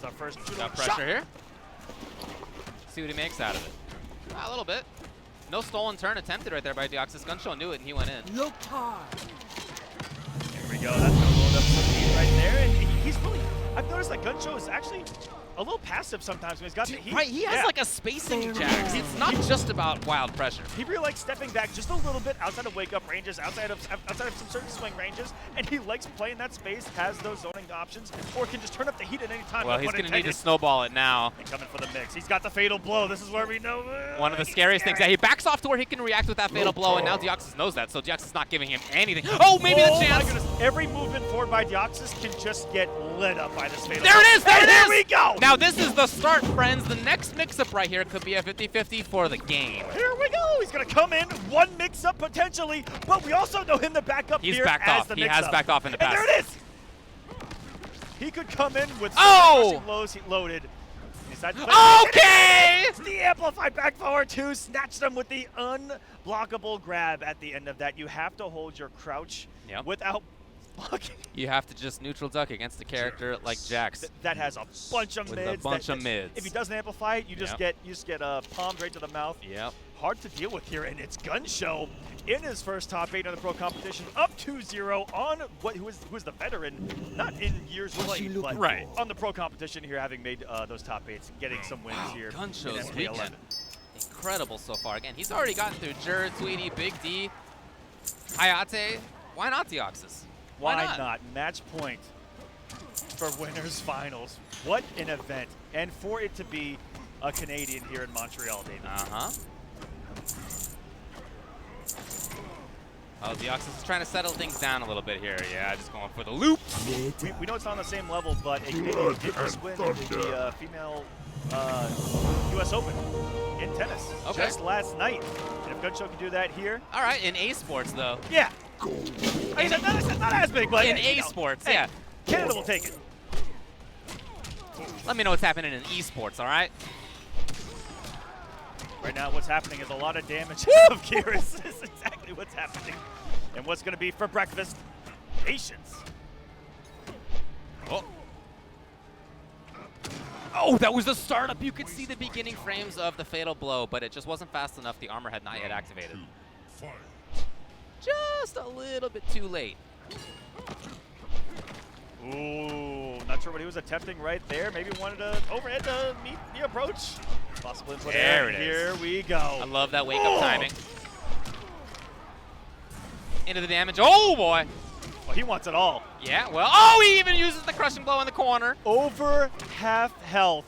our first got pressure here. See what he makes out of it. A little bit. No stolen turn attempted right there by Deoxys. Gunshow knew it and he went in. Here we go. That's gonna load up some heat right there, and he's really. I've noticed that Gunshow is actually a little passive sometimes when he's got the heat. Right, he has like a spacing Jax. It's not just about wild pressure. He really likes stepping back just a little bit outside of wake-up ranges, outside of some certain swing ranges, and he likes playing that space, has those zoning options, or can just turn up the heat at any time. Well, he's going to need to snowball it now. And coming for the mix. He's got the fatal blow. This is where we know. One of the scariest things. Yeah, he backs off to where he can react with that fatal blow, and now Deoxys knows that, so Deoxys is not giving him anything. Oh, maybe the chance. My goodness. Every movement forward by Deoxys can just get lit up by this fatal blow. There it is! There we go! Now this is the start, friends. The next mix-up right here could be a 50-50 for the game. Here we go. He's going to come in, one mix-up potentially, but we also know him to back up. He's backed off. He has backed off in the past. And there it is. He could come in with lows loaded. Okay! The amplified back forward two snatched him with the unblockable grab at the end of that. You have to hold your crouch without blocking. You have to just neutral duck against a character like Jax. That has a bunch of mids. If he doesn't amplify it, you just get palmed right to the mouth. Yep. Hard to deal with here, and it's Gunshow in his first top 8 on the pro competition, up 2-0 on who is the veteran, not in years played, but on the pro competition here, having made those top 8s, getting some wins here. Gunshow's weekend, incredible so far. Again, he's already gotten through Jur, Tweedy, Big D, Hayate. Why not Deoxys? Why not? Match point for winners finals. What an event, and for it to be a Canadian here in Montreal, David. Oh, Deoxys is trying to settle things down a little bit here. Yeah, just going for the loop. We know it's not on the same level, but a Canadian did just win the female U.S. Open in tennis just last night. And if Gunshow can do that here. All right, in A Sports, though. Yeah. Not as big, but in A Sports, yeah. Canada will take it. Let me know what's happening in esports, all right? Right now, what's happening is a lot of damage of Kyrus. This is exactly what's happening. And what's going to be for breakfast? Patience. Oh, that was the startup. You could see the beginning frames of the fatal blow, but it just wasn't fast enough. The armor had not yet activated. Just a little bit too late. Ooh, not sure what he was attempting right there. Maybe wanted to overhead to meet the approach. Possible input there. Here we go. I love that wake-up timing. Into the damage. Oh, boy. Well, he wants it all. Yeah, well, oh, he even uses the crushing blow in the corner. Over half health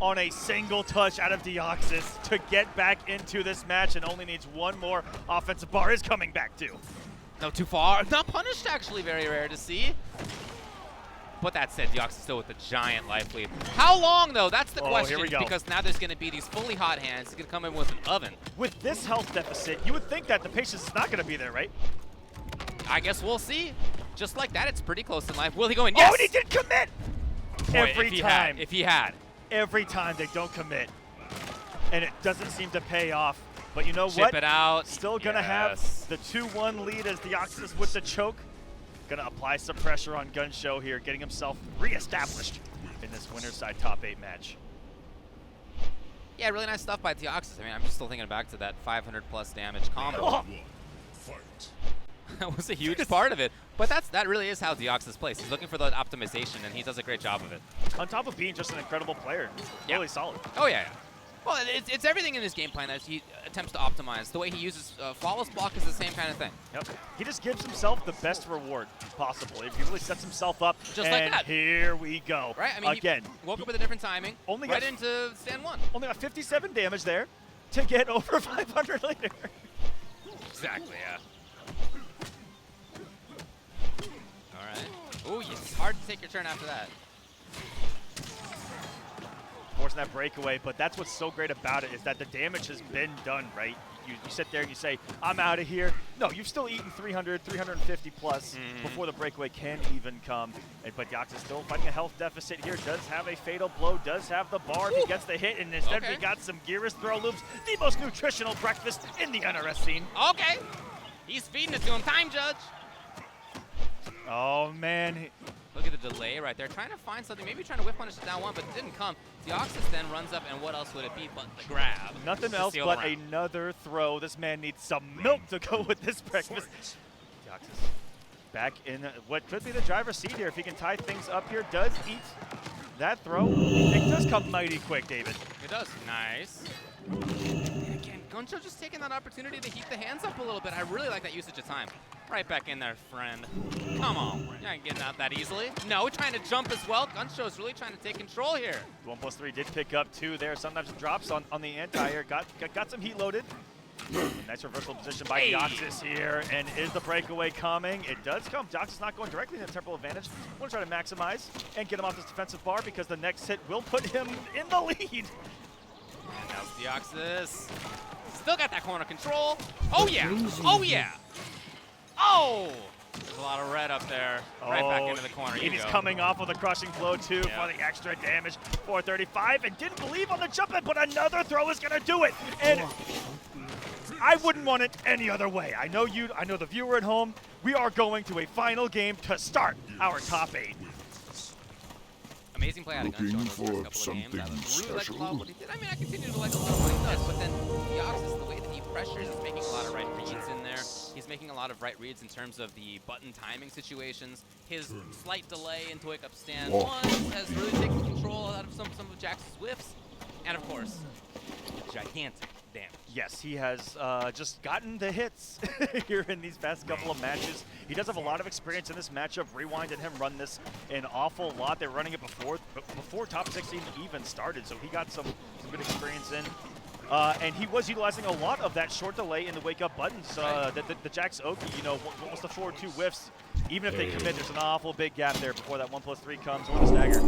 on a single touch out of Deoxys to get back into this match, and only needs one more. Offensive bar is coming back too. No, too far. Not punished, actually, very rare to see. But that said, Deoxys still with a giant life lead. How long, though? That's the question. Here we go. Because now there's going to be these fully hot hands. He's going to come in with an oven. With this health deficit, you would think that the patience is not going to be there, right? I guess we'll see. Just like that, it's pretty close in life. Will he go in? Yes! Oh, and he did commit! Boy, If he had. Every time they don't commit. And it doesn't seem to pay off. But you know what? Chip it out. Still going to have the 2-1 lead as Deoxys with the choke. Going to apply some pressure on Gunshow here, getting himself reestablished in this winner's side top 8 match. Yeah, really nice stuff by Deoxys. I mean, I'm just still thinking back to that 500+ damage combo. That was a huge part of it. But that really is how Deoxys plays. He's looking for the optimization, and he does a great job of it. On top of being just an incredible player. Really solid. Oh, yeah. Well, it's everything in his game plan that he attempts to optimize. The way he uses flawless block is the same kind of thing. Yep. He just gives himself the best reward possible. He really sets himself up. Just like that. Here we go. Right? I mean, again, he woke up with a different timing. Only right into stand 1. Only got 57 damage there to get over 500 later. Exactly, yeah. All right. Ooh, it's hard to take your turn after that. Forcing that breakaway, but that's what's so great about it is that the damage has been done, right? You sit there and you say, I'm out of here. No, you've still eaten 300, 350 plus before the breakaway can even come. But Deoxys still fighting a health deficit here, does have a fatal blow, does have the bar if he gets the hit, and instead we got some Gearus throw loops, the most nutritional breakfast in the NRS scene. Okay, he's feeding it to him. Time, Judge. Oh, man. Look at the delay right there. Trying to find something, maybe trying to whip punish it down one, but it didn't come. Deoxys then runs up, and what else would it be but the grab? Nothing else but another throw. This man needs some milk to go with this breakfast. Deoxys back in what could be the driver's seat here. If he can tie things up here, does eat that throw. It does come mighty quick, David. It does. Nice. And again, Guncho just taking that opportunity to heat the hands up a little bit. I really like that usage of time. Right back in there, friend. Come on. You're not getting out that easily. No, trying to jump as well. Guncho's really trying to take control here. 1+3 did pick up 2 there. Sometimes it drops on the anti-air. Got some heat loaded. Nice reversal position by Deoxys here. And is the breakaway coming? It does come. Deoxys not going directly into temporal advantage. Want to try to maximize and get him off this defensive bar because the next hit will put him in the lead. And now's Deoxys. Still got that corner control. Oh, yeah. Oh, yeah. Oh! There's a lot of red up there. Right back into the corner. He's coming off with a crushing blow, too, for the extra damage. 435, and didn't believe on the jump in, but another throw is going to do it. And I wouldn't want it any other way. I know the viewer at home. We are going to a final game to start our top 8. Amazing play out of Guncho in those first couple of games. I really like a lot of what he did. I mean, I continue to like a lot of what he does, but then Deoxys, the way that he pressures, is making a lot of right reads in there. He's making a lot of right reads in terms of the button timing situations. His slight delay into wake up stand one has really taken control out of some of Jax's whiffs. And of course, gigantic damage. Yes, he has just gotten the hits here in these past couple of matches. He does have a lot of experience in this matchup. Rewind and him run this an awful lot. They're running it before top 16 even started, so he got some good experience in. And he was utilizing a lot of that short delay in the wake-up buttons. The Jax Oki, what was the 4-2 whiffs? Even if they commit, there's an awful big gap there before that 1+3 comes or the stagger.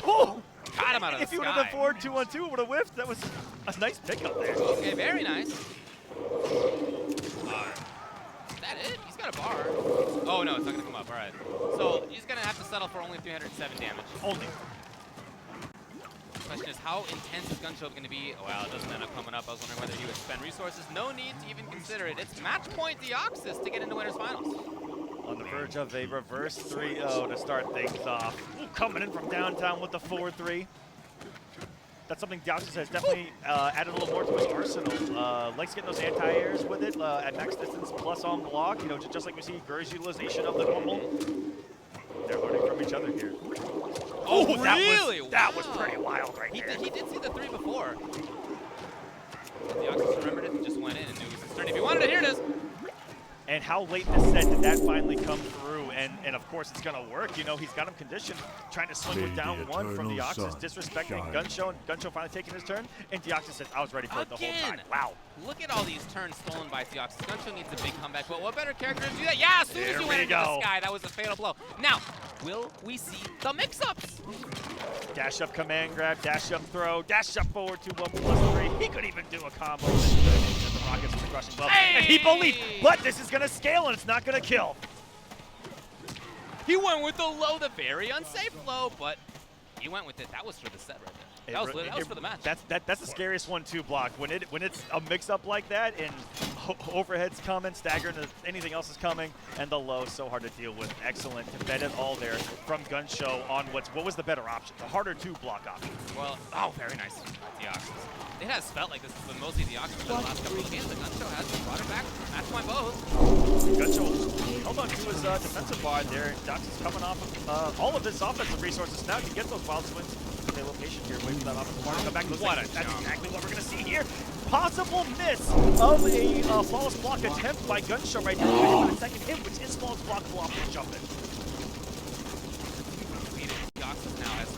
Oh! Got him out of the sky. If he would have done 4-2-1-2, it would have whiffed. That was a nice pickup there. Okay, very nice. Is that it? He's got a bar. Oh, no, it's not going to come up. All right. So he's going to have to settle for only 307 damage. Only. The question is, how intense is Guncho going to be? Oh, wow, it doesn't end up coming up. I was wondering whether he would spend resources. No need to even consider it. It's match point Deoxys to get into winners finals. On the verge of a reverse 3-0 to start things off. Ooh, coming in from downtown with the 4-3. That's something Deoxys has definitely added a little more to his arsenal. Likes getting those anti-airs with it at max distance plus on block. Just like we see Gur's utilization of the normal. They're learning from each other here. Oh, really? That was pretty wild right there. He did see the 3 before. Deoxys remembered it and just went in and knew it was his turn. If he wanted it, here it is. And how late in the set did that finally come through? And of course, it's going to work. He's got him conditioned, trying to swing with down one from Deoxys, disrespecting Guncho, and Guncho finally taking his turn. And Deoxys says, I was ready for it the whole time. Wow. Look at all these turns stolen by Deoxys. Guncho needs a big comeback, but what better character to do that? Yeah, as soon as you went into the sky, that was a fatal blow. Now, will we see the mix-ups? Dash up command grab, dash up throw, dash up forward to 1+3. He could even do a combo. The Rockets with the crushing blow. Hey! And he believed, but this is going to scale and it's not going to kill. He went with the low, the very unsafe low, but he went with it. That was for the set right there. That was for the match. That's the scariest 1-2 block. When it's a mix-up like that and overhead's coming, stagger, and anything else is coming, and the low so hard to deal with. Excellent. Embedded all there from Guncho on what was the better option, the harder 2 block option. Well, oh, very nice. Deoxys. It has felt like this has been mostly Deoxys for the last couple of games, but Guncho has brought it back. Match point both. Guncho held on to his defensive bar there. Deoxys coming off of all of his offensive resources now to get those wild swings. Okay, location here, wait for that offensive bar to come back. That's exactly what we're going to see here. Possible miss of a flawless block attempt by Guncho right now. For the second hit, which is flawless block off the jump in. Deoxys now has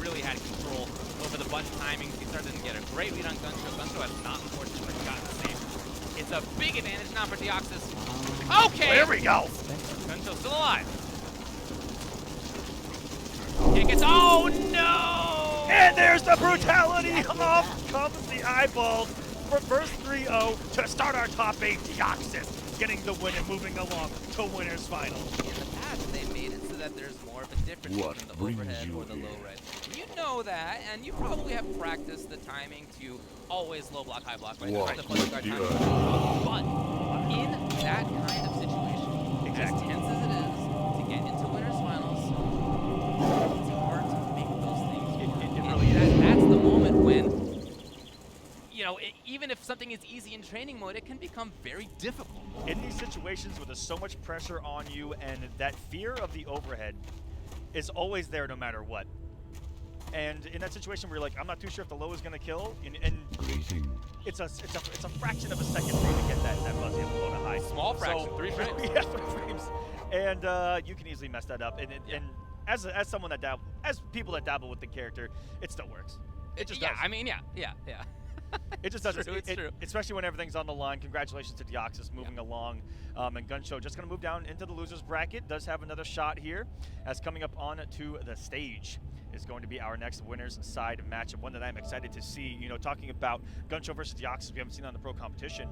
really had control over the button timing. He started to get a great lead on Guncho. Guncho has not, unfortunately, gotten the same. It's a big advantage now for Deoxys. Okay! There we go! Guncho's still alive. It gets, oh no! And there's the brutality! Off comes the eyeball. Reverse 3-0 to start our top 8. Deoxys getting the win and moving along to winners final. In the past, they made it so that there's more of a difference between the overhead or the low red. You know that, and you probably have practiced the timing to always low block, high block, right? The fuzzy guard timing. But in that kind of situation, as tense as it is, know, even if something is easy in training mode, it can become very difficult. In these situations where there's so much pressure on you and that fear of the overhead is always there no matter what. And in that situation where you're like, I'm not too sure if the low is going to kill, and it's a fraction of a second for you to get that buzzy of low to high. Small fraction, 3 frames. Yeah, 3 frames. And you can easily mess that up. And as someone that as people that dabble with the character, it still works. It just does. I mean, yeah. It just does. It's true. Especially when everything's on the line. Congratulations to Deoxys moving along. And Gunshow just going to move down into the losers bracket. Does have another shot here, as coming up on to the stage is going to be our next winners side matchup. One that I'm excited to see. You know, talking about Gunshow versus Deoxys, we haven't seen on the pro competition.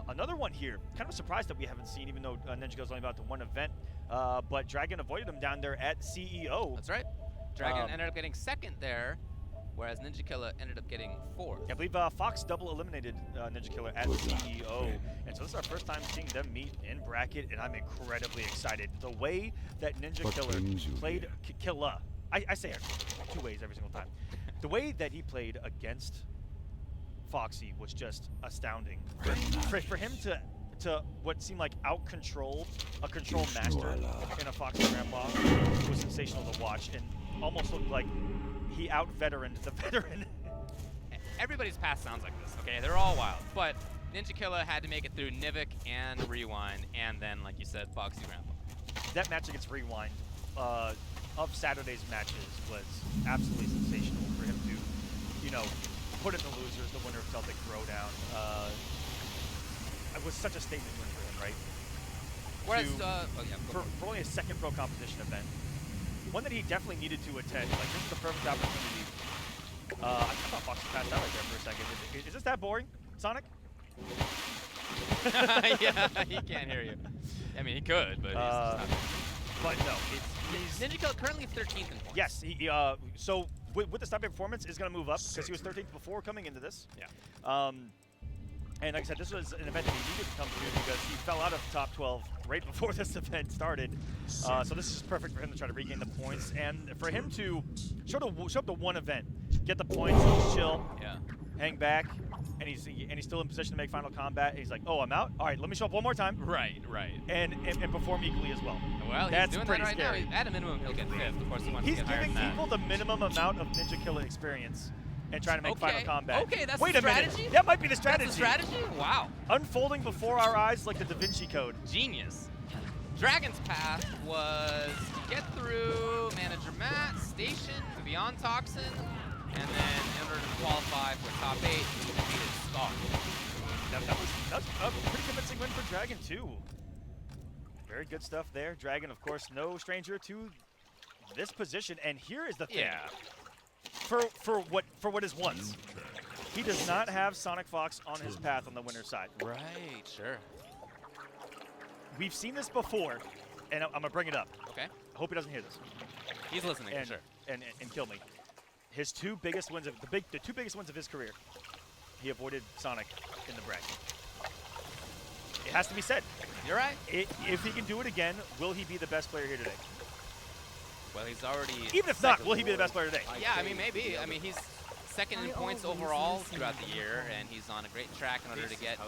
Another one here. Kind of surprised that we haven't seen, even though Ninja Kill's only about to one event. But Dragon avoided him down there at CEO. That's right. Dragon ended up getting second there, whereas Ninja Killer ended up getting fourth. I believe Fox double eliminated Ninja Killer at CEO. And so this is our first time seeing them meet in bracket, and I'm incredibly excited. The way that Ninja Killer played Killa, I say it 2 ways every single time. The way that he played against Foxy was just astounding. For him to what seemed like out-control a control master in a Foxy Grandpa was sensational to watch, and almost looked like he out-veteraned the veteran. Everybody's path sounds like this, okay? They're all wild, but Ninja Killer had to make it through Nivik and Rewind, and then, like you said, Foxy Grandpa. That match against Rewind of Saturday's matches was absolutely sensational for him to, you know, put in the losers, the winner of Celtic Throwdown. It was such a statement win for him, right? Whereas, for only a second pro competition event, one that he definitely needed to attend. Like, this is the perfect opportunity. I thought Fox passed out right there for a second. Is this that boring, Sonic? Yeah, he can't hear you. I mean, he could, but he's just not. But no, he's Ninja Killer currently 13th in points. Yes, so with the stopping performance is going to move up because he was 13th before coming into this. Yeah. And like I said, this was an event that he needed to come to because he fell out of the top 12 right before this event started. So this is perfect for him to try to regain the points and for him to show up to one event, get the points, chill, hang back, and he's still in position to make final combat. And he's like, oh, I'm out? All right, let me show up one more time. Right. And perform equally as well. Well, that's he's doing pretty that right scary. now. At a minimum, he'll get 5th. Of course, he wants to He's get higher giving than people the minimum amount of Ninja Killer experience and trying to make final combat. Okay, that's Wait the a strategy? minute. That might be the strategy. That's the strategy? Wow. Unfolding before our eyes like the Da Vinci Code. Genius. Dragon's path was to get through Manager Matt, Station, Beyond Toxin, and then in order to qualify for top 8, he defeated Stalk. That was a pretty convincing win for Dragon, too. Very good stuff there. Dragon, of course, no stranger to this position. And here is the thing. Yeah. For what is once. He does not have Sonic Fox on his path on the winner's side. Right, sure. We've seen this before, and I'm going to bring it up. Okay. I hope he doesn't hear this. He's listening, and, for sure. And kill me. His two biggest wins, the two biggest wins of his career, he avoided Sonic in the bracket. It has to be said. You're right. If he can do it again, will he be the best player here today? Well, he's already... Even if not, will he be the best player today? Yeah, I mean, maybe. I mean, he's second in points overall throughout the year, and he's on a great track in order to get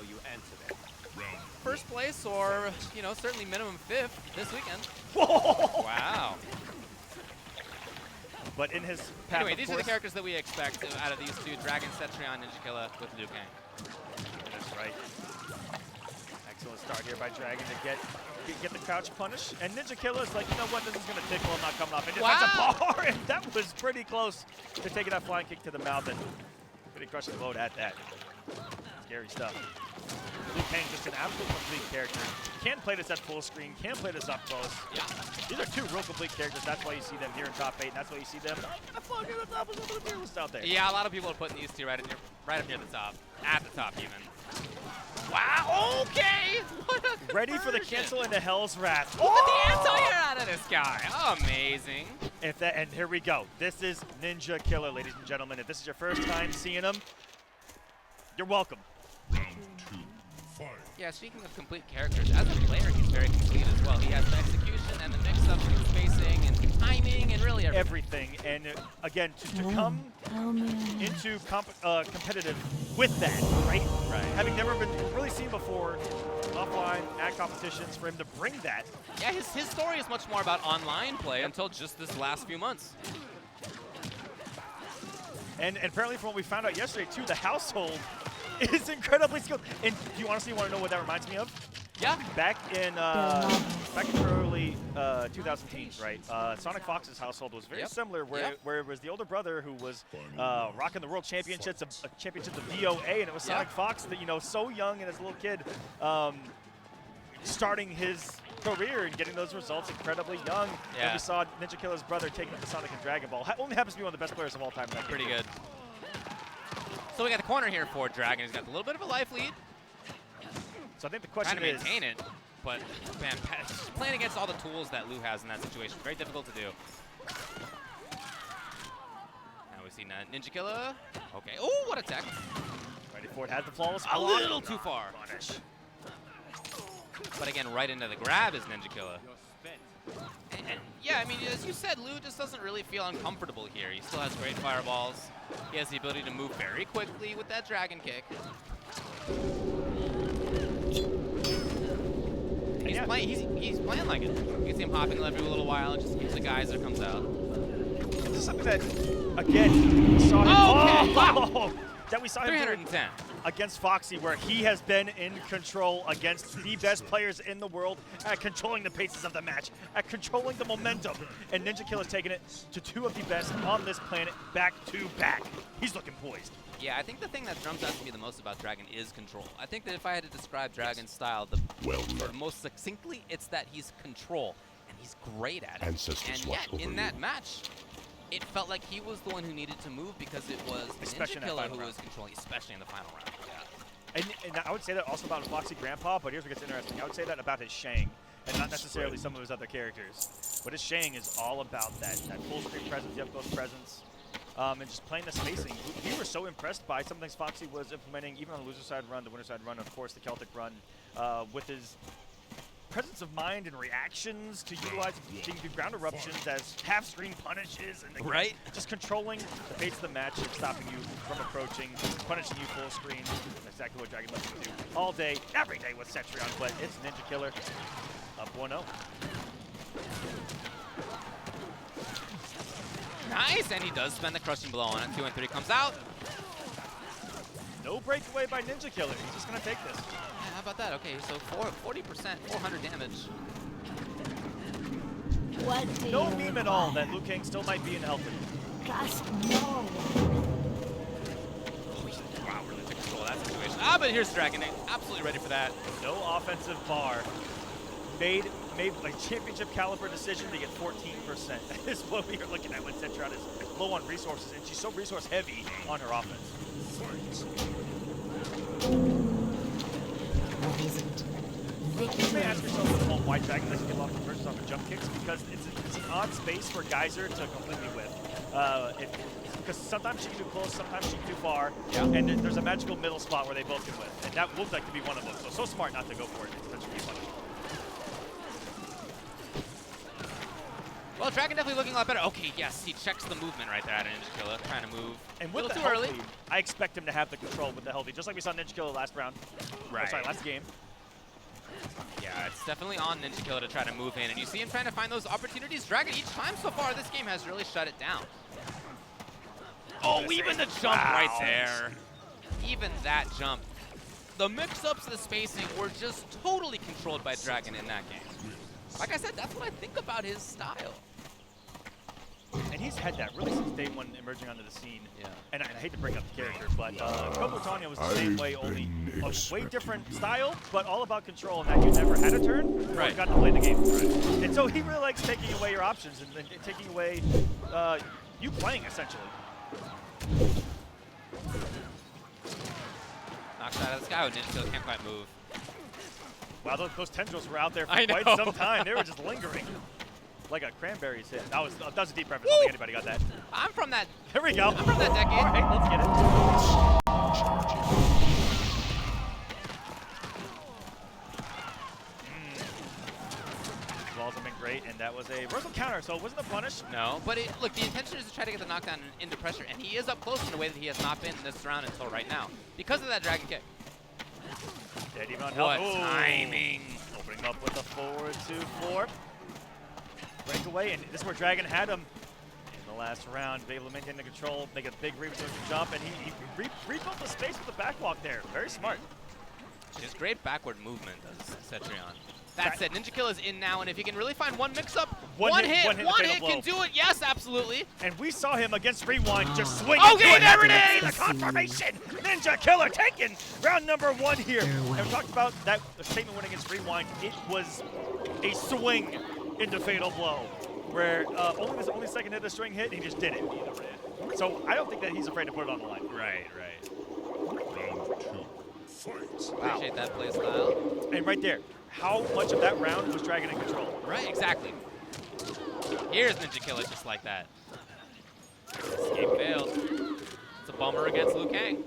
first place or, you know, certainly minimum 5th this weekend. Whoa! Wow. But in his path, anyway, these are the characters that we expect out of these two, Dragon, Cetrion, Ninja Killer with Liu Kang. That's right. Excellent start here by Dragon to get the crouch punish. And Ninja Killer is like, you know what, this is going to tickle, I'm not coming off. And that's a bar, and that was pretty close to taking that flying kick to the mouth and pretty crushing the load at that. Scary stuff. Liu Kang, just an absolute complete character. Can play this at full screen, can play this up close. Yeah. These are two real complete characters. That's why you see them here in top 8, and that's why you see them out there. Yeah, a lot of people are putting these two right up near the top. At the top, even. Wow, okay! What a ready for the cancel into Hell's Wrath. Look at the anti-air out of this guy. Amazing. And here we go. This is Ninja Killer, ladies and gentlemen. If this is your first time seeing him, you're welcome. Round 2, fight. Yeah, speaking of complete characters, as a player, he's very complete as well. He has the execution and the mix-ups and the spacing and timing and really everything. And again, to come into competitive with that, right? Right. Having never been really seen before offline at competitions, for him to bring that. Yeah, his story is much more about online play until just this last few months. And apparently from what we found out yesterday, too, the household is incredibly skilled. And do you honestly want to know what that reminds me of? Yeah. Back in the early 2010s, right? Sonic Fox's household was very similar, where it was the older brother who was rocking the world championships of VOA, and it was Sonic Fox that, you know, so young and as a little kid, starting his career and getting those results incredibly young. Yeah. And we saw Ninja Killer's brother taking it to Sonic and Dragon Ball. Only happens to be one of the best players of all time. Pretty good. So we got the corner here for Dragon. He's got a little bit of a life lead. So I think the question Trying to is, maintain it, but man, playing against all the tools that Lou has in that situation, very difficult to do. Now we see Ninja Killer. Okay. Oh, what a tech! Ready for it, has the flawless A block. little too far. Punish. But again, right into the grab is Ninja Killer. And yeah, I mean, as you said, Lou just doesn't really feel uncomfortable here. He still has great fireballs. He has the ability to move very quickly with that dragon kick. He's playing like it. You can see him hopping every little while and just keeps the geyser comes out. This is something that, again, we saw him. Wow. That we saw him 310. Against Foxy, where he has been in control against the best players in the world at controlling the paces of the match, at controlling the momentum. And Ninja Killer's taking it to two of the best on this planet back to back. He's looking poised. Yeah, I think the thing that jumps out to me the most about Dragon is control. I think that if I had to describe Dragon's style the most succinctly, it's that he's control, and he's great at it. And yet, in that match, it felt like he was the one who needed to move because it was Ninja Killer who was controlling, especially in the final round. Yeah. And I would say that also about Foxy Grandpa, but here's what gets interesting. I would say that about his Shang, and not necessarily some of his other characters. But his Shang is all about that full screen presence, the up-close presence, and just playing the spacing. We were so impressed by some things Foxy was implementing, even on the loser side run, the winner side run, of course, the Celtic run, with his presence of mind and reactions to utilize the ground eruptions as half-screen punishes and just controlling the pace of the match and stopping you from approaching, punishing you full screen. That's exactly what Dragon lets you do all day, every day with Cetrion, but it's Ninja Killer up 1-0. Nice, and he does spend the crushing blow on it. 2 and 3 comes out. No breakaway by Ninja Killer. He's just going to take this. Yeah, how about that? Okay, so 40%, 400 damage. No meme at all that Liu Kang still might be in Elton. Just no. Wow, really took control of that situation. But here's Dragon. Absolutely ready for that. No offensive bar. Made a championship caliber decision to get 14%. That is what we are looking at when Cetrion is low on resources, and she's so resource heavy on her offense. You may ask yourself why Dragon doesn't get a lot of conversions off of jump kicks, because it's an odd space for Geyser to completely whip. Because sometimes she can do close, sometimes she can do far, and there's a magical middle spot where they both can whip, and that looks like to be one of them. So smart not to go for it. It's potentially funny. Well, Dragon definitely looking a lot better. Okay, yes, he checks the movement right there at Ninja Killer, trying to move and a little too health early. Lead, I expect him to have the control with the healthy, just like we saw Ninja Killer last round. Right. Oh, sorry, last game. Yeah, it's definitely on Ninja Killer to try to move in, and you see him trying to find those opportunities. Dragon, each time so far, this game has really shut it down. Oh, even the jump right there. Even that jump. The mix-ups, the spacing were just totally controlled by Dragon in that game. Like I said, that's what I think about his style. And he's had that really since day one emerging onto the scene. Yeah. And I hate to bring up the character, but Kobo Tanya was the same way, only a way different style, but all about control, and that you never had a turn or got to play the game. Right. And so he really likes taking away your options and taking away you playing, essentially. Knocked out of the sky with Ninja Killer, can't quite move. Wow, those tendrils were out there for quite some time. They were just lingering. Like a cranberries hit. That was a deep reference. I don't think anybody got that. I'm from that. Here we go. I'm from that decade. All right, let's get that was a reversal counter, so it wasn't a punish. No, but look, the intention is to try to get the knockdown into pressure, and he is up close in a way that he has not been in this round until right now because of that dragon kick. Dead even on What health. Ooh. timing! Opening up with a forward 2-4. Breakaway, and this is where Dragon had him in the last round. Be able to maintain the control, make a big reach jump, and he rebuilt the space with the backwalk there. Very smart. Just great backward movement, does Cetrion. That said, Ninja Kill is in now, and if he can really find one mix-up, one hit can do it. Yes, absolutely. And we saw him against Rewind just swing. Okay, there it is! The confirmation! Ninja Killer taken round number 1 here. And we talked about that statement win against Rewind. It was a swing into Fatal Blow, where only second hit the string hit, and he just did it. So I don't think that he's afraid to put it on the line. Right. Round 2. Fight. Appreciate that play style. And right there, how much of that round was Dragon in control? Right, exactly. Here's Ninja Killer just like that. Escape failed. It's a bummer against Liu Kang.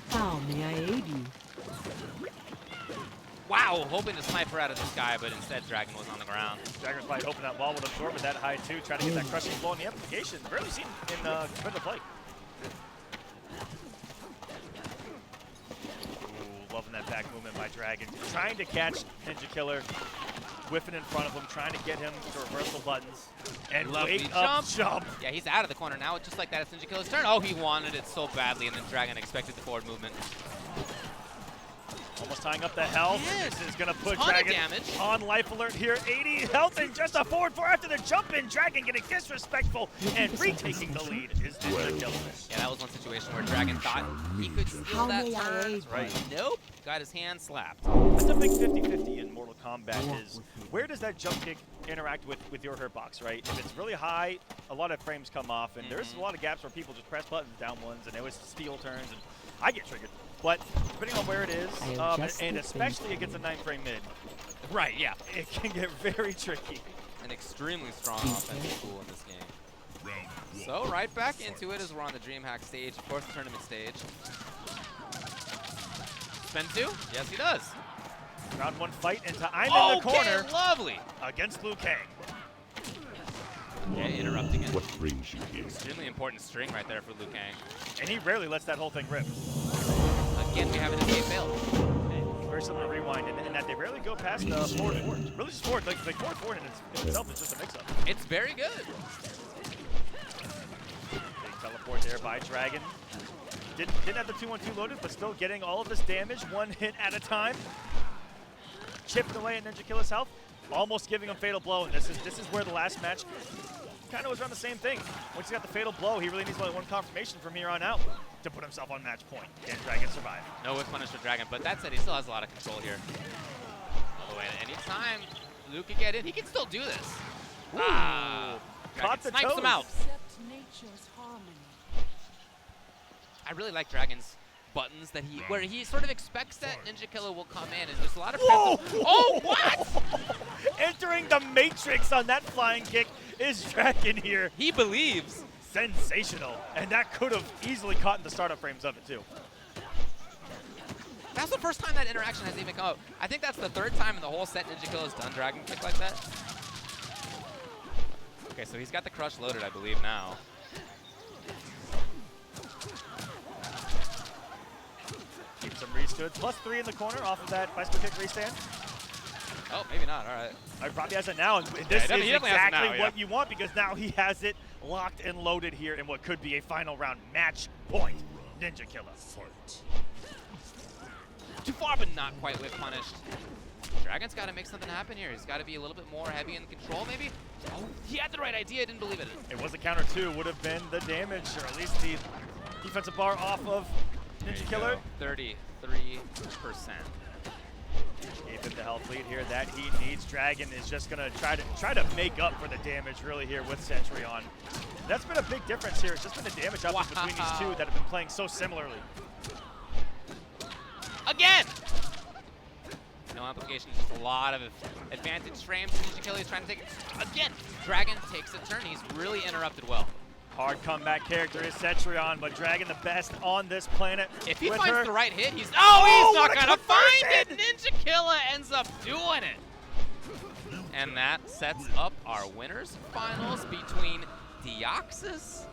How may I aid you? Wow, hoping to sniper out of this guy, but instead Dragon was on the ground. Dragon was probably hoping that ball would absorb it that high too, trying to get that crushing blow in the application. Barely seen in competitive play. Ooh, loving that back movement by Dragon. Trying to catch Ninja Killer, whiffing in front of him, trying to get him to reversal buttons. And Lovely wake up jump. Yeah, he's out of the corner now. Just like that, it's Ninja Killer's turn. Oh, he wanted it so badly, and then Dragon expected the forward movement. Almost tying up the health. Yes. This is going to put Ton of Dragon damage. on life alert here. 80 health and just a forward 4 after the jump in. Dragon getting disrespectful and retaking the lead is Ninja Killer. Yeah, that was one situation where Dragon thought he could steal How that may I turn. aid Right. Nope. Got his hand slapped. That's a big 50-50 in Mortal Kombat is where does that jump kick interact with your hitbox, right? If it's really high, a lot of frames come off, and there's a lot of gaps where people just press buttons down ones, and they always steal turns, and I get triggered. But depending on where it is, and especially against a 9-frame mid, Right, yeah. it can get very tricky. An extremely strong offensive tool in this game. So right back into it as we're on the DreamHack stage, of course the tournament stage. Spin 2? Yes, he does. Round 1 fight into I'm in the corner Okay, lovely. against Liu Kang. Yeah, interrupting it. What brings you here? Extremely important string right there for Liu Kang. And he rarely lets that whole thing rip. Again, we have an escape fail. Very similar to Rewind in that they rarely go past forward. Really just forward. Like forward in itself is just a mix-up. It's very good. Big teleport there by Dragon. Didn't have the 2-1-2 loaded, but still getting all of this damage, one hit at a time. Chipping away at Ninja Killer's health, almost giving him Fatal Blow, and this is where the last match kind of was around the same thing. Once he got the Fatal Blow, he really needs only one confirmation from here on out to put himself on match point. Can Dragon survive? No whiff punish for Dragon, but that said, he still has a lot of control here. Oh, and anytime Liu can get in, he can still do this. Caught the snipes toes. him out. Accept nature's harmony. I really like Dragon's buttons that where he sort of expects that Ninja Killer will come in, and there's a lot of oh, what? Entering the Matrix on that flying kick is Dragon here. He believes. Sensational. And that could have easily caught in the startup frames of it, too. That's the first time that interaction has even come up. I think that's the 3rd time in the whole set Ninja Killer's done Dragon kick like that. Okay, so he's got the crush loaded, I believe, now. Keep some restood. +3 in the corner off of that bicycle kick restand. Oh, maybe not. All right. He probably has it now, and this is he definitely has it exactly now, yeah. what you want because now he has it locked and loaded here in what could be a final round match point. Ninja Killer. Fight. Too far, but not quite whip punished. Dragon's got to make something happen here. He's got to be a little bit more heavy in control, maybe. Oh, he had the right idea. Didn't believe it. It was a counter 2, would have been the damage, or at least the defensive bar off of Ninja Killer. 33%. Gave him the health lead here that he needs. Dragon is just gonna try to make up for the damage really here with Cetrion. That's been a big difference here. It's just been the damage output between these two that have been playing so similarly. Again! No application, just a lot of advantage frames. Ninja Killer is trying to take it. Again, Dragon takes a turn. He's really interrupted well. Hard comeback character is Cetrion, but Dragon the best on this planet. If he with finds her. the right hit, he's he's what not a gonna find it. conversion! Ninja Killer ends up doing it. And that sets up our winners finals between Deoxys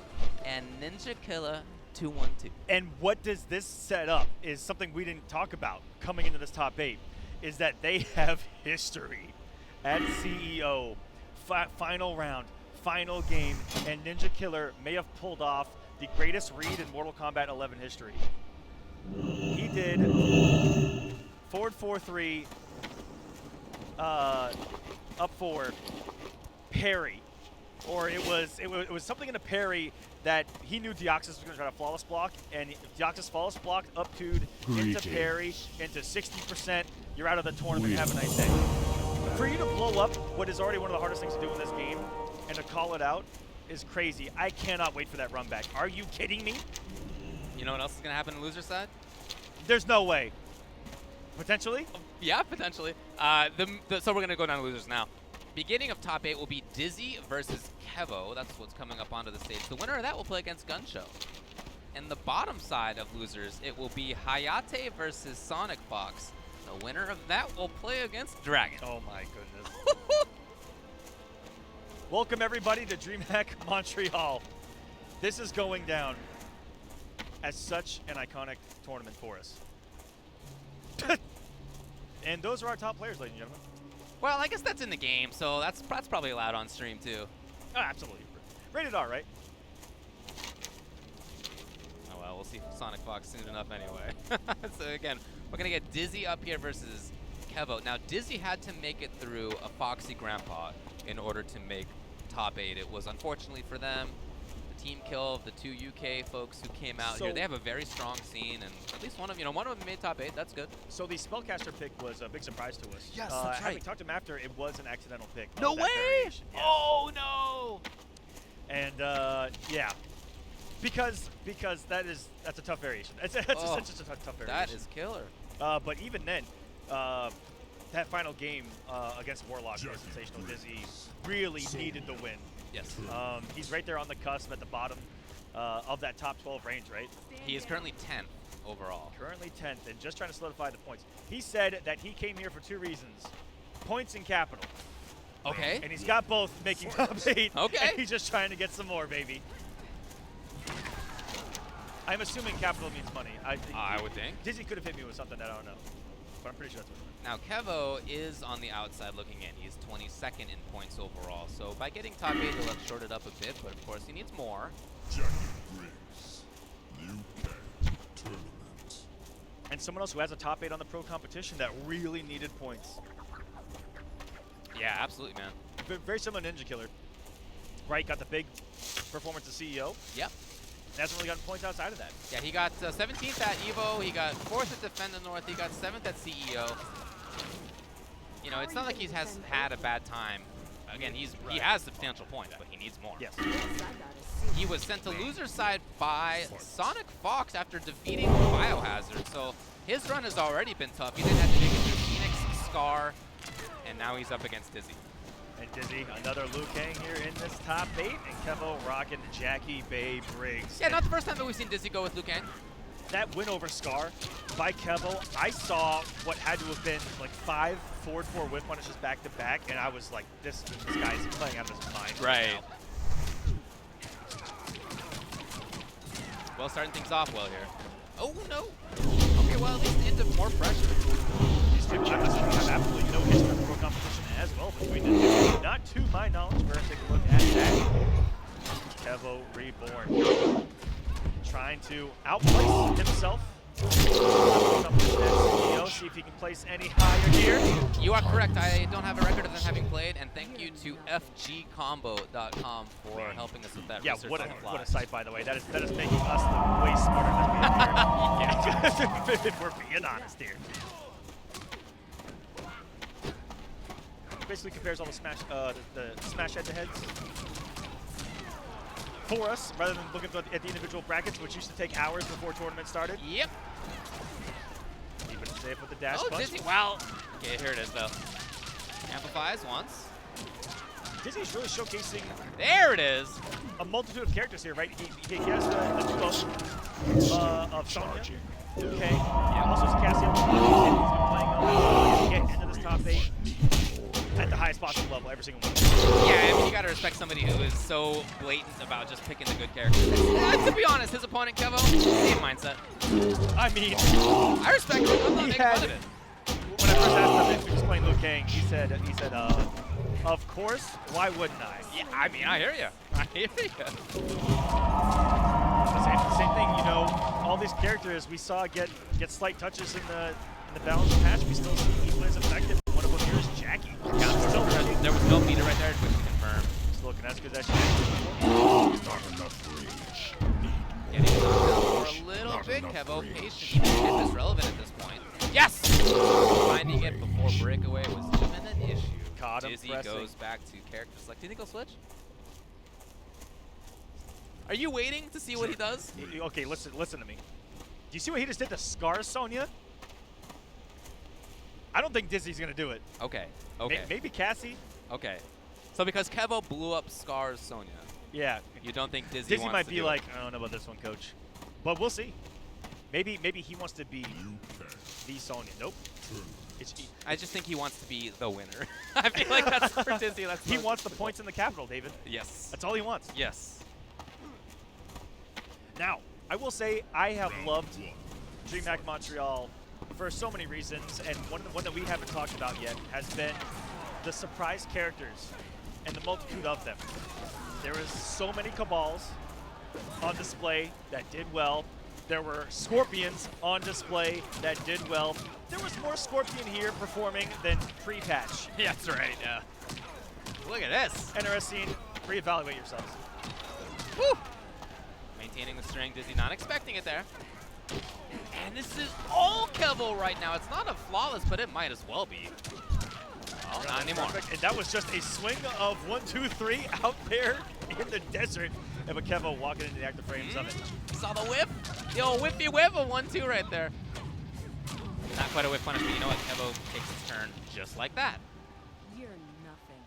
and Ninja Killer 212. And what does this set up is something we didn't talk about coming into this top 8, is that they have history at CEO. Final round, final game, and Ninja Killer may have pulled off the greatest read in Mortal Kombat 11 history. He did forward 4-3, up 4, parry. Or it was something in a parry that he knew Deoxys was going to try to flawless block, and Deoxys flawless blocked up 2'd into parry, into 60%. You're out of the tournament. Have a nice day. For you to blow up what is already one of the hardest things to do in this game and to call it out is crazy. I cannot wait for that run back. Are you kidding me? You know what else is going to happen on the loser side? There's no way. Potentially? Yeah, potentially. So we're going to go down to losers now. Beginning of top 8 will be Dizzy versus Kevo. That's what's coming up onto the stage. The winner of that will play against Gunshow. And the bottom side of losers, it will be Hayate versus Sonic Fox. The winner of that will play against Dragon. Oh my goodness. Welcome everybody to DreamHack Montreal. This is going down as such an iconic tournament for us. And those are our top players, ladies and gentlemen. Well, I guess that's in the game, so that's probably allowed on stream too. Oh, absolutely. Rated R, right? Oh well, we'll see Sonic Fox soon enough anyway. So again, we're gonna get Dizzy up here versus Kevo. Now Dizzy had to make it through a Foxy Grandpa in order to make top 8. It was unfortunately for them the team kill of the 2 UK folks who came out here. They have a very strong scene, and at least one of them made top 8. That's good. So the Spellcaster pick was a big surprise to us. Yes, that's right. Having talked to him after, it was an accidental pick. No way! Yes. Oh no! And yeah, because that's a tough variation. It's such a tough variation. That is killer. But even then, that final game against Warlock was sensational. Dizzy really needed the win. Yes. He's right there on the cusp at the bottom of that top 12 range, right? He is currently 10th overall. Currently 10th, and just trying to solidify the points. He said that he came here for 2 reasons: points and capital. Okay. And he's got both, making top 8. Okay. And he's just trying to get some more, baby. I'm assuming capital means money. I would think. Dizzy could have hit me with something that I don't know, but I'm pretty sure that's what it meant. Now Kevo is on the outside looking in. He's 22nd in points overall. So by getting top 8, he'll have shorted up a bit, but of course he needs more. Jackie brings Liu Kang tournament. And someone else who has a top 8 on the pro competition that really needed points. Yeah, absolutely, man. Very similar to Ninja Killer. Right, got the big performance of CEO. Yep. Hasn't really gotten points outside of that. Yeah, he got 17th at EVO, he got 4th at Defend the North, he got 7th at CEO. You know, it's not like he has had a bad time. Again, he has substantial points, but he needs more. Yes. He was sent to loser's side by Sonic Fox after defeating Biohazard, so his run has already been tough. He then had to make it through Phoenix, Scar, and now he's up against Dizzy. And Dizzy, another Liu Kang here in this top 8, and Kevo rocking Jackie Bay Briggs. Yeah, not the first time that we've seen Dizzy go with Liu Kang. That win over Scar by Kevo, I saw what had to have been like 5 forward 4 whip punishes back to back, and I was like, this guy's playing out of his mind. Right. Well, starting things off well here. Oh no. Okay, well at least into more pressure. These two have absolutely no history of pro competition as well between them. Not to my knowledge. We're going to take a look at that. Kevo Reborn. Trying to outplace himself. See if he can place any higher here. You are correct. I don't have a record of them having played, and thank you to fgcombo.com for helping us with that research what on the fly. a site, by the way. That is making us way smarter than we are. Yeah, if we're being honest here. Basically compares all the smash head-to-heads for us, rather than looking at the individual brackets, which used to take hours before tournaments started. Yep. Keeping it safe with the dash punch. Dizzy, wow. Okay, here it is, though. Amplifies once. Dizzy's really showcasing There it is. a multitude of characters here, right? He has the duo of Sonya, Liu Kang, also has Cassian. He's been playing to get into this top 8. at the highest possible level, every single one. Yeah, I mean, you gotta respect somebody who is so blatant about just picking the good characters. To be honest, his opponent, Kevo, same mindset. I mean, I respect it. I'm not making fun of it. when I first asked him to explain Liu Kang, he said, of course, why wouldn't I? Yeah, I mean, I hear you. I hear you. Same thing, you know, all these characters we saw get slight touches in the balance patch. We still see he plays effective. One of them here is Jackie. Yeah, Still there was no meter right there, which is confirmed. Just looking, that's because that's Not enough rage. Getting knocked out for a little bit. Kevo, patience. Even if is relevant at this point. Yes! Finding it before breakaway was even an issue. Caught him Dizzy pressing. goes back to character select. Do you think he'll switch? Are you waiting to see what he does? Okay, listen to me. Do you see what he just did to Scar Sonya? I don't think Dizzy's gonna do it. Okay, okay, Maybe Cassie. okay. So because Kevo blew up Scar's Sonya, Yeah. you don't think Dizzy wants might to be do like, it? I don't know about this one, coach. But we'll see. Maybe he wants to be Liu Kang. the Sonya. Nope. It's I just think he wants to be the winner. I feel like that's for Dizzy. That's he wants the points in the capital, David. Yes. That's all he wants. Yes. Now, I will say I have loved DreamHack Montreal for so many reasons, and one that we haven't talked about yet has been the surprise characters and the multitude of them. There was so many Cabals on display that did well. There were Scorpions on display that did well. There was more Scorpion here performing than pre-patch. Yeah, that's right. Yeah. Look at this. Interesting. Reevaluate yourselves. Woo! Maintaining the string. Dizzy not expecting it there. And this is all Kevo right now. It's not a flawless, but it might as well be. Well, not anymore. Perfect. And that was just a swing of 1, 2, 3 out there in the desert of a Kevo walking into the active frames of it. Saw the whip. The old whippy whip of 1-2 right there. Not quite a whip punish, but you know what? Kevo takes his turn just like that. You're nothing.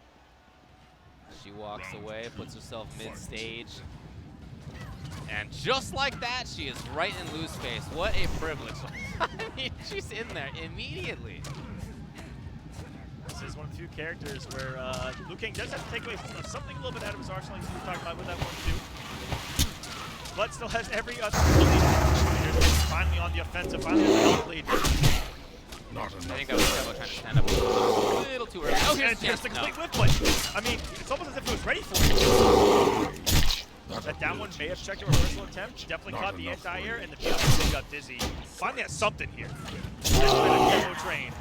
She walks away, puts herself mid-stage. And just like that, she is right in Lu's face. What a privilege. I mean, she's in there immediately. This is one of the few characters where Liu Kang does have to take away something a little bit out of his arsenal. You were talking about with that 1-2. But still has every other opportunity. Finally on the offensive, finally has a health lead. Not I enough think that was Kevo trying to stand up a little too early. Oh, here's There's the no. complete whip, but I mean, it's almost as if he was ready for it. That down one may have checked a reversal attempt. Definitely caught the anti-air, and the PLC got Dizzy. Finally has something here. It's been a Kevo train.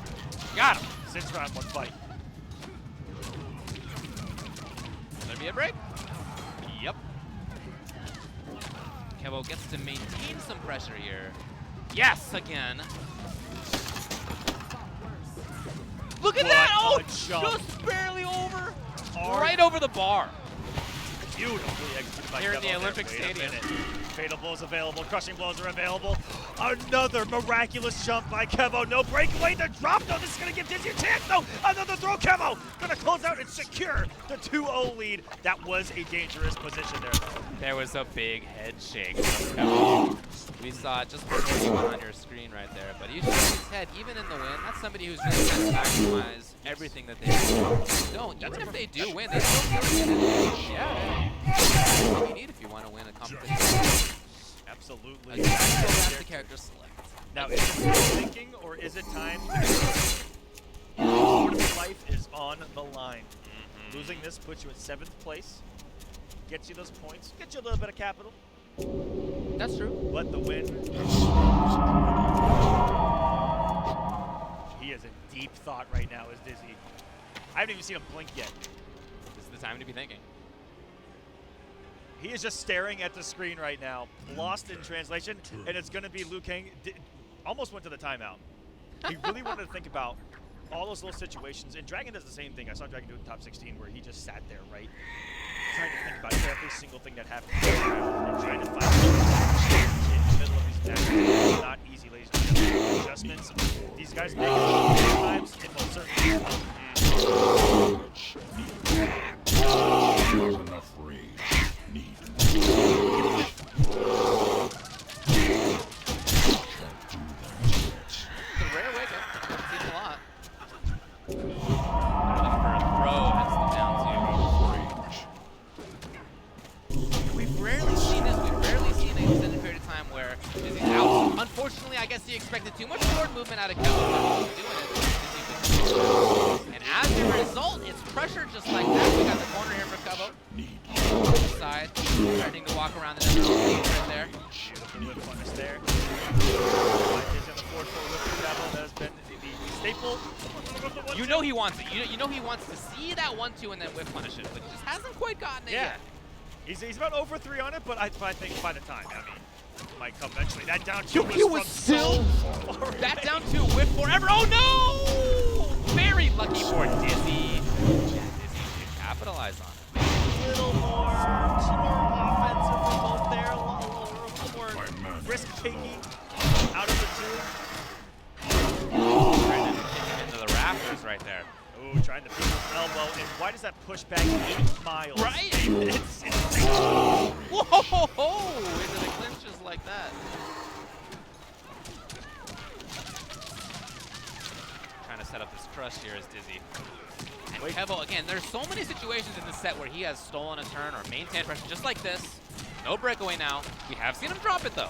Got him. Since round 1 fight. Gonna be a break? Yep. Kevo gets to maintain some pressure here. Yes, again. Look at What that! Oh, a jump. just barely over. Hard. Right over the bar. Beautifully executed by Here in Kevo the there. Olympic Wait a Stadium. minute. Fatal blows available. Crushing blows are available. Another miraculous jump by Kevo. No breakaway. The drop. No, this is going to give Dizzy a chance. No, another throw. Kevo going to close out and secure the 2-0 lead. That was a dangerous position there, though. There was a big head shake from Kevo. We saw it just before you went on your screen right there. But he shook his head, even in the win. That's somebody who's just trying to maximize everything that they do. Don't. Even if they do win, they still get it. Yeah. That's what you need if you want to win a competition. Absolutely. Again, that's the character select. Now, is it thinking or is it time to Tournament life is on the line. Losing this puts you in 7th place. Gets you those points. Gets you a little bit of capital. That's true. But the win. He is in deep thought right now, is Dizzy. I haven't even seen him blink yet. This is the time to be thinking. He is just staring at the screen right now, lost in translation, and it's going to be Liu Kang. Almost went to the timeout. He really wanted to think about all those little situations, and Dragon does the same thing. I saw Dragon do it in top 16 where he just sat there, right? Trying to think about every single thing that happened and trying to find in the middle of these matches. It's not easy, ladies and gentlemen. Adjustments. These guys make it sometimes, it most certainly Not enough rage needed. It's a rare wake up. I've seen it a lot. They're looking for a Unfortunately, I guess he expected too much forward movement out of Kevo, but he's doing it. And as a result, it's pressure just like that. We got the corner here for Kevo. Side, starting to walk around the nether right there. Beautiful whip punish there. Is on the forward whip for Kevo. That has been the staple. You know he wants it. You know he wants to see that 1-2 and then whip punish it, but he just hasn't quite gotten it yet. He's about over 3 on it, but I think by the time, I mean, it might come eventually. That down 2 He was still that down 2 whip forever. Oh no! Very lucky for Dizzy. Dizzy can capitalize on it. A little more offensive for both there, a little more risk-taking out of the 2. Trying to kick him into the rafters right there. Ooh, trying to beat his elbow, and why does that push back 8 miles? Right? It's Whoa! Into the clinches like that. Trying to set up this crush here is Dizzy. And Kevo, again, there's so many situations in this set where he has stolen a turn or maintained pressure just like this. No breakaway now. We have seen him drop it though.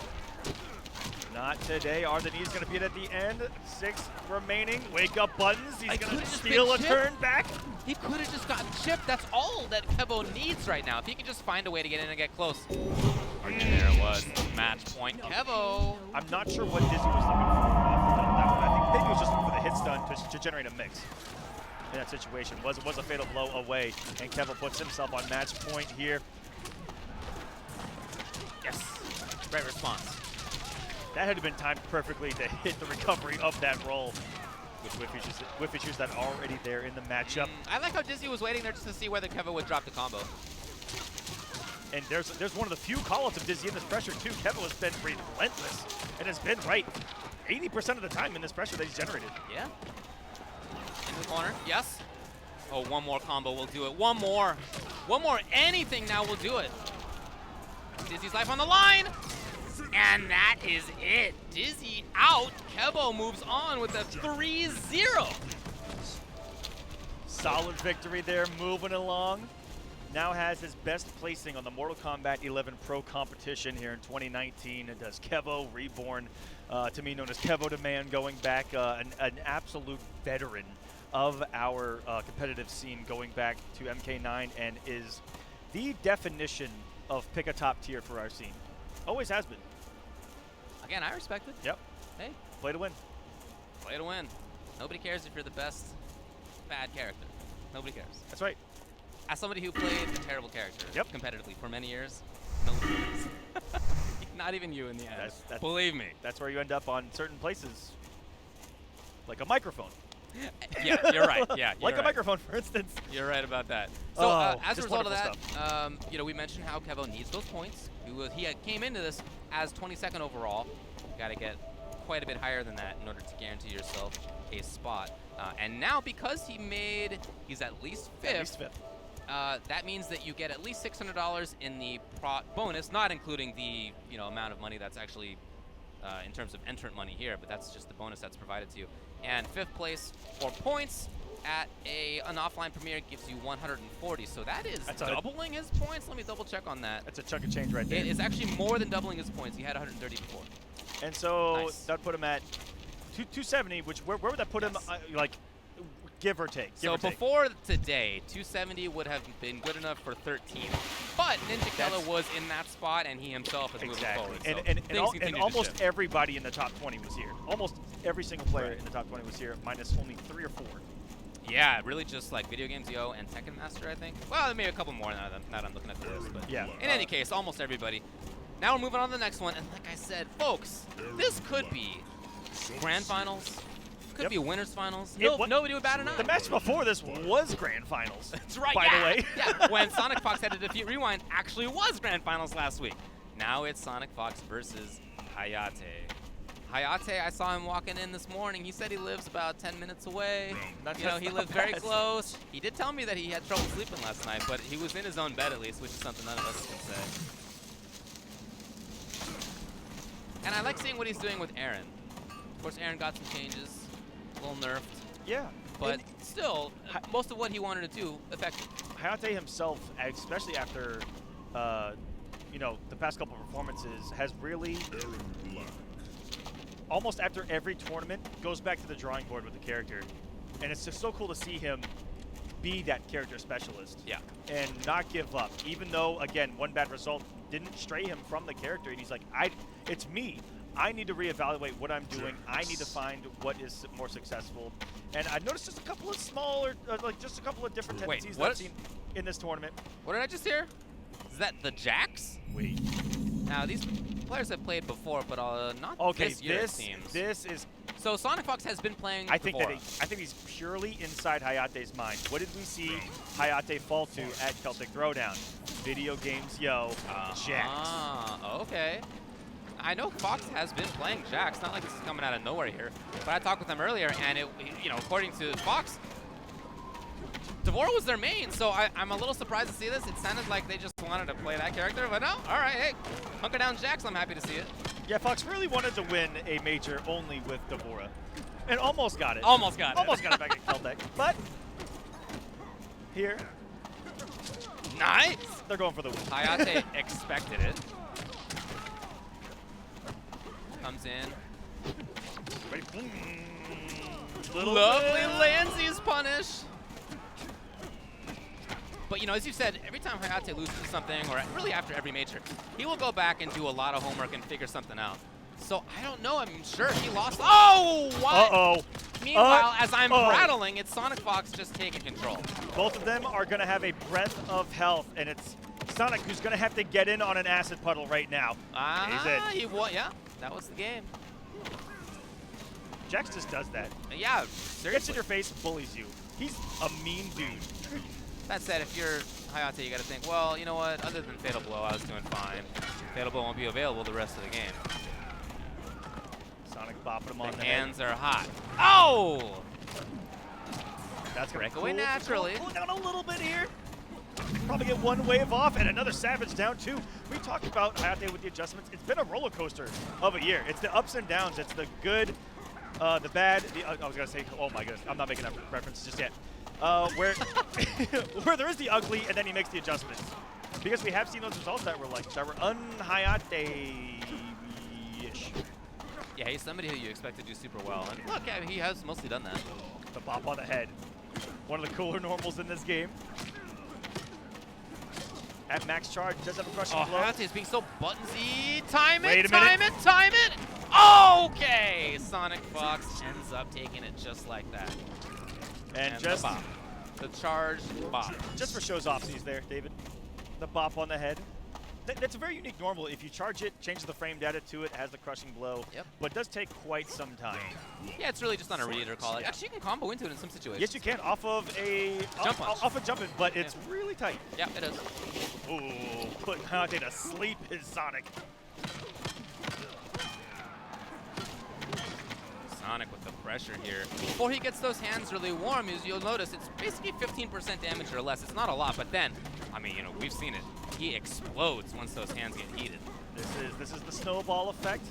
Not today. Are the knees going to beat at the end? 6 remaining. Wake up buttons. He's going to just steal a been turn back. He could have just gotten chipped. That's all that Kevo needs right now. If he can just find a way to get in and get close. And there it was. Match point Kevo. I'm not sure what Dizzy was looking for that one. I think maybe it was just looking for the hit stun to generate a mix. In that situation, was a fatal blow away, and Kevo puts himself on match point here. Yes. Great response. That had been timed perfectly to hit the recovery of that roll with whiff issues that are already there in the matchup. I like how Dizzy was waiting there just to see whether Kevo would drop the combo. And there's one of the few call-outs of Dizzy in this pressure too. Kevo has been relentless and has been right 80% of the time in this pressure that he's generated. Yeah. In the corner. Yes. Oh, one more combo will do it. One more. One more anything now will do it. Dizzy's life on the line. And that is it. Dizzy out. Kevo moves on with a 3-0. Solid victory there, moving along. Now has his best placing on the Mortal Kombat 11 Pro competition here in 2019. It does Kevo Reborn, to me known as Kevo the Man, going back an absolute veteran of our competitive scene, going back to MK9, and is the definition of pick a top tier for our scene. Always has been. Again, I respect it. Yep. Hey, Play to win. play to win. Nobody cares if you're the best bad character. Nobody cares. That's right. As somebody who played a terrible character competitively for many years, nobody cares. Not even you in the end. That's Believe me. That's where you end up on certain places, like a microphone. Yeah, you're right. Yeah, like you're a microphone, for instance. You're right about that. So as a just result of that, wonderful you know, we mentioned how Kevo needs those points. He came into this as 22nd overall. Got to get quite a bit higher than that in order to guarantee yourself a spot. And now because he's at least fifth. At least fifth. That means that you get at least $600 in the bonus, not including the amount of money that's actually in terms of entrant money here, but that's just the bonus that's provided to you. And fifth place for points at an offline premiere gives you 140. So that is doubling his points. Let me double check on that. That's a chunk of change right there. It is actually more than doubling his points. He had 130 before. And so Nice. that would put him at 270, which where would that put him, like, give or take? So before today, 270 would have been good enough for 13. But Ninja Killer was in that spot, and he himself is moving forward. So and almost everybody in the top 20 was here. Almost every single player in the top 20 was here, minus only 3 or 4. Yeah, really just like Video Games Yo and Tekken Master, I think. Well, maybe a couple more now that I'm looking at the list. But yeah. In any case, almost everybody. Now we're moving on to the next one, and like I said, folks, this could be Grand Finals. Could be Winners Finals. Nobody would bat an eye. The match before this was Grand Finals. That's right. By the way. Yeah, when Sonic Fox had to defeat Rewind, actually was Grand Finals last week. Now it's Sonic Fox versus Hayate. Hayate, I saw him walking in this morning. He said he lives about 10 minutes away. He lives very close. He did tell me that he had trouble sleeping last night, but he was in his own bed at least, which is something none of us can say. And I like seeing what he's doing with Aaron. Of course, Aaron got some changes, a little nerfed. Yeah. But still, most of what he wanted to do, effective. Hayate himself, especially after, the past couple of performances, has really almost after every tournament, goes back to the drawing board with the character. And it's just so cool to see him be that character specialist. Yeah. And not give up. Even though, again, one bad result didn't stray him from the character. And he's like, it's me. I need to reevaluate what I'm doing. I need to find what is more successful. And I noticed just a couple of smaller, just a couple of different tendencies that I've seen in this tournament. What did I just hear? Is that the Jax? Wait. Now, these players have played before, but not this year, it seems. This is... So Sonic Fox has been playing I think Devora. I think he's purely inside Hayate's mind. What did we see Hayate fall to at Celtic Throwdown? Video games, yo, Jax. Ah, okay. I know Fox has been playing Jax. Not like this is coming out of nowhere here. But I talked with him earlier, and according to Fox, Devora was their main. So I'm a little surprised to see this. It sounded like they just wanted to play that character, but no. All right, hey, hunker down Jax. I'm happy to see it. Yeah, Fox really wanted to win a major only with Devora, and almost got it. Almost got it. Almost got it back at Celtic, but here, nice. They're going for the win. Hayate expected it. Comes in. Ready? Lovely lands his punish. But as you said, every time Hayate loses something, or really after every major, he will go back and do a lot of homework and figure something out. So I don't know. I'm sure he lost. Oh, what? Uh-oh. Meanwhile, as I'm rattling, it's Sonic Fox just taking control. Both of them are going to have a breath of health, and it's Sonic who's going to have to get in on an acid puddle right now. He won. Yeah, that was the game. Jax just does that. Yeah, Gets seriously. in your face, bullies you. He's a mean dude. That said, if you're Hayate, you got to think, well, you know what? Other than Fatal Blow, I was doing fine. Fatal Blow won't be available the rest of the game. Sonic bopping him on The the hands are hot. Oh! That's gonna Breakaway naturally. Cool down a little bit here. Probably get one wave off and another Savage down too. We talked about Hayate with the adjustments. It's been a roller coaster of a year. It's the ups and downs. It's the good, the bad. I was gonna say, oh my goodness, I'm not making that reference just yet. Where where there is the ugly and then he makes the adjustments. Because we have seen those results that were un-Hayate-ish. Yeah, he's somebody who you expect to do super well. And look, yeah, he has mostly done that. The bop on the head. One of the cooler normals in this game. At max charge, does have a crushing blow. Hayate is being so buttonsy. Time Wait it, a minute. time it, time it. Okay, Sonic Fox ends up taking it just like that. And the just bop. The charge bop. Just for show's offsies there, David. The bop on the head. That's a very unique normal. If you charge it, change the frame data to it, has the crushing blow. Yep. But it does take quite some time. Yeah, it's really just on a read or call it. Actually, you can combo into it in some situations. Yes, you can, off of a Jump punch. off a jump it, but it's really tight. Yeah, it is. Ooh, putting Hayate to sleep is Sonic. Sonic with the pressure here. Before he gets those hands really warm, as you'll notice, it's basically 15% damage or less. It's not a lot, but then, I mean, we've seen it. He explodes once those hands get heated. This is the snowball effect.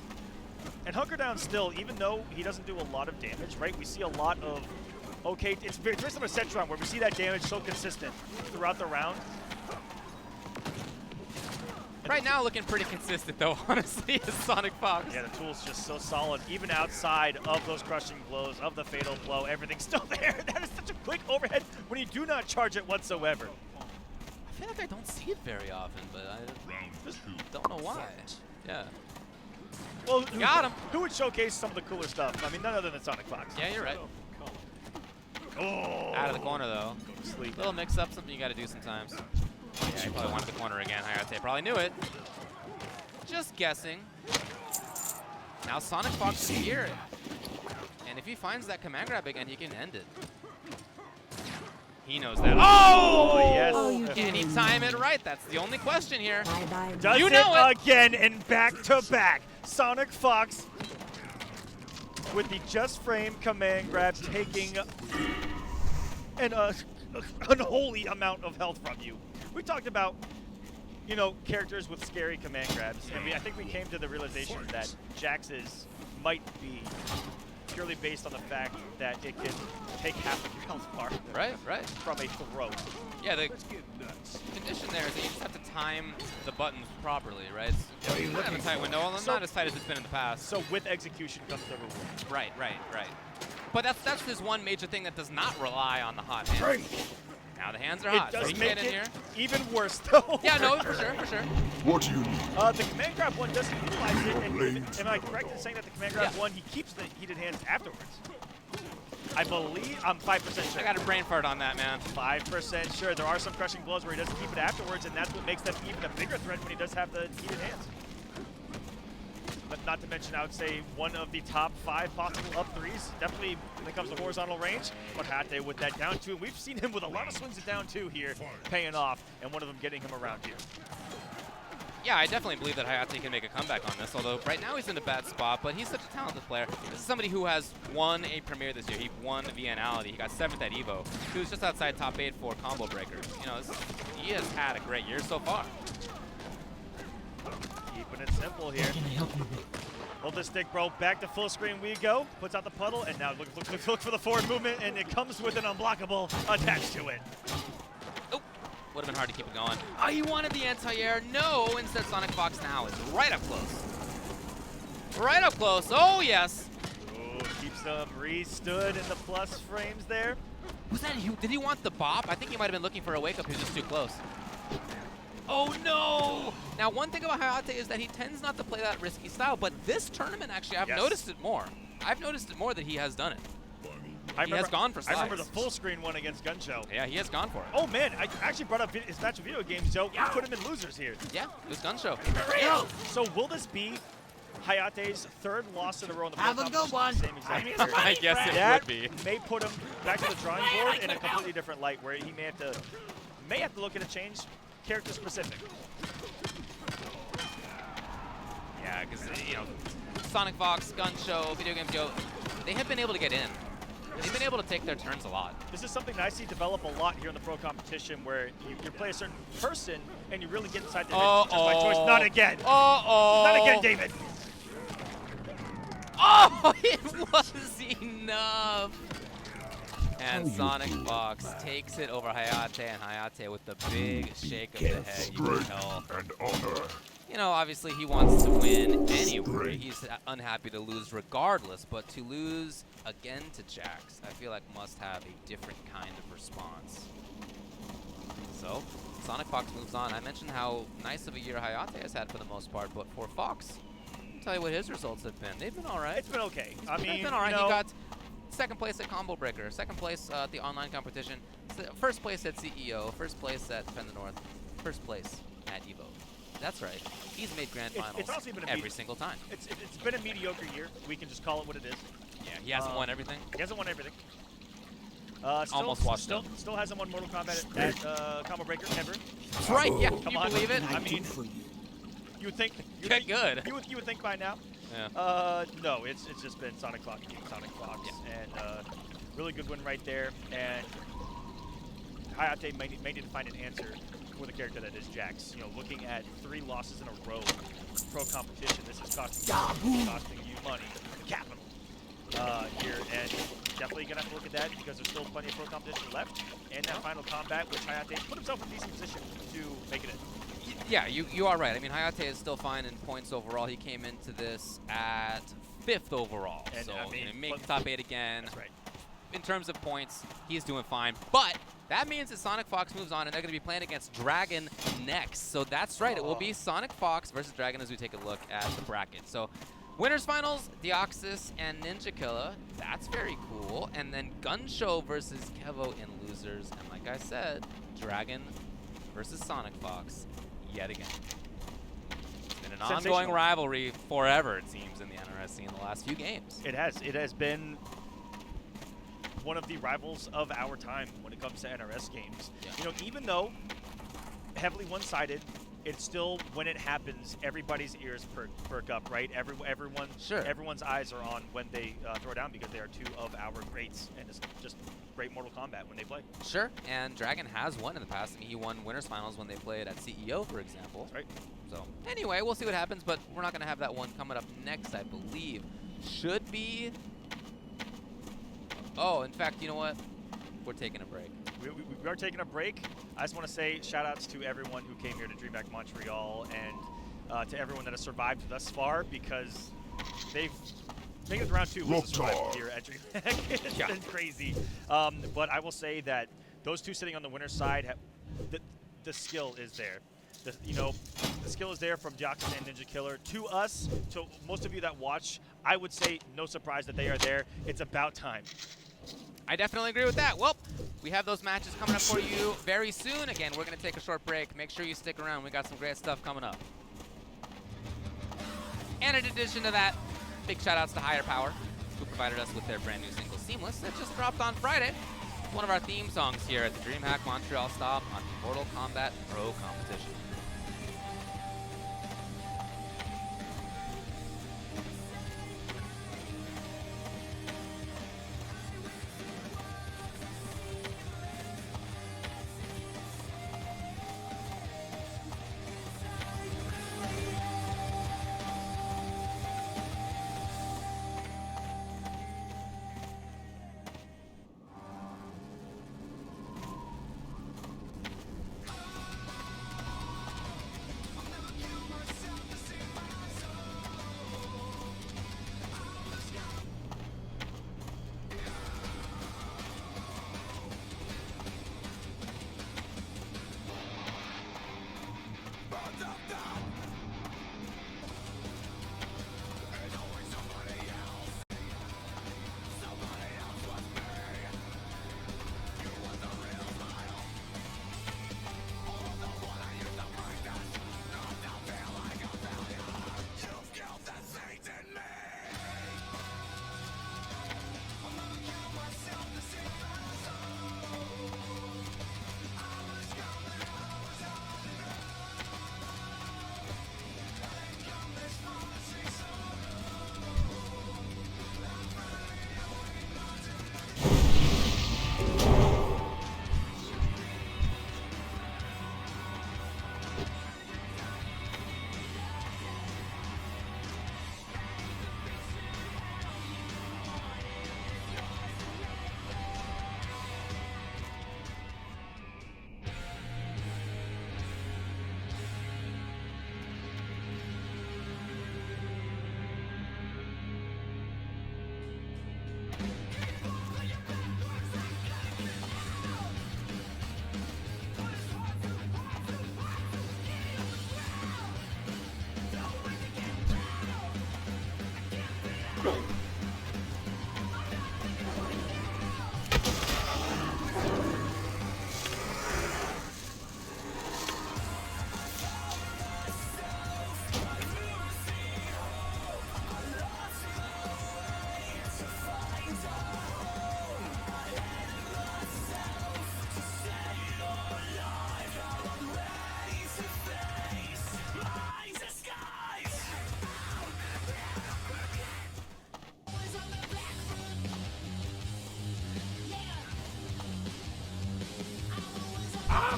And Hunker Down still, even though he doesn't do a lot of damage, right? We see a lot of, it's very similar to Setron where we see that damage so consistent throughout the round. Right now, looking pretty consistent, though, honestly, is Sonic Fox. Yeah, the tool's just so solid, even outside of those crushing blows, of the fatal blow, everything's still there. That is such a quick overhead when you do not charge it whatsoever. I feel like I don't see it very often, but I just don't know why. Yeah. Well, Got him. Who would showcase some of the cooler stuff? I mean, none other than Sonic Fox. Yeah, you're right. Oh. Out of the corner, though. Go to sleep. Little mix-up, something you got to do sometimes. Yeah, he probably wanted the corner again. Hayate probably knew it. Just guessing. Now Sonic Fox is here. And if he finds that command grab again, he can end it. He knows that. Oh! Yes. Oh, you Can he time it right? That's the only question here. Bye-bye. Does You it know it. again and back-to-back. Sonic Fox with the just frame command grab taking an unholy amount of health from you. We talked about, characters with scary command grabs, and I think we came to the realization that Jax's might be purely based on the fact that it can take half of your health bar Right, right. from a throw. Yeah, the condition there is that you just have to time the buttons properly, right? It's kind of a tight window, although not as tight as it's been in the past. So with execution comes the reward. Right, right, right. But that's his one major thing that does not rely on the hot hands. Now the hands are hot, It does so he can make get in here. it even worse, though. Yeah, no, for sure, for sure. What do you need? The command grab one doesn't utilize it, and am I correct in saying that the command grab one, he keeps the heated hands afterwards? I believe, I'm 5% sure. I got a brain fart on that, man. 5% sure. There are some crushing blows where he doesn't keep it afterwards, and that's what makes them even a bigger threat when he does have the heated hands. But not to mention, I would say one of the top 5 possible up threes, definitely when it comes to horizontal range. But Hate with that down 2, and we've seen him with a lot of swings at down 2 here, paying off, and one of them getting him around here. Yeah, I definitely believe that Hayate can make a comeback on this, although right now he's in a bad spot, but he's such a talented player. This is somebody who has won a Premier this year. He won the Viennality. He got 7th at EVO. He was just outside top 8 for Combo Breakers. You know, he has had a great year so far. Keeping it simple here. Hold this stick, bro. Back to full screen we go. Puts out the puddle, and now look for the forward movement, and it comes with an unblockable attached to it. Oh, would have been hard to keep it going. Oh, he wanted the anti-air. No, instead Sonic Fox now is right up close. Right up close. Oh, yes. Oh, keeps them re-stood in the plus frames there. Was that, did he want the bop? I think he might have been looking for a wake-up. He was just too close. Oh, no! Now, one thing about Hayate is that he tends not to play that risky style, but this tournament, actually, I've noticed it more. I've noticed it more that he has done it. He has gone for slides. I remember the full screen one against Gunshow. Yeah, he has gone for it. Oh, man, I actually brought up his match of video games, Joe. You put him in losers here. Yeah, it was Gunshow. So will this be Hayate's 3rd loss in a row in the Have a good one. Same exact year. I guess it That would be. may put him back to the drawing board in a completely different light, where he may have to look at a change, character specific. Yeah, because, you know, Sonic Fox, Gunshow, Video Game Joe, they have been able to get in. They've been able to take their turns a lot. This is something that I see develop a lot here in the pro competition, where you play a certain person and you really get inside the head just by choice. Not again. Not again, David. Oh, it was enough. And Sonic Fox takes it over Hayate, and Hayate with the big shake of the head. You can tell. And honor. You know, obviously he wants to win anyway. He's unhappy to lose regardless, but to lose again to Jax, I feel like must have a different kind of response. So, Sonic Fox moves on. I mentioned how nice of a year Hayate has had for the most part, but for Fox, I'll tell you what his results have been. They've been all right. It's been okay. I mean, they've been all right. You know, He got 2nd place at Combo Breaker, 2nd place at the online competition, 1st place at CEO, 1st place at Defend the North, 1st place at EVO. That's right. He's made grand finals every single time. It's been a mediocre year. We can just call it what it is. Yeah, he hasn't won everything. He hasn't won everything. Almost washed up. Still hasn't won Mortal Kombat at Combo Breaker ever. That's right. Yeah, Come can you on. believe it? I mean, you would think. Get good. You would think by now. Yeah. No, it's just been Sonic Fox beating Sonic Fox, and really good win right there. And Hayate may need to find an answer for the character that is Jax. You know, looking at 3 losses in a row, pro competition, this is costing you money, capital here, and definitely gonna have to look at that because there's still plenty of pro competition left. And that final combat, which Hayate put himself in a decent position to make it in. Yeah, you are right. I mean, Hayate is still fine in points overall. He came into this at 5th overall, And, so I mean, make the top 8 again. That's right. In terms of points, he's doing fine. But that means that Sonic Fox moves on, and they're going to be playing against Dragon next. So that's right. It will be Sonic Fox versus Dragon as we take a look at the bracket. So winners finals, Deoxys and Ninja Killa. That's very cool. And then Gunshow versus Kevo in losers. And like I said, Dragon versus Sonic Fox yet again. It's been an ongoing rivalry forever, it seems, in the NRS scene in the last few games. It has. It has been one of the rivals of our time when it comes to NRS games. Yeah. You know, even though heavily one-sided, it's still, when it happens, everybody's ears perk up, right? Everyone's eyes are on when they throw down, because they are 2 of our greats, and it's just great Mortal Kombat when they play. Sure, and Dragon has won in the past. I mean, he won winners finals when they played at CEO, for example. Right. So anyway, we'll see what happens, but we're not going to have that one coming up next, I believe. Should be Oh, in fact, you know what? We're taking a break. We are taking a break. I just want to say shout-outs to everyone who came here to DreamHack Montreal and to everyone that has survived thus far, because they've making it to round 2 was a survival here at DreamHack. It's been crazy. But I will say that those two sitting on the winner's side, the skill is there. The skill is there from Deoxys and Ninja Killer. To us, to most of you that watch, I would say no surprise that they are there. It's about time. I definitely agree with that. Well, we have those matches coming up for you very soon. Again, we're going to take a short break. Make sure you stick around. We got some great stuff coming up. And in addition to that, big shout outs to Higher Power, who provided us with their brand new single Seamless that just dropped on Friday. One of our theme songs here at the DreamHack Montreal stop on Mortal Kombat Pro competition.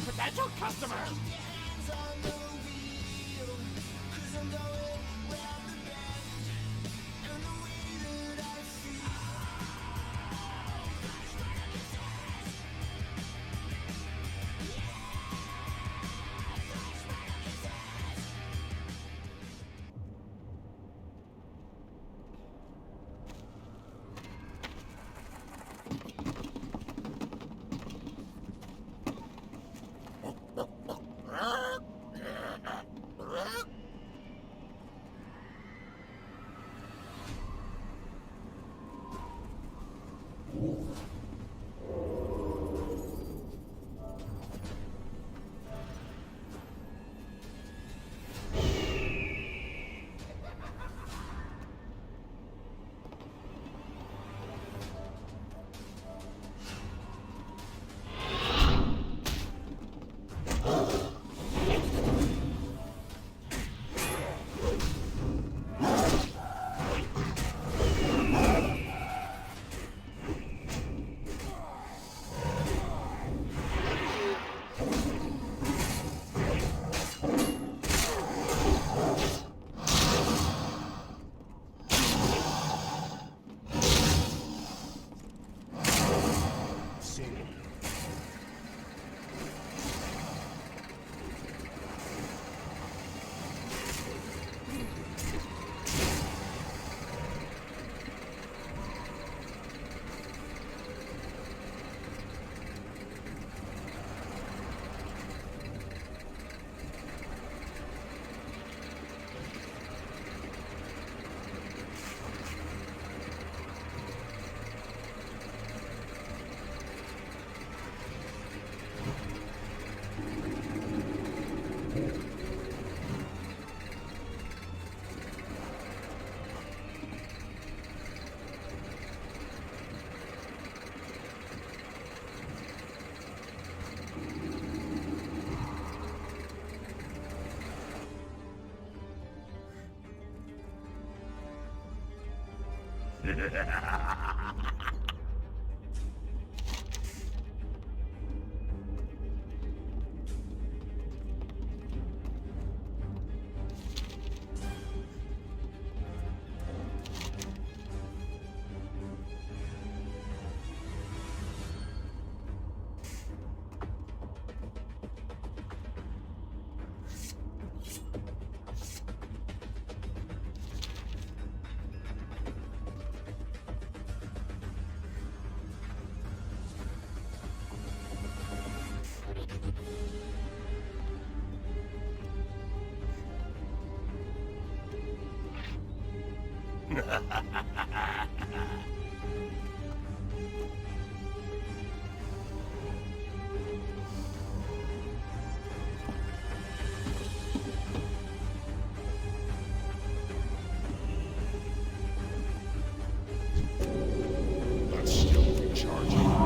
Potential customer! That's still recharging.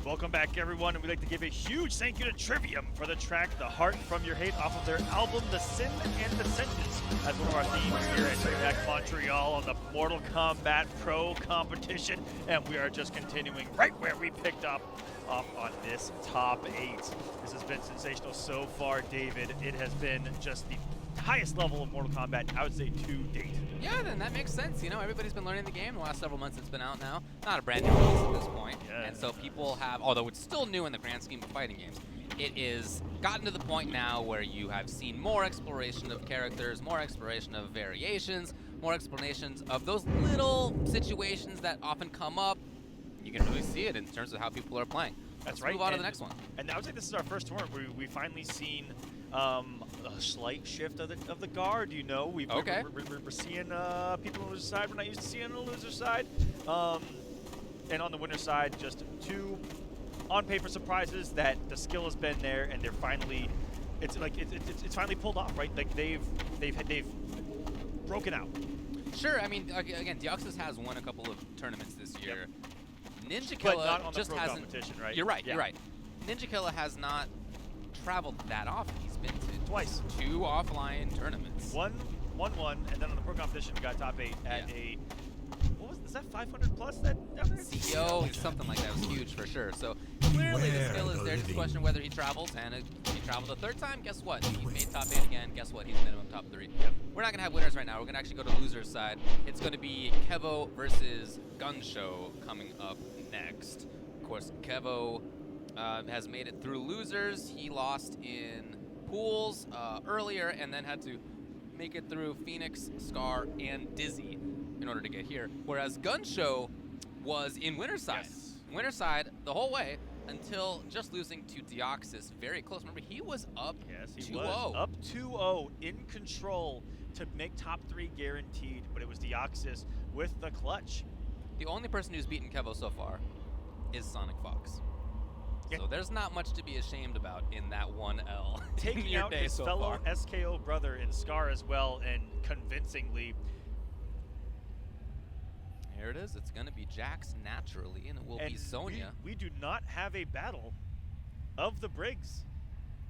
Welcome back, everyone, and we'd like to give a huge thank you to Trivium for the track The Heart From Your Hate off of their album The Sin and the Sentence as one of our themes here at DreamHack Montreal on the Mortal Kombat Pro competition. And we are just continuing right where we picked up off on this top 8. This has been sensational so far, David. It has been just the highest level of Mortal Kombat, I would say, to date. Yeah, then that makes sense. You know, everybody's been learning the game the last several months it's been out now. Not a brand new release at this point. Yeah. And so people have, although it's still new in the grand scheme of fighting games, it is gotten to the point now where you have seen more exploration of characters, more exploration of variations, more explanations of those little situations that often come up. You can really see it in terms of how people are playing. That's Let's right. move on to the next one. And I would say this is our first tournament where we finally seen a slight shift of the guard. You know, we're seeing people on the loser side we're not used to seeing on the loser side, and on the winner side, just two on-paper surprises that the skill has been there, and they're finally, it's finally pulled off, right? Like they've broken out. Sure. I mean, again, Deoxys has won a couple of tournaments this year. Yep. Ninja But Killa not on the just pro hasn't. competition, right? You're right. Yeah. You're right. Ninja Killa has not traveled that often. He's been to Twice. 2 offline tournaments. One, and then on the pro competition, we got top 8 at a. What was? Is that 500 plus? That CEO, something like that was huge for sure. So clearly the skill is there. Just a question of whether he travels. And if he traveled a third time, guess what? He's made top 8 again. Guess what? He's minimum top 3. Yep. We're not gonna have winners right now. We're gonna actually go to losers side. It's gonna be Kevo versus Gunshow coming up next. Of course, Kevo has made it through losers. He lost in pools earlier and then had to make it through Phoenix, Scar, and Dizzy in order to get here. Whereas Gunshow was in winner's side. Yes. Winner's side the whole way until just losing to Deoxys very close. Remember, he was up 2-0. Was up 2-0 in control to make top 3 guaranteed, but it was Deoxys with the clutch. The only person who's beaten Kevo so far is Sonic Fox. Yeah. So there's not much to be ashamed about in that 1L. Taking your out day his so fellow far. SKO brother in Scar as well, and convincingly. Here it is. It's going to be Jax naturally, and it will be Sonya. We do not have a battle of the Briggs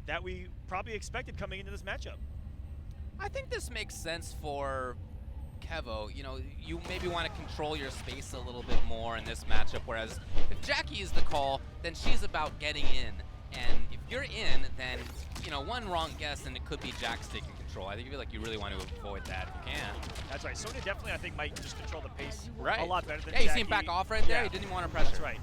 that we probably expected coming into this matchup. I think this makes sense for Kevo. You know, you maybe want to control your space a little bit more in this matchup, whereas if Jackie is the call, then she's about getting in. And if you're in, then, you know, one wrong guess and it could be Jax taking control. I think you feel like you really want to avoid that if you can. That's right. Sonya definitely, I think, might just control the pace Right. a lot better than Yeah, you Jackie. see him back off right there? Yeah. He didn't even want to pressure. That's right.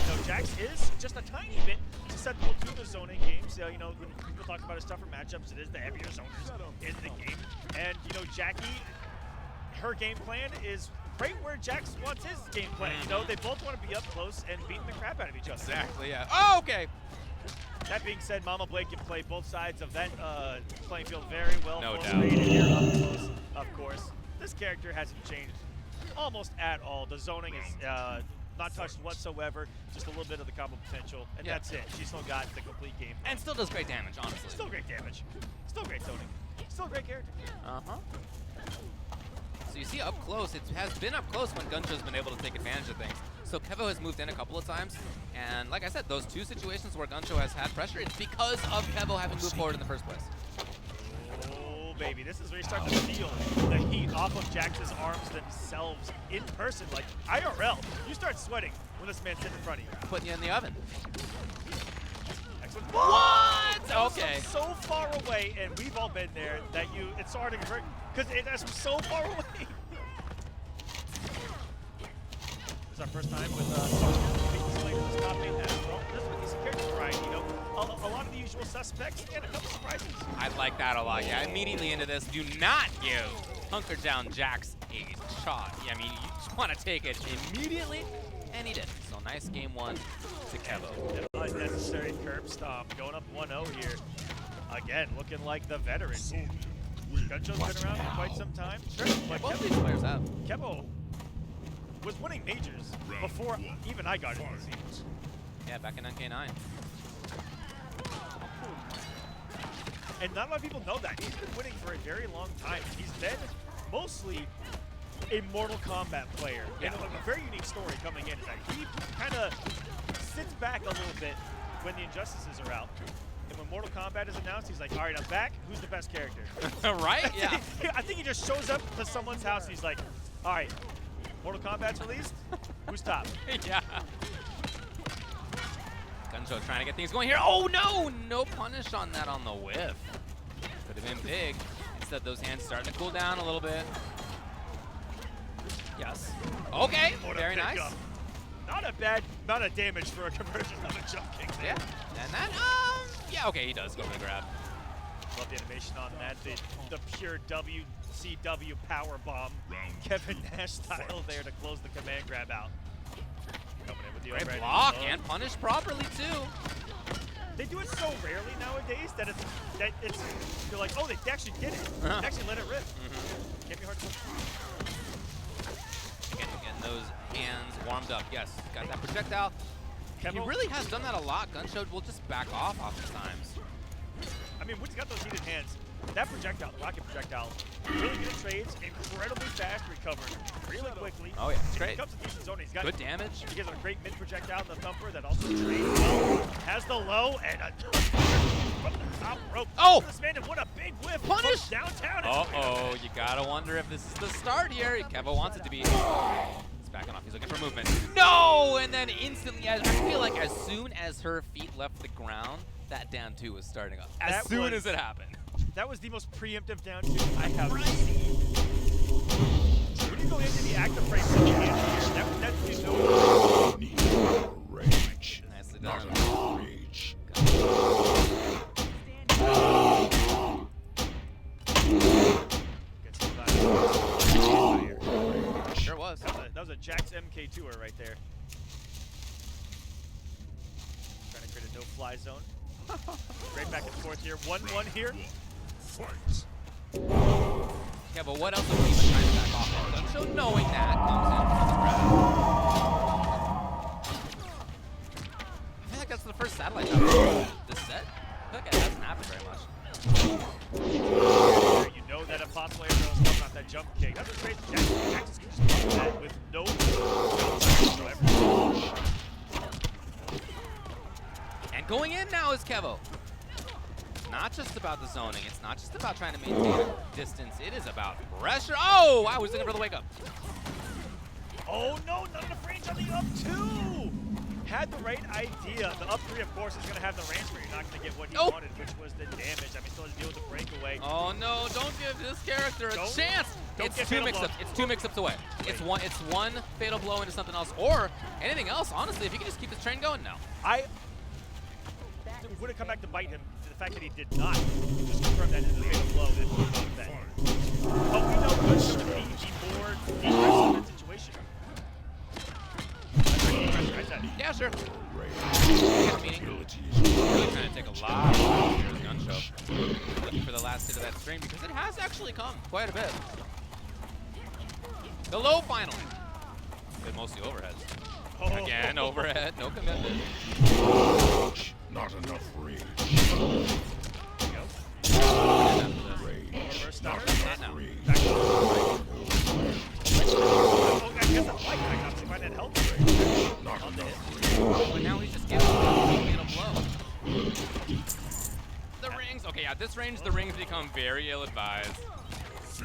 So Jax is just a tiny bit susceptible to the zoning games. You know, when people talk about his tougher matchups, it is the heavier zoners in the game. And, you know, Jackie, her game plan is right where Jax wants his game plan. You know, they both want to be up close and beating the crap out of each other. Exactly, yeah. Oh, okay. That being said, Mama Blake can play both sides of that playing field very well. No Both doubt. rated here up close, of course. This character hasn't changed almost at all. The zoning is not touched whatsoever. Just a little bit of the combo potential, and Yeah. that's it. She's still got the complete game. And still does great damage, honestly. Still great damage. Still great zoning. Still a great character. Uh-huh. So you see up close, it has been up close when Guncho's been able to take advantage of things. So Kevo has moved in a couple of times, and like I said, those two situations where Guncho has had pressure, it's because of Kevo having moved forward in the first place. Oh, baby. This is where you start to feel the heat off of Jax's arms themselves in person. Like, IRL, you start sweating when this man's sitting in front of you. Putting you in the oven. Excellent. What? That was Okay. so far away, and we've all been there, that it's hard to hurt, because that's so far away. This is our first time with this top lane as well. This is a decent character variety, you know. A lot of the usual suspects, and a couple surprises. I like that a lot, yeah. Immediately into this, do not give Hunker Down Jax a shot. I mean, you just want to take it immediately, and he did. So nice game one to Kevo. An unnecessary curb stomp, going up 1-0 here. Again, looking like the veteran. Guncho's been around for quite some time. Sure, but Both these players have. Kevo was winning majors before even I got into the scene. Yeah, back in NK9. And not a lot of people know that. He's been winning for a very long time. He's been mostly a Mortal Kombat player. Yeah. And a very unique story coming in is that he kind of sits back a little bit when the injustices are out. And when Mortal Kombat is announced, he's like, all right, I'm back. Who's the best character? Right? Yeah. I think he just shows up to someone's house and he's like, all right, Mortal Kombat's released. Who's top? Yeah. Guncho trying to get things going here. Oh no! No punish on that on the whiff. Could have been big. Instead, those hands starting to cool down a little bit. Yes. Okay. What a Very nice. pickup. Not a bad amount of damage for a conversion of a jump kick there. Yeah. And then, yeah, okay, he does go for the grab. Love the animation on that. The pure WCW power bomb. Kevin Nash style there to close the command grab out. Coming in with the Great overhead block elbow. and punish properly too. They do it so rarely nowadays that it's you're like, oh, they actually did it. They actually let it rip. Can't be hard to Again, getting those hands warmed up. Yes, got that projectile. He Kevo, really has done that a lot. Guncho will just back off oftentimes. I mean, Wood's got those heated hands. That projectile, the rocket projectile, really good at trades, incredibly fast recovered, really quickly. Oh yeah, it's He great. comes to decent zone. He's got Good damage. He gives it a great mid projectile in the thumper that also trades well. Has the low and a from the top rope. Oh! This man, and what a big whiff. Punish! From downtown. Uh-oh, you gotta wonder if this is the start here. Kevo wants it to be. He's backing off. He's looking for movement. No! And then instantly, I feel like as soon as her feet left the ground, that down two was starting up. As soon as it happened. That was the most preemptive down two I have seen. When you go into the active frame with your hands here, that you know. Need more rage, Nicely not done. enough rage. Gets fire. Sure was. That was a Jax MK2er right there. Trying to create a no-fly zone. Great back and forth here. 1-1 here. Fight. Yeah, but what else would he even trying to back off of? Guncho knowing that comes in for the grab. I feel like that's the first satellite shot of this set. I feel like it hasn't happened very much. You know that a possible air drill is coming off that jump kick. That's what's crazy. Jax is just doing that with no whatsoever. And going in now is Kevo. Not just about the zoning. It's not just about trying to maintain distance. It is about pressure. Oh, I was looking for the wake up. Oh no, not enough range on the up two. Had the right idea. The up three, of course, is going to have the range where you're not going to get what he wanted, which was the damage. I mean, still has to deal with the breakaway. Oh no, don't give this character a chance. Don't It's get two fatal mix-ups. blow. It's two mix-ups away. It's one fatal blow into something else, or anything else. Honestly, if you can just keep this train going now. I would have come back to bite him. The fact that he did not just confirm that into the fatal blow and put it on bet. But we know Guncho to be the more dangerous in that situation quite a bit. The low finally. Did mostly overheads. Again, overhead, no commitment. Not enough rage. First Not starter. enough now. rage. Oh, I guess that's like back up to find that help. Not On the enough hit. rage. But now he's just getting a blow. The rings. Okay, at this range, the rings become very ill-advised.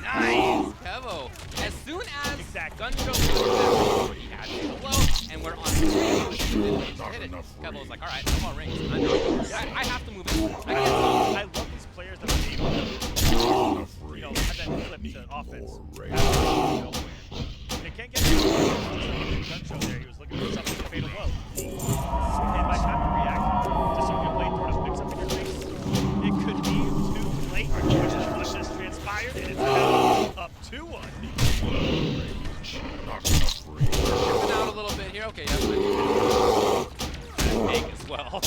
Nice, Kevo. As soon as Exactly. Guncho was that ring, he had to go low, and we're on hit it. Kevo's like, all right, no more rings. I have to move in. I can't I love these players that are able to, Enough you rage. know, have that flip Need to offense. more rage. They can't get you. Gun show there. He was looking for something to fade a low. And by the time you react to something late throw a mix up in your face, it could be too late, which is what has transpired, and it's now up 2-1. Not enough rage. Shipping out a little bit here. Okay, yes. Big as well.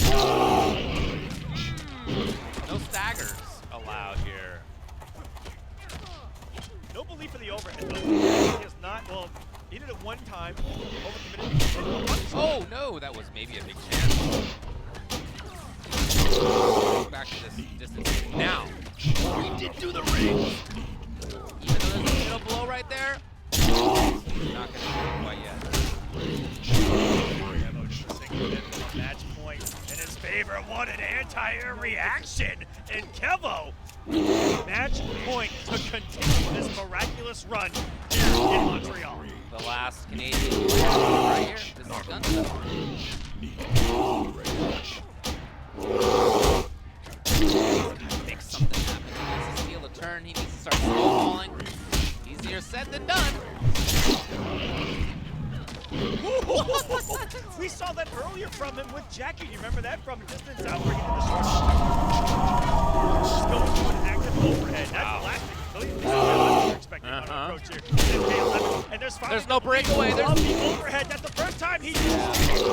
No staggers allowed here. No belief in the overhead, though. He has not, well, he did it one time, overcommitted. Oh no, that was maybe a big chance. Back to this distance. Now, we did do the ring. Even though there's a middle blow right there, not gonna do it quite yet. Kevo just singled in from a match point in his favor. What an anti-air reaction in Kevo. Match point to continue this miraculous run here in Montreal. The last Canadian right here. This is Guncho. Make something happen. He needs to steal a turn. He needs to start snowballing. Easier said than done. We saw that earlier from him with Jackie. You remember that from distance out where he did the short going to an active overhead. That's the last thing. We're expecting on an approach here. And There's no breakaway. There's the overhead. That's the first time he used it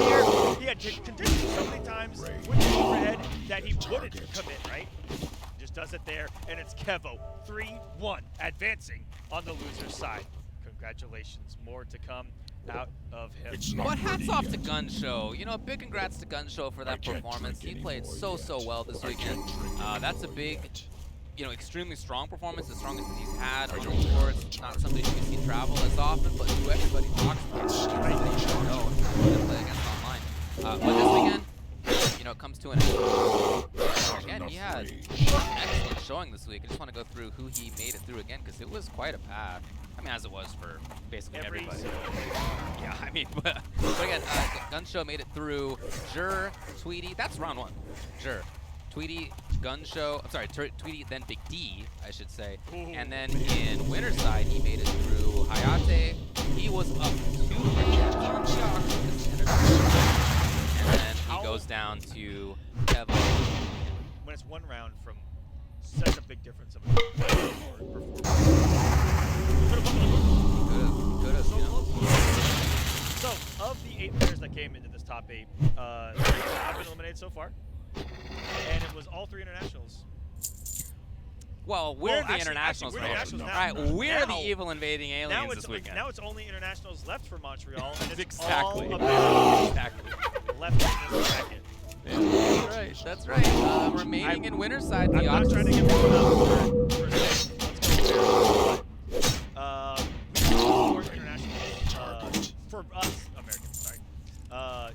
here. He had conditioned so many times with the overhead that he wouldn't commit, right? Just does it there, and it's Kevo 3-1 advancing on the loser's side. Congratulations, more to come out of him. It's not But hats ready off yet. to Gunshow. You know, big congrats to Gunshow for that can't performance. drink He played anymore so yet. well this I weekend. can't drink That's a anymore big, yet. you know, extremely strong performance, the strongest that he's had on I the don't court. have It's not time. something you can see travel as often, but who everybody talks about. Right? That you should know and play against online. But this weekend, you know, it comes to an end. Again, he had an excellent showing this week. I just want to go through who he made it through again, because it was quite a path. I mean, as it was for basically everybody. Yeah, I mean, but again, Gunshow made it through Jur, Tweety. That's round one. Jur, Tweety, Gunshow. I'm sorry, Tweety, then Big D, I should say. And then in winner's side, he made it through Hayate. He was up 2 games on the and then he goes down to Kevin. When it's one round from such a big difference of a performance. Could have, you know. So, of the 8 players that came into this top 8, 3 have been eliminated so far, and it was all 3 internationals. Well, we're the internationals, we're right? internationals now. Right, we're Now- the evil invading aliens Now this it's weekend. now it's only internationals left for Montreal, and it's Exactly. all Americans Exactly. left in this bracket. That's right. That's right. Remaining in winner's side, I'm the not trying to get rid of for let's go there. We have 4 internationals for us Americans. Sorry.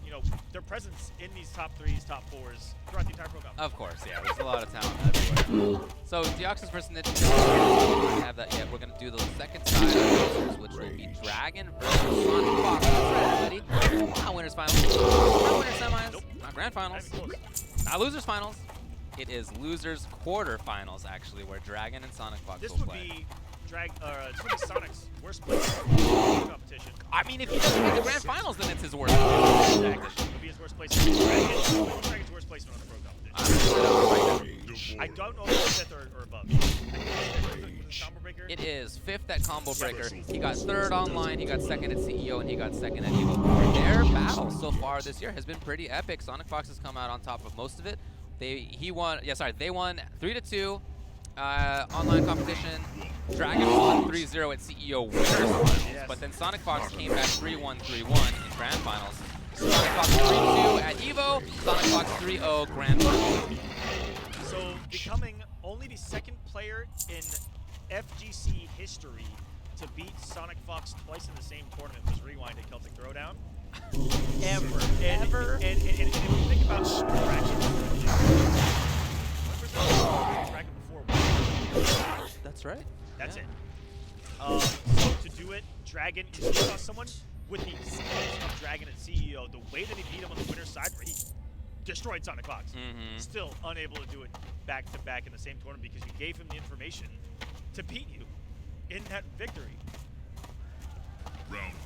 You know, their presence in these top 3s, top 4s throughout the entire program. Of course, yeah. There's a lot of talent everywhere. So Deoxys versus Ninja. We don't have that yet. We're gonna do the second side of losers, which will be Dragon versus Sonic Fox. That's right, everybody. Not winners finals. Not winners semis. Nope. Not grand finals. Not even close. Not losers finals. It is losers quarterfinals actually, where Dragon and Sonic Fox This will would play. be it's gonna be Sonic's worst place competition. I mean, if he doesn't make the grand finals, then it's his worst. competition. Exactly. It'll be his worst place. Dragon's worst placement on the pro competition. I'm gonna set up right now. Rage. I don't know if it's 5th or above. I think it's 5th combo breaker. It is 5th at Combo Breaker. He got 3rd online, he got 2nd at CEO, and he got 2nd at Evo. Their battle so far this year has been pretty epic. Sonic Fox has come out on top of most of it. They won 3-2 online competition. Dragon won 3-0 at CEO Winners Finals, Yes. but then Sonic Fox came back 3-1, 3-1 in Grand Finals. Sonic Fox 3-2 at EVO, Sonic Fox 3-0 Grand Finals. So becoming only the second player in FGC history to beat Sonic Fox twice in the same tournament was Rewind at Celtic Throwdown. Ever. And if you think about Dragon, when was the Dragon before? That's right. That's it. So to do it, Dragon, you saw someone with the skills of Dragon at CEO, the way that he beat him on the winner's side, where he destroyed Sonic Fox. Still unable to do it back to back in the same tournament because you gave him the information to beat you in that victory.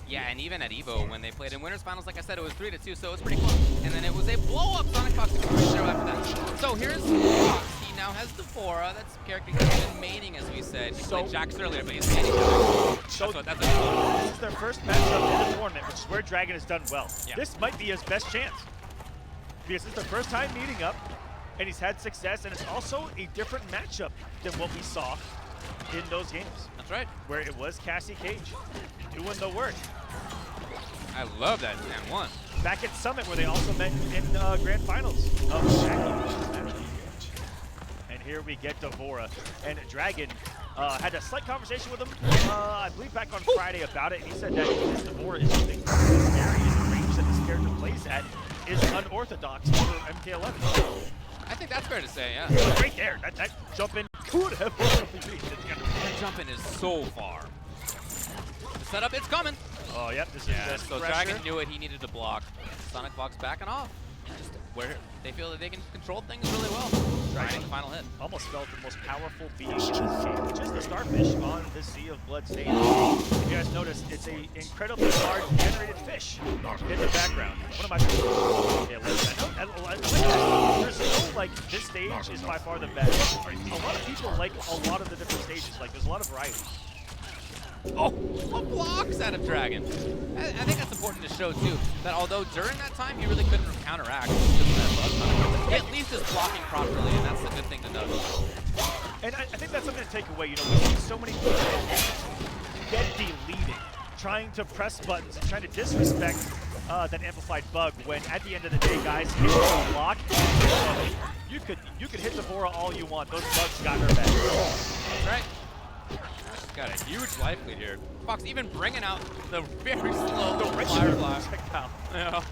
Yeah, and even at EVO, when they played in Winners Finals, like I said, it was 3-2, so it was pretty close. And then it was a blow-up Sonic Fox 3-0 after that. So here's Fox. He now has the Fora. That's a character he's been maining, as we said. He played Jax earlier, but he's maining Jax. So that's this is their first matchup in the tournament, which is where Dragon has done well. Yeah. This might be his best chance because it's their first time meeting up, and he's had success, and it's also a different matchup than what we saw in those games. That's right. Where it was Cassie Cage doing the work. I love that and one. Back at Summit, where they also met in Grand Finals of Shaggy. And here we get Devora. And Dragon had a slight conversation with him, I believe back on Friday about it, and he said that this Devora is something scary, and the range that this character plays at is unorthodox for MK11. I think that's fair to say, yeah. Right there, that jump in could have possibly beat it. The jump in is so far. The setup, it's coming. Oh, yep, this Yeah, is so Dragon knew it, he needed to block. Sonic Fox backing off. Just where they feel that they can control things really well. Dragon, final hit. Almost felt the most powerful being in this game, which is the starfish on the Sea of Blood stage. If you guys notice, it's an incredibly large generated fish in the background. One of my favorites. Yeah, I like that. There's no, like, this stage is by far the best. A lot of people like a lot of the different stages. Like, there's a lot of variety. Oh, what blocks out of Dragon? I think that's important to show, too, that although during that time he really couldn't counteract, he at least is blocking properly, and that's the good thing to note. And I think that's something to take away. You know, we see so many people get deleted, trying to press buttons and trying to disrespect that amplified bug, when at the end of the day, guys, hit the block, you could hit Devora all you want. Those bugs got her back. That's right. Got a huge life lead here. Fox even bringing out the very slow Firefly. Yeah.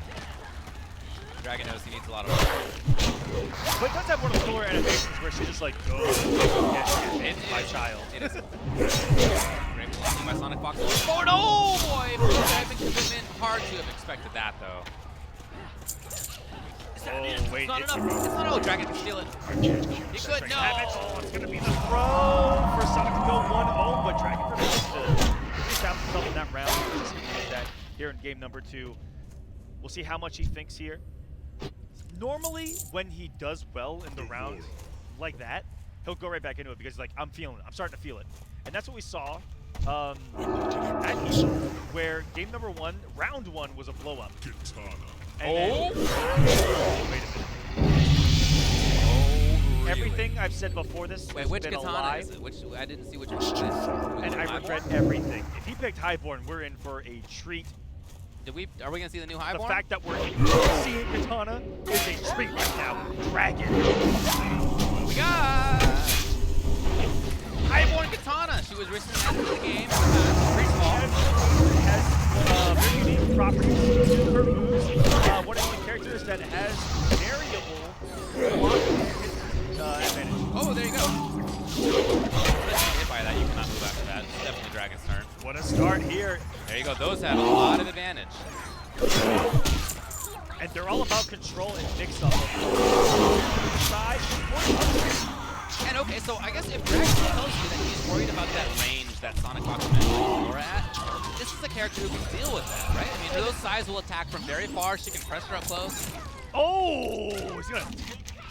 Dragon knows he needs a lot of work. But it does have one of the cooler animations where she just like, oh, my child. It is. Great blocking by Sonic Fox. Forward. Oh boy! Driving commitment. Hard to have expected that though. Oh, wait. It's not enough. It's not enough. Dragon can steal it. He could. No. Oh, it's going to be the throw for Sonic to go 1-0, but Dragon manages to establish himself in that round. He's just going to use that here in game number 2. We'll see how much he thinks here. Normally, when he does well in the round like that, he'll go right back into it because he's like, I'm starting to feel it. And that's what we saw at Evo, where game number 1, round 1 was a blow-up. And then, wait a minute. Oh, really? Everything I've said before this Wait, has which been a katana lie, is it? Which I didn't see which one it is. and I regret everything. If he picked Highborn, we're in for a treat. Are we gonna see the new The Highborn? fact that we're seeing Katana is a treat right now. Dragon. What do we got? Highborn Katana. She was recently added to the game. Pretty small. Has very unique properties to her moves. One of the characters that has variable block advantage. Oh, there you go. Hit by that, you cannot move after that. It's definitely Dragon's turn. What a start here. There you go. Those have a lot of advantage. And they're all about control and mix-up. Side And okay, so I guess if Dragon tells you that he's worried about that range that Sonic Fox mentioned Laura at, this is a character who can deal with that, right? I mean, those sides will attack from very far. She can press her up close. Oh, he's gonna.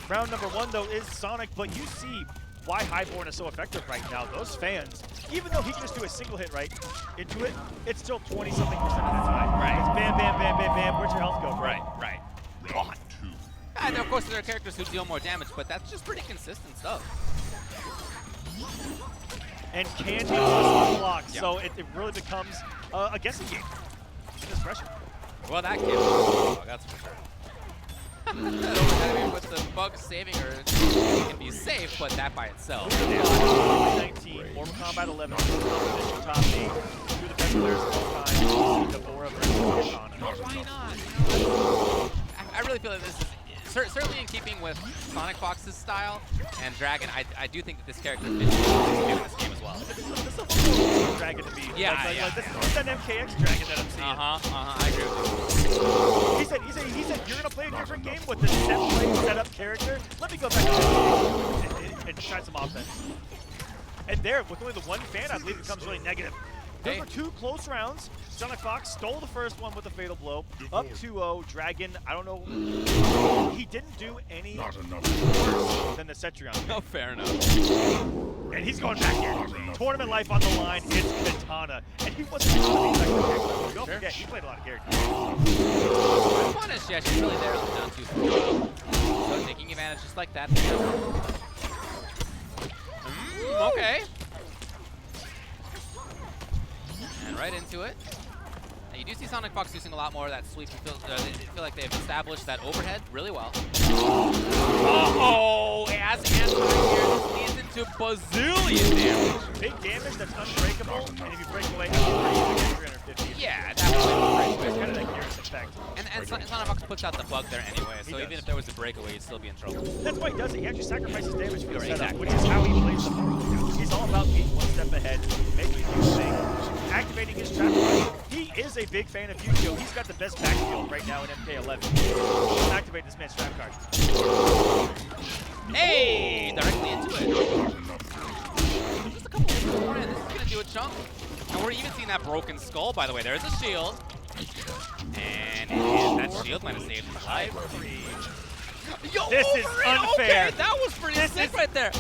Round number 1 though is Sonic, but you see why Highborn is so effective right now. Those fans, even though he can just do a single hit right into it, it's still 20-something% of the time. Right. It's bam, bam, bam, bam, bam. Where'd your health go, bro? Right. Gone. And of course, there are characters who deal more damage, but that's just pretty consistent stuff. and can be on block. Yep. So it really becomes a guessing game. This pressure. Well, that kid. Oh, that's for sure. That overhead, I mean, with the bug saving her, it can be safe, but that by itself. 19, Mortal Kombat 11, competition top 8, two of the best players of all time, Deborah versus Katana. Why not? I really feel that this is certainly in keeping with Sonic Fox's style and Dragon. I do think that this character fits in this game as well. This is a fun Dragon to be. Yeah, This is an MKX Dragon that I'm seeing. I agree with you. He said, you're gonna play a different game with this set-up character. Let me go back and try some offense. And there, with only the one fan, I believe it becomes really negative. Those were two close rounds. Sonic Fox stole the first one with a fatal blow. Up 2-0. Dragon, I don't know. He didn't do any worse than the Cetrion. Oh, fair enough. And he's going back here. Tournament life on the line. It's Katana. And he wasn't going to be like don't forget, he played a lot of characters. Punish, yeah, she's really there on the down two for a while. So taking advantage just like that. Okay. And right into it. Now you do see Sonic Fox using a lot more of that sweep. They feel like they've established that overhead really well. Oh, as anti here, this leads into bazillion damage. Big damage that's unbreakable, and if you break away, you get 350. Yeah, at that point, It's kind of that Gears effect. and Sonic Fox puts out the bug there anyway, so even if there was a breakaway, you'd still be in trouble. That's why he does it. He actually sacrifices damage for the setup, Exactly. which is how he plays the board. He's all about being one step ahead, making new things, activating his trap card. He is a big fan of Yu-Gi-Oh! He's got the best backfield right now in MK11. Activate this man's trap card. Hey! Directly into it. Just a couple of more, and this is going to do a chunk. And we're even seeing that broken skull, by the way. There's a shield. And that shield might have saved his life. Yo, This is unfair. Okay, that was pretty This sick is- right there.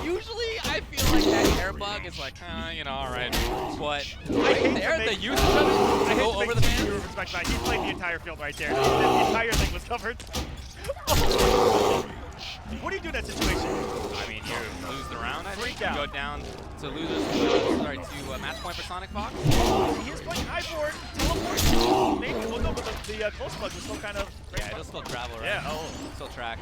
Usually, I feel like that air bug is like, you know, all right. But right there, the usage of it to go over the man. He played the entire field right there. The entire thing was covered. What do you do in that situation? I mean, you lose the round, I think. Freak You out. go down to losers, to match point for Sonic Fox. He is playing high board, teleport. Maybe, well, no, but the close bug was still kind of. Yeah, it'll still travel, right? Yeah, Still track.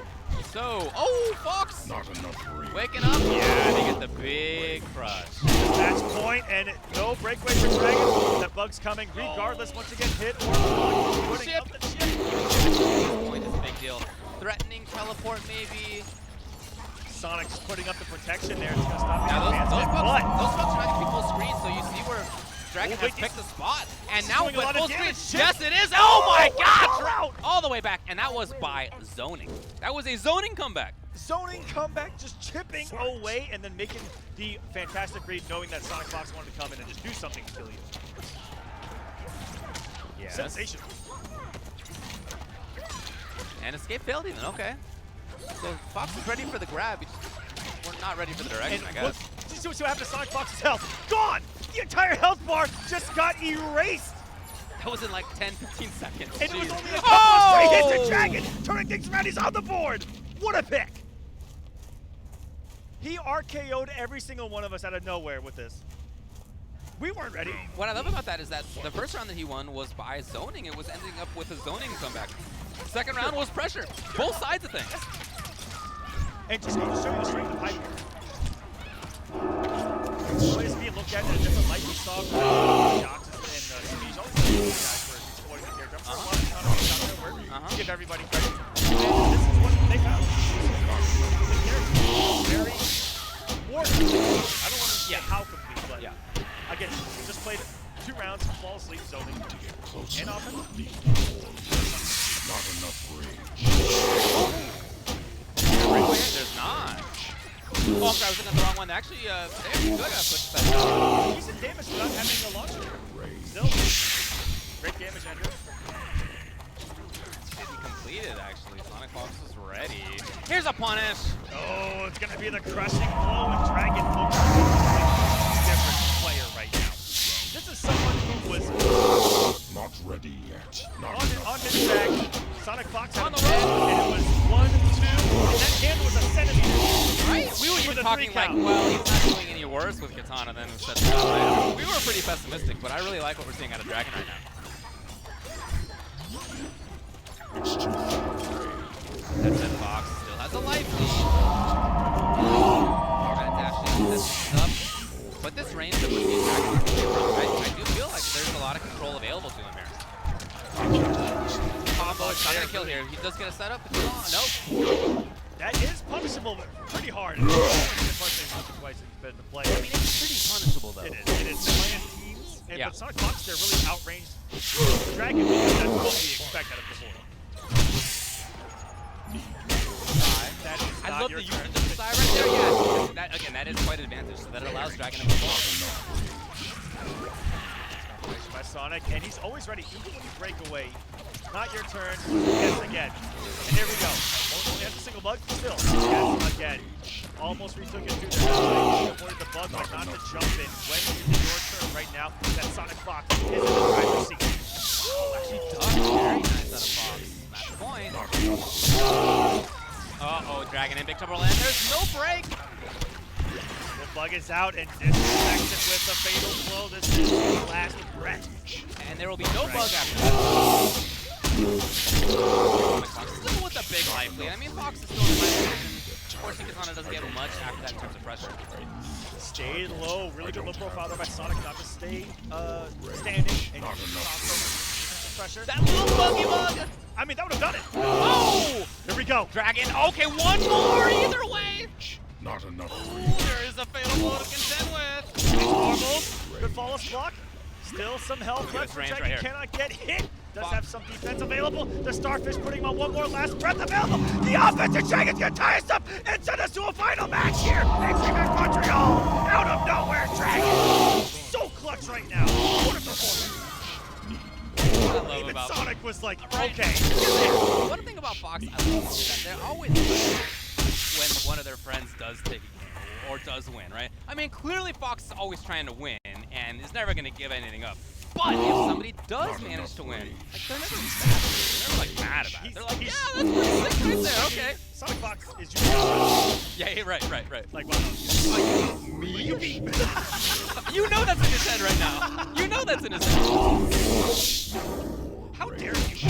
So, oh, Fox! Not enough room. Waking up. Yeah, they get the big crush. Match point, and no breakaway for Dragon. That bug's coming regardless once you get hit or blocked. Putting up the chip. This point is a big deal. Threatening teleport, maybe. Sonic's putting up the protection there. It's going to stop Now, the those bugs but are not going to be full screen, so you see where Dragon has picked the spot. And now doing a with lot of full screen, damage. yes, it is. Oh my God! Out. All the way back, and that was by zoning. That was a zoning comeback. Zoning comeback, just chipping away and then making the fantastic read, knowing that Sonic Fox wanted to come in and just do something to kill you. Yes. Sensational. And escape failed even, okay. So Fox is ready for the grab. We're not ready for the direction, I guess. Just see what happened to Sonic Fox's health. Gone! The entire health bar just got erased. That was in like 10, 15 seconds. And it was Jeez. only a couple of straight hits to Dragon, turning things around. He's on the board. What a pick. He RKO'd every single one of us out of nowhere with this. We weren't ready. What I love about that is that the first round that he won was by zoning. It was ending up with a zoning comeback. Second round was pressure. Both sides of things. And just to show you the strength of Hyper. The way it's being looked at in a different light, we saw Yoxis and Siege, all these other guys for exploiting the character. I'm sure a lot of comments out there where to give everybody credit. And this is what they found. The character very warped. I don't want to say how complete, but again, just played 2 rounds flawlessly zoning and offense. Not enough range. There's not. Oh, I'm sorry, I was looking at the wrong one. Actually, they're good at push that. Decent damage without having a launcher. Still, great damage, Andrew. Did he complete it, actually? Sonic Fox is ready. Here's a punish. Oh, it's going to be the crushing blow, and Dragon looks like a different player right now. This is someone who was Not ready yet. Not on enough. his back. Sonic Fox had On the a 10, road. and it was 1, 2, and that hand was a centimeter. Right? We were For even the talking 3 like, count. well, he's not Katana then sets it up. We were pretty pessimistic, but I really like what we're seeing out of Dragon right now. It's too far. That said, Fox still has a life lead. Gonna dash in, sets this up. But this range that we're seeing Dragon from, I do feel like there's a lot of control available to him here. Combo is not gonna kill here. He does get a setup. Nope. That is punishable, but pretty hard. Twice it's been to play. I mean, it's pretty punishable though. It is playing teams, and Yeah. but Sonic Fox, they're really outranged Dragon because that's what we expect out of the board. That is I not love your the turn. use of the side right there. Yeah, that, again, that is quite an advantage. So that allows Dragon to perform. Confirmation by Sonic, and he's always ready, even when you break away. Not your turn. Yes, again. And here we go. Only has a single bug. Still. Yes, again. Almost retook it through there. Avoided the bug, but not to jump in. When it is your turn right now, that Sonic Fox is in the driver's seat. Actually, ducked. Very nice out of Fox. Match point. Uh-oh, Dragon in big trouble land. There's no break. The bug is out and disconnects it with a fatal blow. This is the last breath. And there will be no bug after that. Fox still with a big life lead. I mean, Fox is still in the right position. Of course, Katana doesn't get much after that in terms of pressure. Stayed low. Really good low profile there by Sonic not to stay standing. And pressure. That little buggy bug! I mean, that would have done it. Oh! Here we go. Dragon, okay, one more either way! Not enough Ooh, range. there is a fatal blow to contend with. Almost. Good flawless block. Still some health left for range Dragon. right here. Cannot get hit. Does have some defense available. The Starfish putting him on one more last breath available. The offensive Dragon's gonna tie us up and send us to a final match here. Entering at Montreal. Out of nowhere, Dragon. So clutch right now. What a performance. What I love Even about Sonic was like, Right. okay. One thing about Fox I love is that they're always when one of their friends does take a game or does win, right? I mean, clearly Fox is always trying to win and is never going to give anything up. But if somebody does manage to win, like they're never mad. They're never like mad about it. They're like, yeah, that's pretty sick right there. Okay. Sonic Fox is usually Yeah, right. like, well, me? You beat me. You know that's in his head right now. You know that's in his head. How dare you?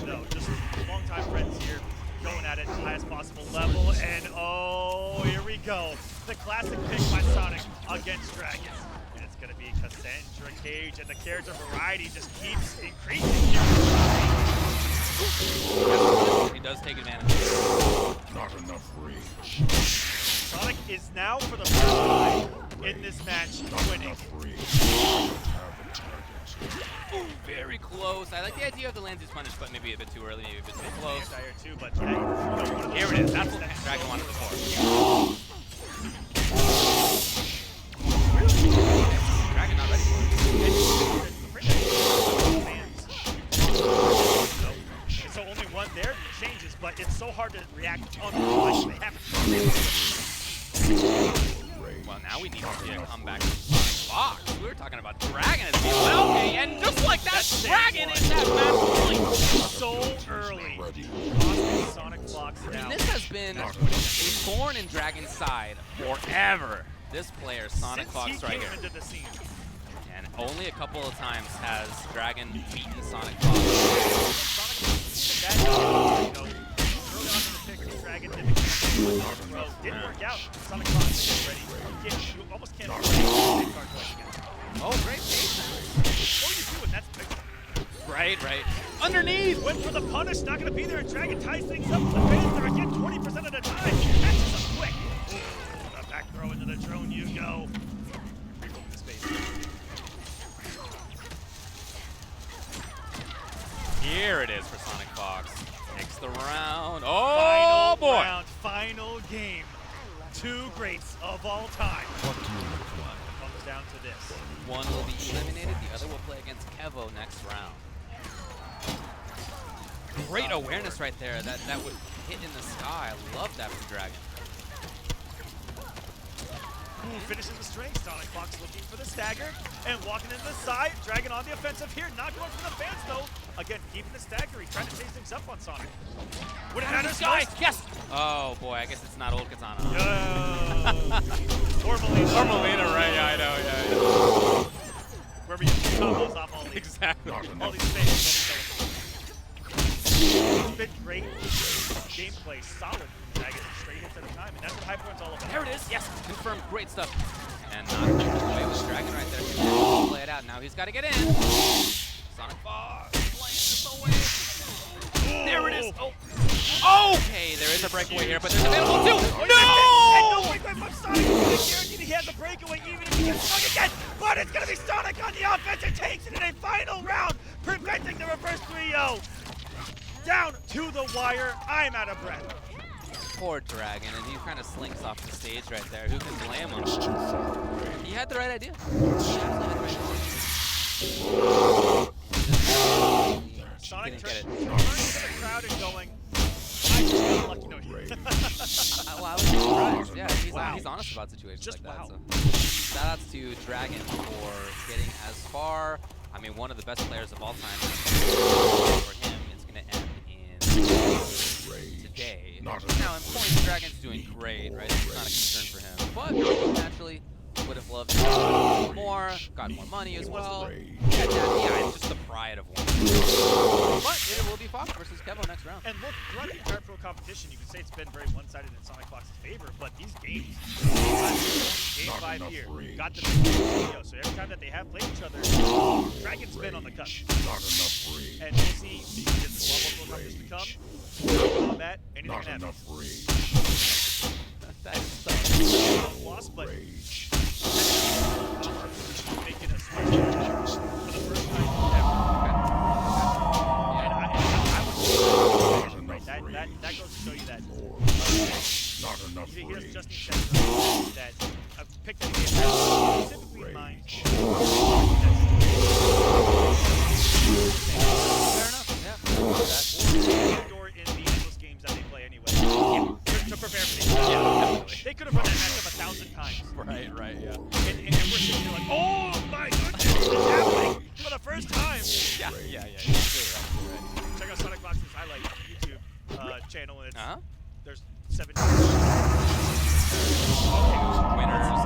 No, just longtime friends here, going at it at the highest possible level, and oh, here we go. The classic pick by Sonic against Dragon. And it's going to be Cassandra Cage, and the character variety just keeps increasing here. He does take advantage. Not enough range. Sonic is now, for the first time in this match, Not winning. enough range. Have a target. Ooh, very close. I like the idea of the Lance's punish, but maybe a bit too early, maybe a bit too close. Anti-air too, but yeah, you know, one of Here those it is. That's what that Dragon wanted before. Dragon not ready for it. And so only one there changes, but it's so hard to react on the fly. They haven't. Well, now we need to see a comeback from Fox. We were talking about Dragon as being well, okay, and just like that, Dragon is that match point. So early. Ready. Sonic Fox I mean, now. this has been a thorn in Dragon's side forever. This player, Sonic Since he he right came here. into the scene. And only a couple of times has Dragon beaten Sonic Fox. Sonic, you know, early on in the pick, Dragon didn't didn't work out. Sonic Fox is ready. You almost can't play big card play again. Oh, great patience. What are you doing? That's big. Right. Underneath! Went for the punish, not going to be there, and Dragon ties things up with the Panther again 20% of the time. That's just a quick. The back throw into the drone, you go. Reroll the space. Here it is for Sonic Fox. Takes the round. Oh, Final boy! round, final game. Two greats of all time. What do you require? Comes down to this. One will be eliminated, the other will play against Kevo next round. Great awareness right there. That would hit in the sky. I love that from Dragon. Ooh, finishes the string. Sonic Fox looking for the stagger and walking into the side. Dragon on the offensive here. Not going for the fans though. Again, keeping the stagger. He's trying to chase things up on Sonic. Would it Out matter? of the sky! Yes! Oh boy, I guess it's not old Katana. Yo. Or Molina. Or Molina, right? Yeah, I know. Yeah. Where we get combos off all these. Exactly. All these things. It's been great gameplay, solid from Dragon, straight hits at a time, and that's what Hyperpoint's all about. There it is. Yes, confirmed. Great stuff. And not away with Dragon right there. Play it out. Now he's got to get in. Sonic Bar. There it is. Oh. Okay, there is a breakaway here, but there's available too. And no breakaway from Sonic. Guaranteed he has a breakaway even if he gets stung again. But it's going to be Sonic on the offense and takes it in a final round, preventing the reverse 3-0. Down to the wire. I'm out of breath. Poor Dragon, and he kind of slinks off the stage right there. Who can blame him? He had the right idea. Sonic didn't get it. turns to the crowd and going, I just got lucky. No, Well, I was surprised. Yeah, Wow. he's honest about situations Just like that. wow. So, shout outs to Dragon for getting as far. I mean, one of the best players of all time. For him, it's going to end in today. Now, in points, Dragon's doing great, right? It's not a concern for him. But naturally, would have loved to have more, got more money as well. Yeah, it's just the pride of one. But it will be Fox versus Kevo next round. And look, throughout the entire pro competition, you can say it's been very one-sided in Sonic Fox's favor, but these games, game 5 here, got the big video, so every time that they have played each other, Dragon's been on the cusp. And we'll see if this level pro competition becomes combat, anything can happen. That is tough. Lost, but making a switch for the first time ever. And that goes to show you that here's Justin Chester that I've picked that game specifically in mind. Fair enough, yeah. Or in the endless games that they play anyway. To prepare for these. They could have run that matchup 1,000 times. Right, yeah. And we're sitting there like, oh my goodness, it's happening for the first time. Yeah. You're right. Check out Sonic Fox's highlight YouTube channel, and it's, there's 7 Winners.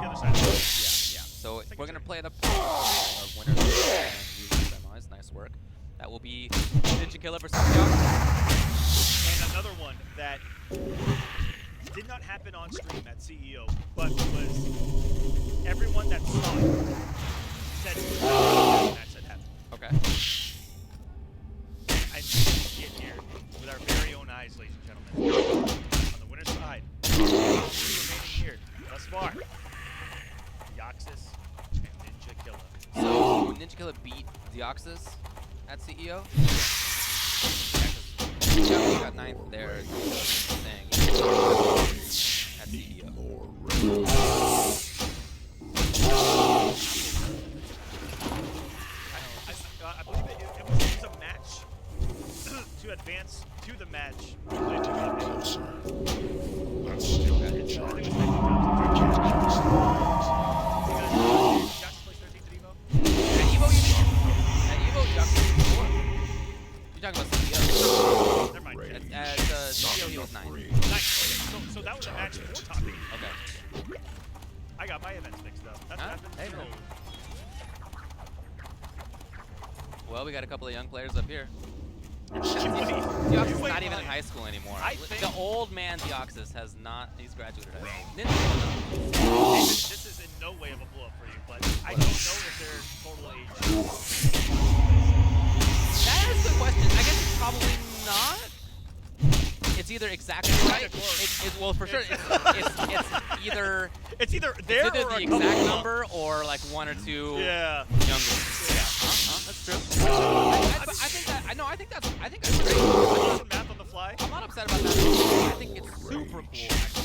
the other side. Yeah. So we're gonna play the winners and semis. Nice work. That will be Ninja Killer versus Young. And another one that did not happen on stream at CEO, but was everyone that saw it said it was not match that happened. Okay. I see it here with our very own eyes, ladies and gentlemen. On the winner's side, remaining here thus far, Deoxys and Ninja Killer. So Ninja Killer beat Deoxys at CEO. Yeah, he got 9th there. Thing. At CEO. I believe it was a match to advance to the match. That's still I think it was 50 Joxys plays 13th at Evo. At Evo, you mean? At Evo, Deoxys was 4. You're talking about CEO. Never mind. At CEO, he was 9. Nice. Okay, so that was a match for top 8. Okay. I got my events mixed up. That's what happens. Hey, man. Well, we got a couple of young players up here. Deoxys is not even in high school anymore. The old man Deoxys has not, he's graduated high school. This is in no way of a blow up for you, but I don't know if their total age. That is a good question. I guess it's probably not. It's either exactly right. Well, for sure, it's either there it's either or the exact number or like 1 or 2 younger. Yeah. That's true. I think that's great. Some math on the fly. I'm not upset about that. I think it's super cool, actually.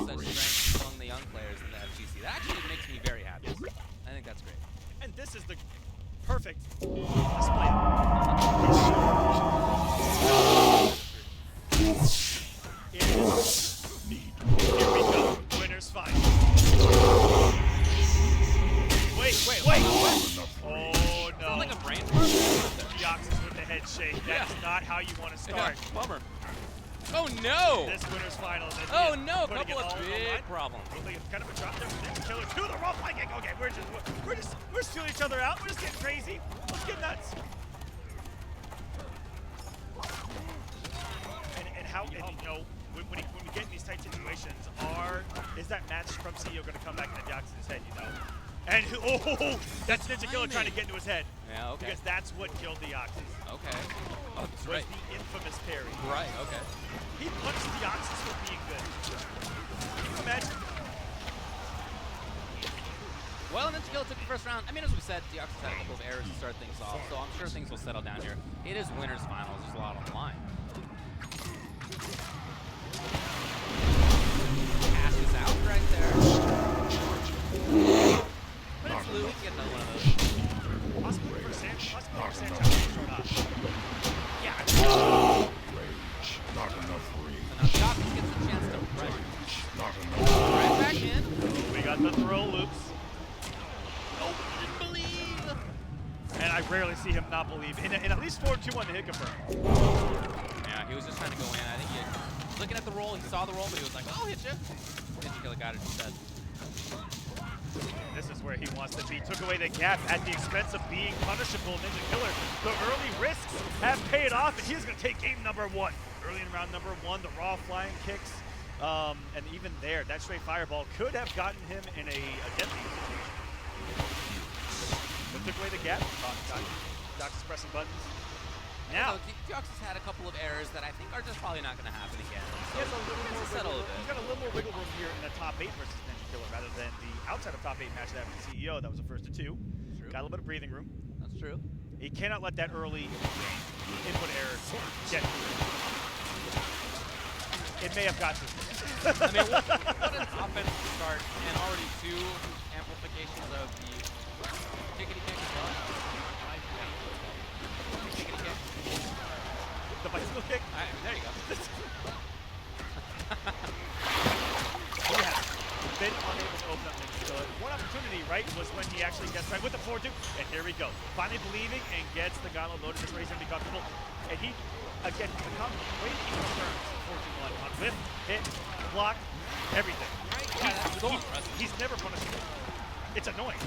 There is such strength among the young players in the FGC. That actually makes me very happy. I think that's great. And this is the perfect display. Here we go. Winner's final. Wait. What? Oh no. Like a brain fart? Deoxys with the head shake. That's not how you want to start. Bummer. Oh no! This winner's final. Oh no! A Putting it couple of all on the big line. problems. Looks like it's kind of a drop there. Ninja Killer to the raw fly kick. Okay, we're stealing each other out. We're just getting crazy. Let's get nuts. And how, and, you know, when we get in these tight situations, is that match from CEO going to come back into Deoxys' head, you know? And that's Ninja Killer trying to get into his head. Yeah, okay. Because that's what killed Deoxys. Okay. Oh, that's Was right. the infamous parry. Right, okay. He punished Deoxys for being good. Can you imagine? Well, Ninja Killer took the first round. I mean, as we said, Deoxys had a couple of errors to start things off, so I'm sure things will settle down here. It is winners finals. There's a lot on the line. Cash is out right there. But it's Lou. We can get another one of those. Possibly for Sanchez showed up. Yeah. Rage. Not enough rage. So now Deoxys gets a chance to pressure. Not enough. Right back in. We got the throw loops. Oh, didn't believe. And I rarely see him not believe. In at least 4-2-1 to hit confirm. Yeah, he was just trying to go in. I think he was looking at the roll. He saw the roll, but he was like, I'll hit you. Ninja Killer got it instead. This is where he wants to be. Took away the gap at the expense of being punishable. Ninja Killer, the early risks have paid off, and he's going to take game number 1. Early in round number 1, the raw flying kicks. And even there, that straight fireball could have gotten him in a deadly situation. But took away the gap. Doc's pressing buttons. Now, Deoxys had a couple of errors that I think are just probably not going to happen again. he has a little more settle wiggle a room. bit. He's got a little more wiggle room here in the top 8 versus Ninja Killer rather than the outside of top 8 match that with CEO. That was the first of 2. True. Got a little bit of breathing room. That's true. He cannot let that early input error get to him. It may have got to him. I mean, what an offensive start, and already 2 amplifications of the tickety kick as well. Tickety kick. The bicycle kick. There you go. He has been unable to open up Ninja Killer. One opportunity, right, was when he actually gets right with the 4-2, and here we go. Finally believing and gets the gauntlet loaded. This way he's going to be comfortable. And he, again, the way he confirms 4-2-1 on whip, hit, block, everything. Right? Yeah, that's so impressive. He's never punishable. It's annoying.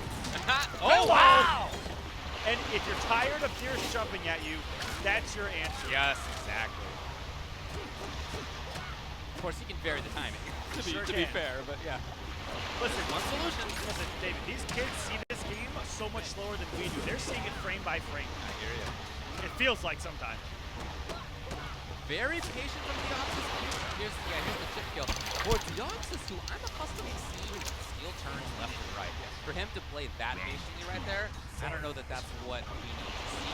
Oh, wow! And if you're tired of Gears jumping at you, that's your answer. Yes, exactly. Of course, he can vary the timing, to be fair, but yeah. Listen, One solution. Listen, David, these kids see this game so much slower than we do. They're seeing it frame by frame. I hear you. It feels like sometimes. Very patient from Deoxys. Here's the chip kill. For Deoxys, who I'm accustomed to seeing steal turns left and right. For him to play that patiently right there, I don't know that that's what we need to see.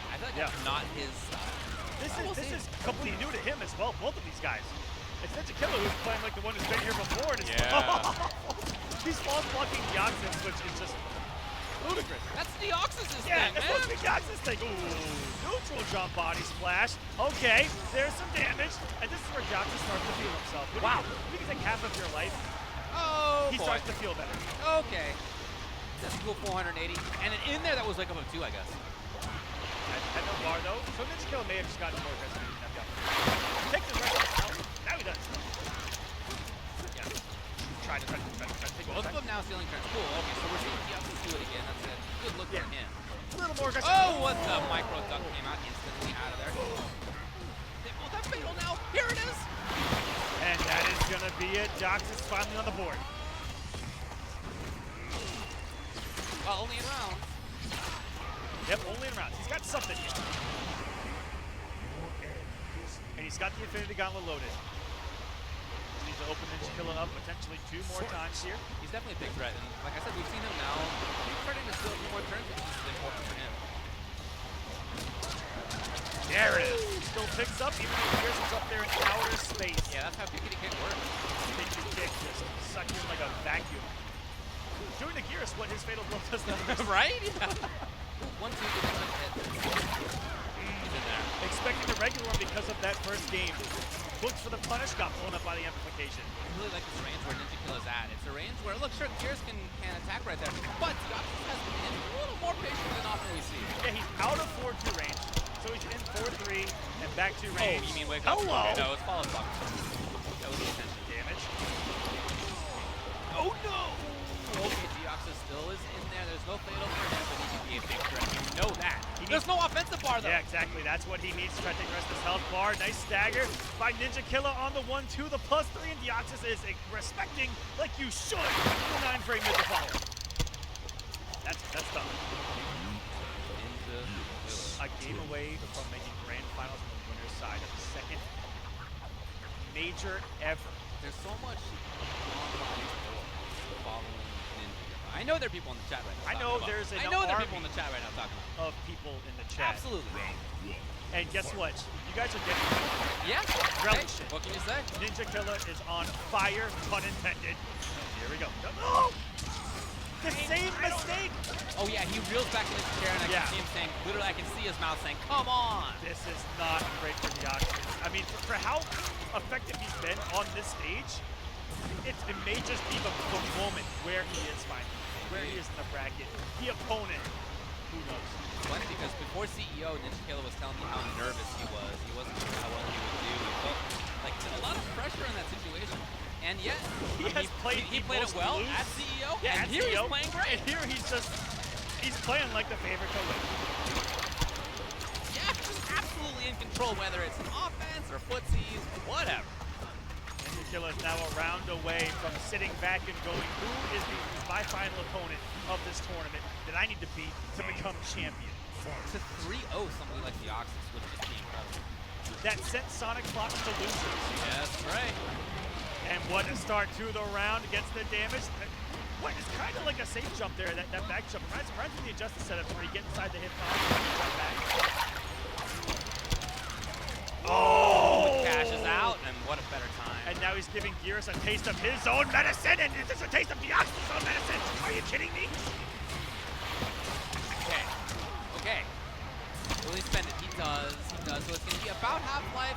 I feel like that's not his style. This is completely new to him as well, both of these guys. It's Ninja Killer who's playing like the one who's been here before. And he's false blocking Deoxys, which is just ludicrous. That's Deoxys' thing, That's man. supposed to be Deoxys' thing. Ooh, neutral jump body splash. Okay, there's some damage. And this is where Deoxys starts to feel himself. Wow. You can take half of your life. Oh, He starts to feel better. Okay. That's a cool 480. And then in there, that was like up 2, I guess. Had no bar though, so Ninja Killer may have just gotten more aggressive than that. Take the rest out. Now he does. Yeah. Try to take Both of them now stealing turns. Cool. Okay, so we're seeing Deoxys do it again. That's a good look for him. A little more aggressive. Oh, what the micro duck came out instantly out of there. Oh, that's fatal now. Here it is. And that is going to be it. Deoxys finally on the board. Well, only in rounds. Yep, only in rounds. He's got something here. And he's got the Infinity Gauntlet loaded. He needs to open Ninja Killer up potentially 2 more times here. He's definitely a big threat. And like I said, we've seen him now. He's starting to steal 2 more turns, which is important for him. There it is. Still picks up, even though Gears is up there in outer space. Yeah, that's how Pickety Kick works. Pickety Kick just sucking in like a vacuum. Doing to Gears what his Fatal Blow does to others. Right? Yeah. 1-2 gets hit. He's in there. Expecting the regular one because of that first game. Looks for the punish, got blown up by the amplification. I really like this range where Ninja Killer's at. It's a range where, look, sure, Gears can attack right there, but Deoxys has been a little more patient than often we see. Yeah, he's out of 4-2 range. So he's in 4-3 and back to Oh, range. you mean wake up? Hello. Okay, no, it's follow fuck. That was the intention. Damage. Oh no! Okay, Deoxys still is in there. There's no fatal for him, but he can be a big threat. You know that. There's no offensive bar, though. Yeah, exactly. That's what he needs to try to take the rest of his health bar. Nice stagger by Ninja Killer on the 1-2. The +3, and Deoxys is respecting like you should the 9-frame mid to follow. That's tough. Ninja Killer. A game away from making grand finals on the winner's side of the second major ever. There's so much online support following Ninja Killer. I know there are people in the chat right now. I know there's an I know there are army people in the chat right now talking about of people in the chat. Absolutely. And guess what? You guys are getting Yeah. relish it. What can you say? Ninja Killer is on fire, pun intended. Here we go. No! The same mistake! Oh yeah, he reels back in his chair and I Yeah. can see him saying, literally I can see his mouth saying, come on! This is not great for Deoxys. I mean, for how effective he's been on this stage, it may just be the moment where he is finally, where he is in the bracket. The opponent, who knows? Funny because before CEO, Ninja Killer was telling me how nervous he was. He wasn't sure how well he would do. He felt like a lot of pressure in that situation. And yet, He has played he the played it most well loose. at CEO, Yeah, and at here CEO, he's playing great. And here he's playing like the favorite to win. Yeah, just absolutely in control, whether it's an offense or footsies, whatever. Ninja Killer is now a round away from sitting back and going, who is my final opponent of this tournament that I need to beat to become champion? To 3-0 somebody like Deoxys would just be incredible. That sent Sonic Fox to losers. That's right. And what a start to the round, gets the damage. What, it's kind of like a safe jump there, that back jump. Reminds me of the adjusted setup where you get inside the hip and jump back. Oh! Cashes out, and what a better time. And now he's giving Gearus a taste of his own medicine, and this is a taste of Deoxys' own medicine. Are you kidding me? Okay. Okay. Will he spend it? He does. He does. So it's going to be about Half-Life.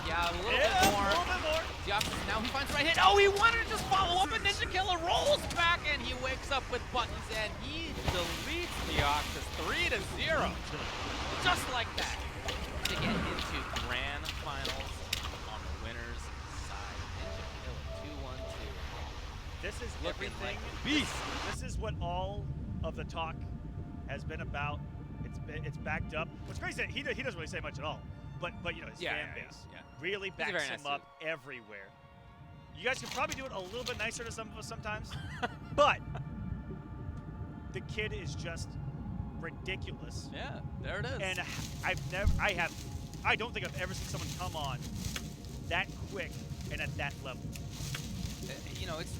Yeah, a little bit more. A little bit more. Deoxys now he finds the right hit. Oh, he wanted to just follow up, and Ninja Killer rolls back, and he wakes up with buttons, and he deletes Deoxys 3-0. Just like that. To get into grand finals on the winner's side. Ninja Killer 2-1-2. This is Looking everything. like a beast. This is what all of the talk has been about. It's backed up. What's crazy is that he doesn't really say much at all. But you know, his fan base really a backs very him nice up everywhere. You guys could probably do it a little bit nicer to some of us sometimes, but the kid is just ridiculous. Yeah, there it is. And I don't think I've ever seen someone come on that quick and at that level. You know, it's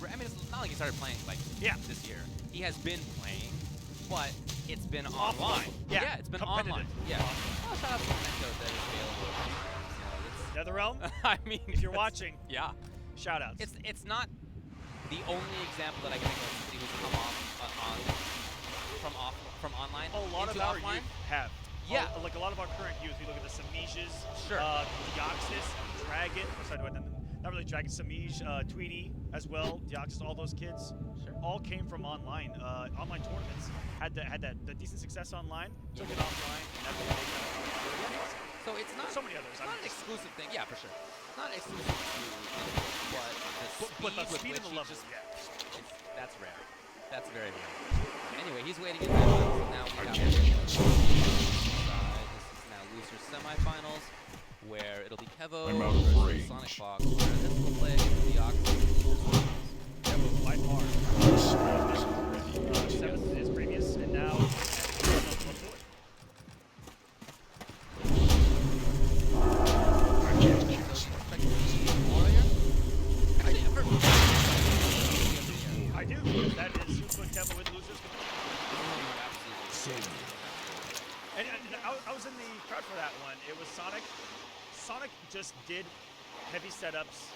not like he started playing like this year. He has been playing, but it's been online. Yeah, it's been online. Yeah. Oh, shout out to Memento that is available. You know, NetherRealm, I mean, if you're watching, yeah, shout outs. it's not the only example that I can think of somebody who's come off from online A lot into of our offline. youth have. Yeah. Like a lot of our current youth, we look at the Samijas, Sure. Deoxys, Dragon, not really Dragon, Samij, Tweety as well, Deoxys, all those kids. Sure. All came from online tournaments. Had the decent success online, took it offline, and that's what they kind of So it's not so many others. It's not an exclusive thing. Yeah, for sure. It's not exclusive to but the speed and the with level, which he yeah. that's rare. That's very rare. Anyway, he's waiting in that one, so now we have this is now losers semifinals, where it'll be Kevo I'm out of versus range. Sonic Fox. Where this will play against the Oxy. Kevo by far. Seventh is previous, and now I do, because that is who put Kevo with losers. And I was in the crowd for that one. It was Sonic. Sonic just did heavy setups,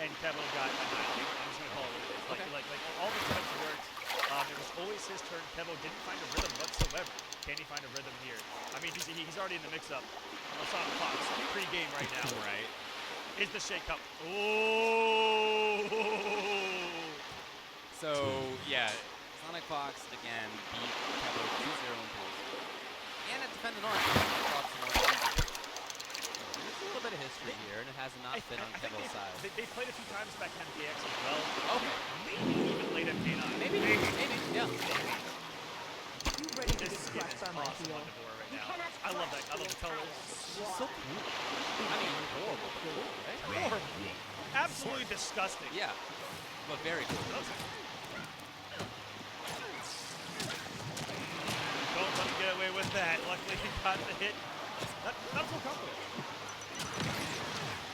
and Kevo got annihilated. I'm just gonna call it what it is. Like all the setups worked. It was always his turn. Kevo didn't find a rhythm whatsoever. Can he find a rhythm here? I mean, he's already in the mix-up. Sonic Fox pre-game right now. Right. Is the shake up? Oh! So yeah, Sonic Fox again beat Kevo 2-0 in pools. And at the defended on. There's a little bit of history here, and it has not been on Kevo's side. They played a few times back in MDX as well. Okay. Maybe even late MK9. Maybe, yeah. You ready to This get skin scratched is on my awesome heel? on Devora right now. I love that. I love the colors. So cool. I mean, horrible, but cool, right? Horrible. Absolutely disgusting. Yeah, but very cool. Don't let him get away with that. Luckily, he got the hit. Not so comfortable.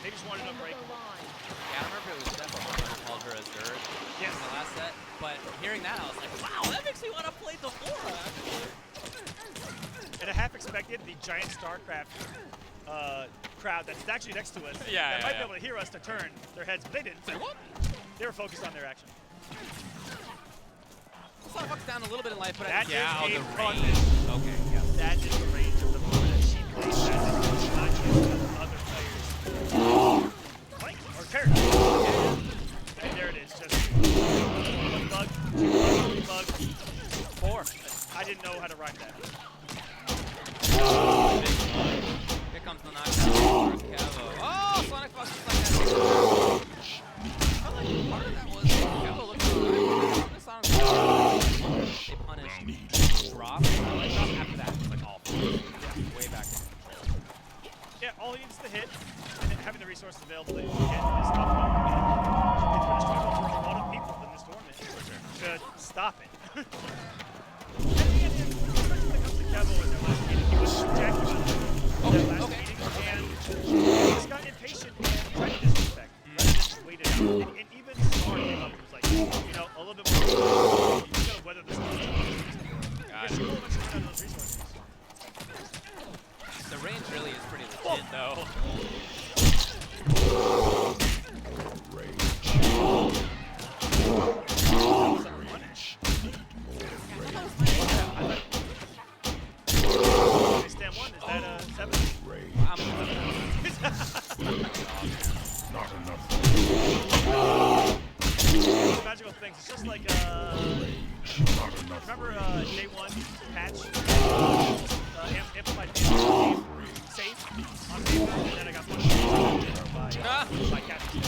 They just wanted to break. Yeah, I remember it was Devo who called her a Zerg Yes. in the last set, but hearing that, I was like, wow, that makes me want to play Devora, actually. And I half expected the giant StarCraft crowd that's actually next to us Yeah, that might be able to hear us to turn their heads, but they didn't. Say what? They were focused on their action. Starbucks down a little bit in life, but That yeah, is the a range. punish. Okay, yeah. That is the range of the board that she plays that is not used with other players. Flank or turn. And there it is. Just one bug, two bug, four. I didn't know how to rhyme that. Here comes the knockdown for Kevo. Oh, Sonic Fox just like that. I felt like part of that was Kevo looking alright. Sonic Fox, they punished, drop, after that, it's like all way back in. Yeah, all he needs is the hit, and then having the resources available to get this stuff done. It's been a struggle for a lot of people in this tournament to stop it. And especially when it comes to Kevo in their last meeting, he was subjective in their last meeting, and he just got impatient and tried to disrespect rather than just wait it out. And even Star came up and was like, you know, a little bit more. You just gotta weather the storm. Because you will eventually run out of those resources. The range really is pretty legit, though. Stand one, is that a 7? Not enough. Magical things. It's just like Not enough. remember day one patch amplified safe on paper, and then I got punched by Captain.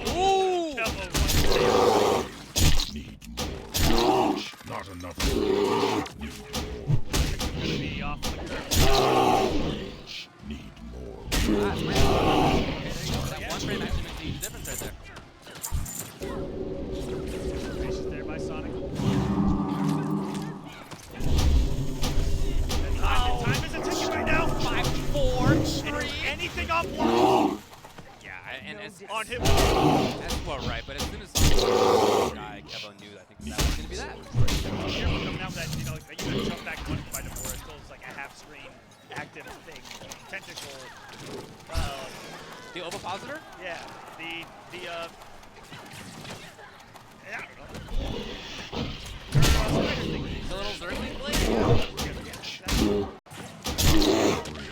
Ooh! Need more. Not enough. Be off the curve. Need more. That one frame actually makes a huge difference right there. Patience there by Sonic. Time isn't ticking right now. 5, 4, 3. Anything on block. Yeah, and as On hit. that's well right, but as soon as Sonic guy, Kevo knew I think that was going to be that. Careful coming out that, you know, like you jump back one by Devora, it feels like a half screen active thing. Tentacle. The ovipositor? Yeah. I don't know. The little Zergling blade?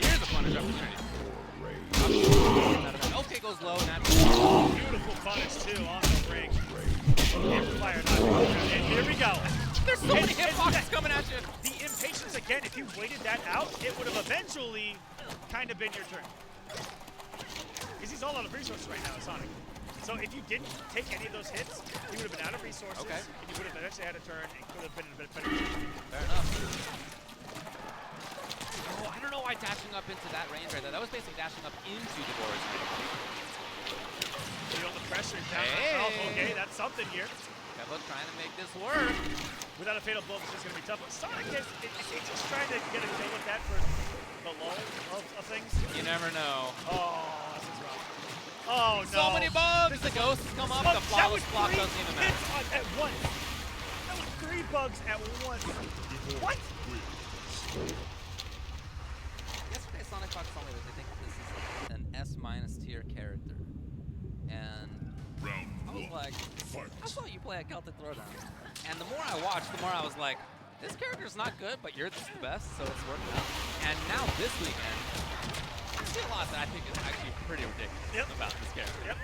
Here's a punish opportunity. Okay, goes low, natural. Beautiful punish too on the ring. Amplifier not going down. And here we go. There's so many hitboxes coming at you. The impatience again, if you waited that out, it would have eventually kind of been your turn. Because he's all out of resources right now, Sonic. So if you didn't take any of those hits, he would have been out of resources, and you would have eventually had a turn and could have been in a bit better position. Fair enough. Oh, I don't know why dashing up into that range right there. That was basically dashing up into Devora's range. You know, the pressure is down. Hey. Oh, okay, that's something here. Kevo trying to make this work. Without a fatal blow, it's just going to be tough. But Sonic is just trying to get a kill with that for the lull of things. You never know. Oh, this is rough. Oh, no. So many bugs! The ghosts come up, the flawless block doesn't even matter. Hits at once. That was 3 bugs at once. What? Yesterday, Sonic Fox told me that they think this is an S- tier character. And I was like, I saw you play at Celtic Throwdown. And the more I watched, the more I was like, this character's not good, but you're just the best, so it's working out. And now this weekend, see a lot that I think is actually pretty ridiculous about this character. Yep.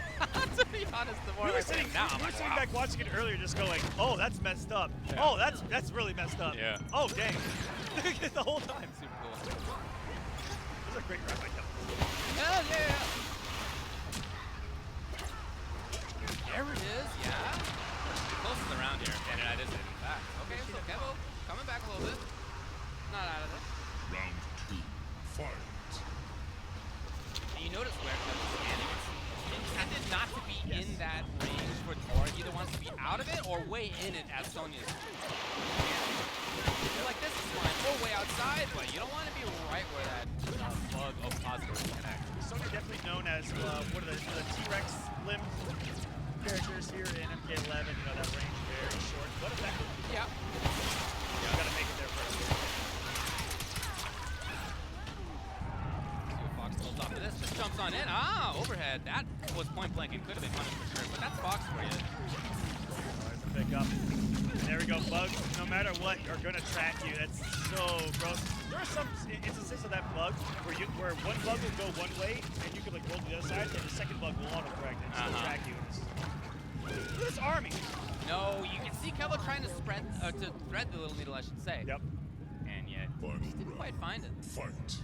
To be honest, the more We I were say sitting, it now, I'm we were like, sitting wow. back watching it earlier, just going, "Oh, that's messed up. Yeah. Oh, that's really messed up. Yeah. Oh, dang." The whole time. Super cool. This is a great run by Kevin. Hell yeah! There it is, yeah. Closest around here, and that is it, in fact. Okay, so Kevo coming back a little bit. Not out of it. Round 2. Fight. And you notice where Kevo's scanning. It's intended not to be in that range for Tor. He either wants to be out of it or way in it as Sonya's. You're like, this is fine. Or way outside, but you don't want to be right where that bug of positive connect. Sonya definitely known as one of the T-Rex limb characters here in MK11. You know, that range very short, but effective. Yeah. You gotta make it there first. See what Fox pulls off of this. Just jumps on in. Ah, overhead. That was point blank and could have been punished for sure, but that's Fox for you. There's a pick up. There we go. Bugs, no matter what, are gonna track you. That's so gross. There are some instances of that bug where one bug will go one way and you can like roll to the other side, and the second bug will autocorrect and still track you. Look at this army. No, you can see Kevo trying to spread, to thread the little needle, I should say. Yep. And yet, Final just didn't quite find it. Fight.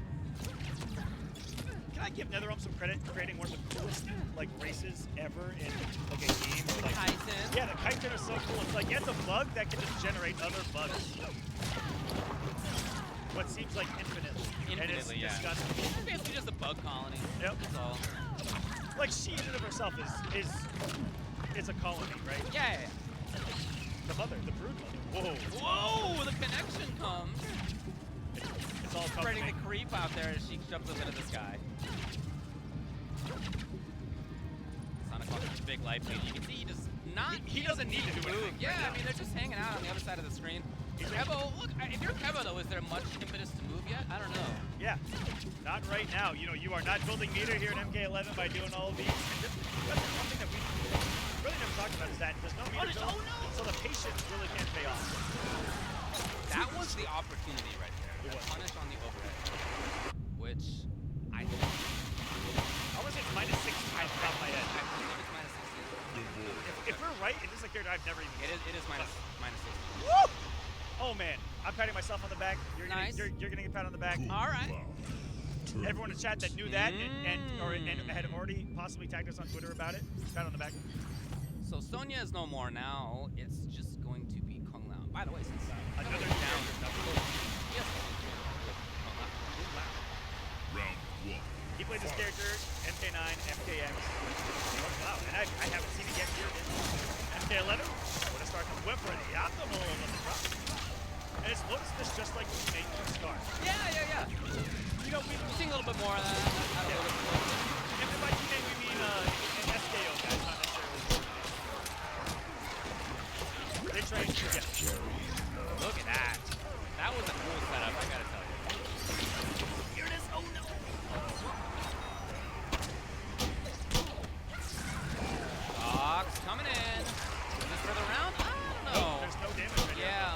Can I give NetherRealm some credit for creating one of the coolest like races ever in like a game? Or, like, Titan. yeah, the Titan is so cool. It's like, yeah, it's a bug that can just generate other bugs. What seems like infinitely. And it's Infinitely, yeah. disgusting. It's basically just a bug colony. Yep. That's all. Like she in and of herself is a colony, right? Yeah. The mother, the brood mother. Whoa. Whoa, the connection comes. It's all Spreading the coming. creep out there as she jumps up into the sky. Sonic Fox with a big life lead. You can see he does not. He doesn't need to do move. anything Yeah, right I mean they're just hanging out on the other side of the screen. He's Kevo, look, if you're Kevo though, is there much impetus to move yet? I don't know. Yeah, not right now. You know, you are not building meter here in MK11 by doing all of these. And that's one thing that we really never talked about is that there's no meter build, so the patience really can't pay off. That was the opportunity right there. It The was. punish on the overhead, which I think I want to say it's -16 off the top of my head. I believe it's minus 16. If we're right, it is a character I've never even It is minus 16. Woo! Oh man, I'm patting myself on the back. You're Nice. gonna, you're gonna get pat on the back. All right. Everyone in chat that knew that and had already possibly tagged us on Twitter about it, pat on the back. So Sonya is no more now. It's just going to be Kung Lao. By the way, since Another Kevo's down, character. yes. Round 1. He played this character, MK9, MKX. Oh, wow, and I haven't seen it yet here in MK11. When it starts, went for the optimal of the drop. And it's noticed this just like we made the start. Yeah. You know, We're seeing a little bit more of that. and by teammate we mean an SKO guys, not necessarily. They train together. Look at that. That was a cool setup, I gotta tell you. Here it is. Oh no. Fox coming in. Is this for the round? I don't know. There's no damage right Yeah.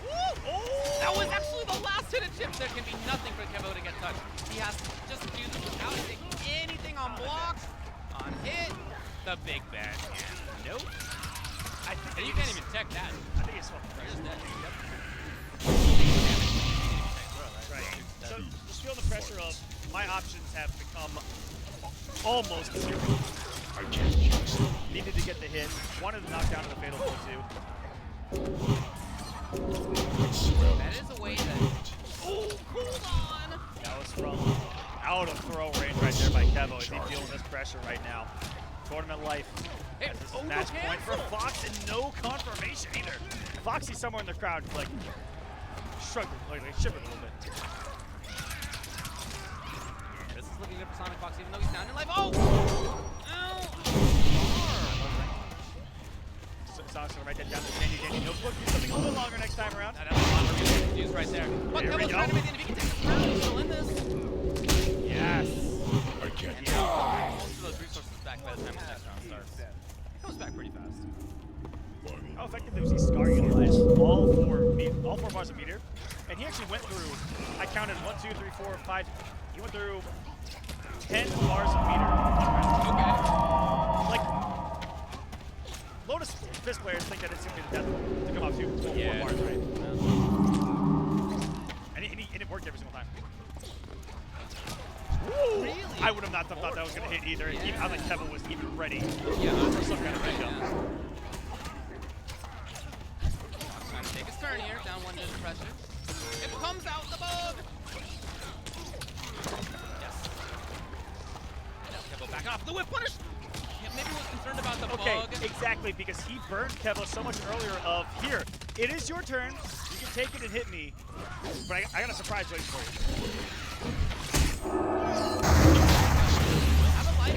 Woo! Oh! That was actually the last hit of chip. There can be nothing for Kevo to get touched. He has to just do this without taking anything on block, on hit, the big bad hand. Nope. And you can't even tech that. I think it's fucking You're just dead. Right. So just feel the pressure of my options have become almost zero. Needed to get the hit. Wanted to knock down to the fatal blow too. That is a way that. Oh, hold on. That was from out of throw range right there by Kevo. Is he feeling this pressure right now? Tournament life. Hey, As this is oh, match no point for cancel. Fox and no confirmation either. Foxy's somewhere in the crowd, like shrugged, like shivered a little bit. This is looking good for Sonic Fox, even though he's down in life. Oh! Ow! Sonic's gonna write that down to Danny Notebook. Do something a little longer next time around. That's a lot of really confused right there. But Here we Kevo's go. trying to make the end. If he can take this round, he's still in this. Yes. I can't. And now, most of those resources back by the time the next round starts. It comes back pretty fast. How effectively was he Scar utilized all four bars of meter? And he actually went through, I counted 1, 2, 3, 4, 5. He went through 10 bars of meter. Okay. Like, Lotus Fist players think that it's going to be the death to come off 4 bars, right? And it worked every single time. Woo! Really? I would have not thought that was going to hit either. Yeah. I don't think Kevin was even ready Yeah, for some kind of right, pickup. yeah. Trying to take his turn here, down 1 ninja pressure. It comes out the bug! Yes. Now Kevo back off the whip punish! Yeah, maybe was concerned about the Okay, bug. exactly, because he burned Kevo so much earlier of, here, it is your turn, you can take it and hit me, but I got a surprise waiting for you. Have a light.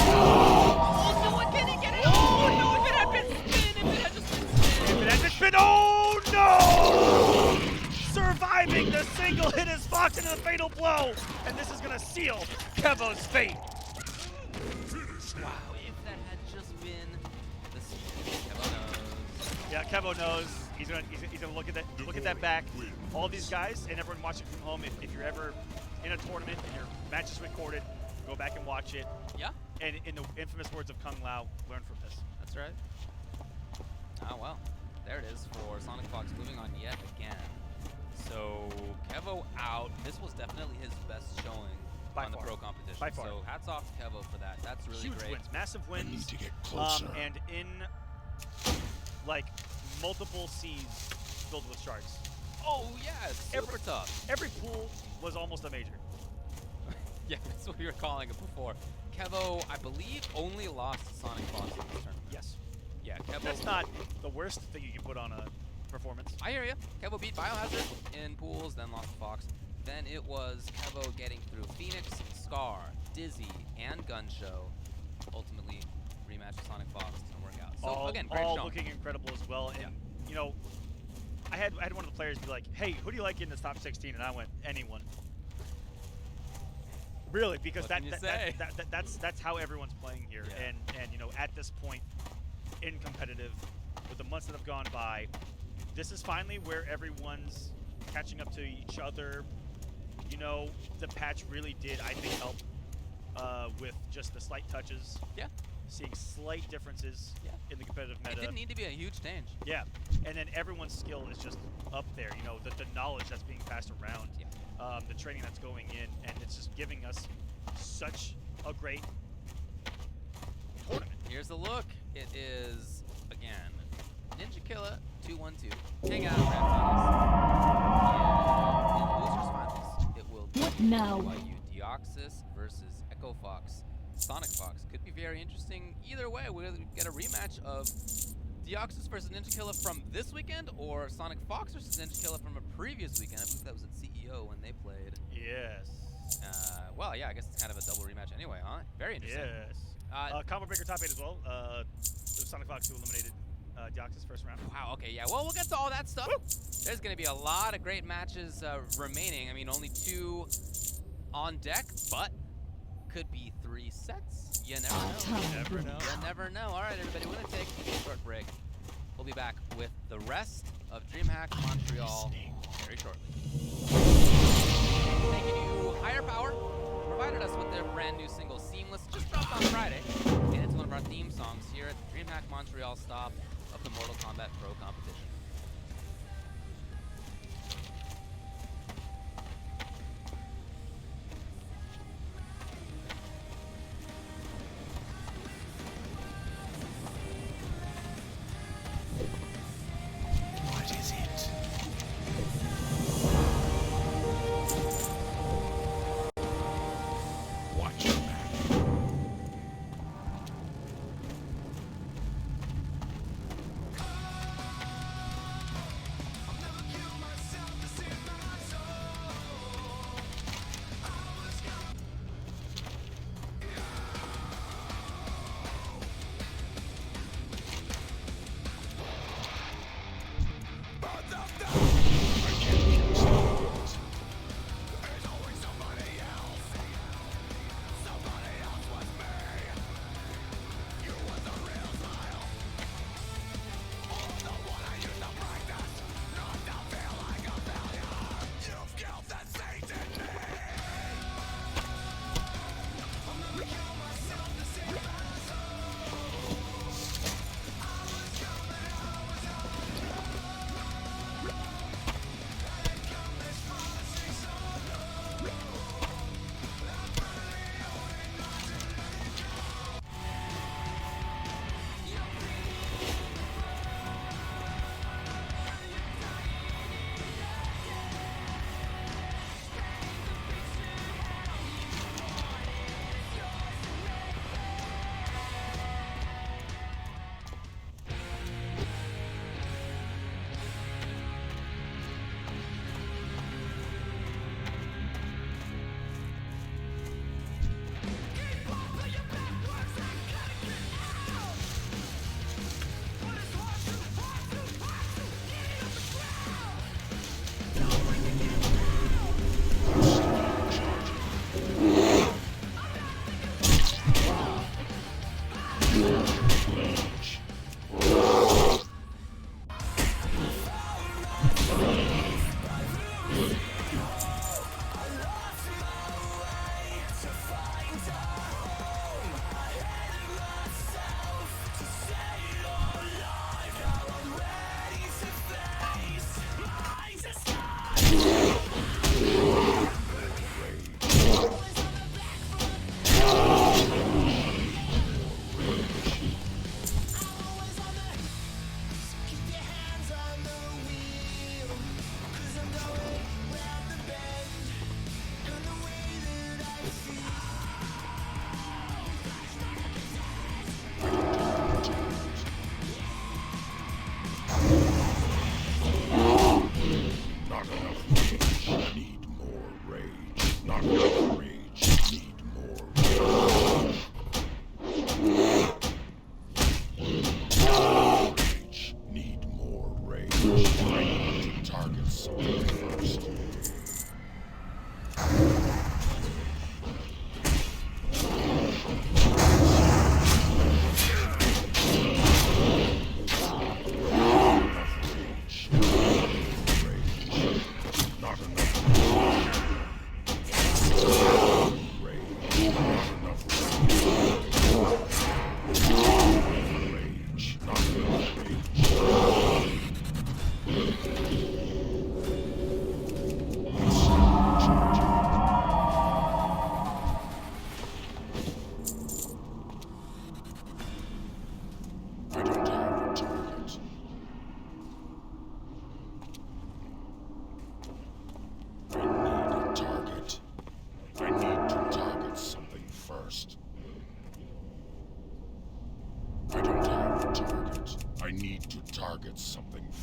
Oh, no one can he get it? Oh, no, if it had been spin, if it had just been spin. If it hasn't been, oh no! Surviving the single hit his Fox into the fatal blow, and this is gonna seal Kevo's fate. Wow, if that had just been the spin, Kevo knows. Yeah, Kevo knows. He's gonna look at that back. All these guys and everyone watching from home. If you're ever in a tournament and your match is recorded, go back and watch it. Yeah, And in the infamous words of Kung Lao, learn from this. that's right. Oh, well. There it is for Sonic Fox moving on yet again. So, Kevo out. This was definitely his best showing By on far. the pro competition. By far. So, hats off to Kevo for that. That's really Huge great. wins, massive I need wins. to get closer. And in like multiple seas filled with sharks. Oh, yeah, super tough. Every pool was almost a major. Yeah, that's what we were calling it before. Kevo, I believe, only lost to Sonic Fox in this tournament. Yes. Yeah, Kevo. That's not the worst thing you can put on a performance. I hear you. Kevo beat Biohazard in pools, then lost to Fox. Then it was Kevo getting through Phoenix, Scar, Dizzy, and Gun Show. Ultimately, rematch with Sonic Fox didn't work out. So again, great all showing. looking incredible as well. And Yeah. you know, I had one of the players be like, "Hey, who do you like in this top 16?" And I went, "Anyone." Really, because What can you say? that's how everyone's playing here. Yeah. And you know, at this point in competitive, with the months that have gone by, this is finally where everyone's catching up to each other. You know, the patch really did, I think, help with just the slight touches. Yeah. Seeing slight differences Yeah. in the competitive meta. It didn't need to be a huge change. Yeah, and then everyone's skill is just up there. You know, the knowledge that's being passed around, Yeah. the training that's going in, and it's just giving us such a great tournament. Here's the look. It is, again, Ninja Killer 2-1-2. Hang out in grand finals. And in losers finals, it will be What now? BYU Deoxys versus Echo Fox. Sonic Fox. Could be very interesting either way. We'll get a rematch of Deoxys versus Ninja Killer from this weekend, or Sonic Fox versus Ninja Killer from a previous weekend. I believe that was at CEO when they played. Yes. Well, yeah, I guess it's kind of a double rematch anyway, huh? Very interesting. Yes. Combo breaker top 8 as well. It was Sonic Fox who eliminated Deoxys first round. Wow, okay, yeah. Well, we'll get to all that stuff. Woo! There's going to be a lot of great matches remaining. I mean, only 2 on deck, but could be 3 sets. You never know. You never know. You never know. All right, everybody, we're going to take a short break. We'll be back with the rest of DreamHack Montreal very shortly. Thank you to Higher Power, who provided us with their brand new single, Seamless, just dropped on Friday. And it's one of our theme songs here at the DreamHack Montreal stop of the Mortal Kombat Pro competition. What is it? Watch your back.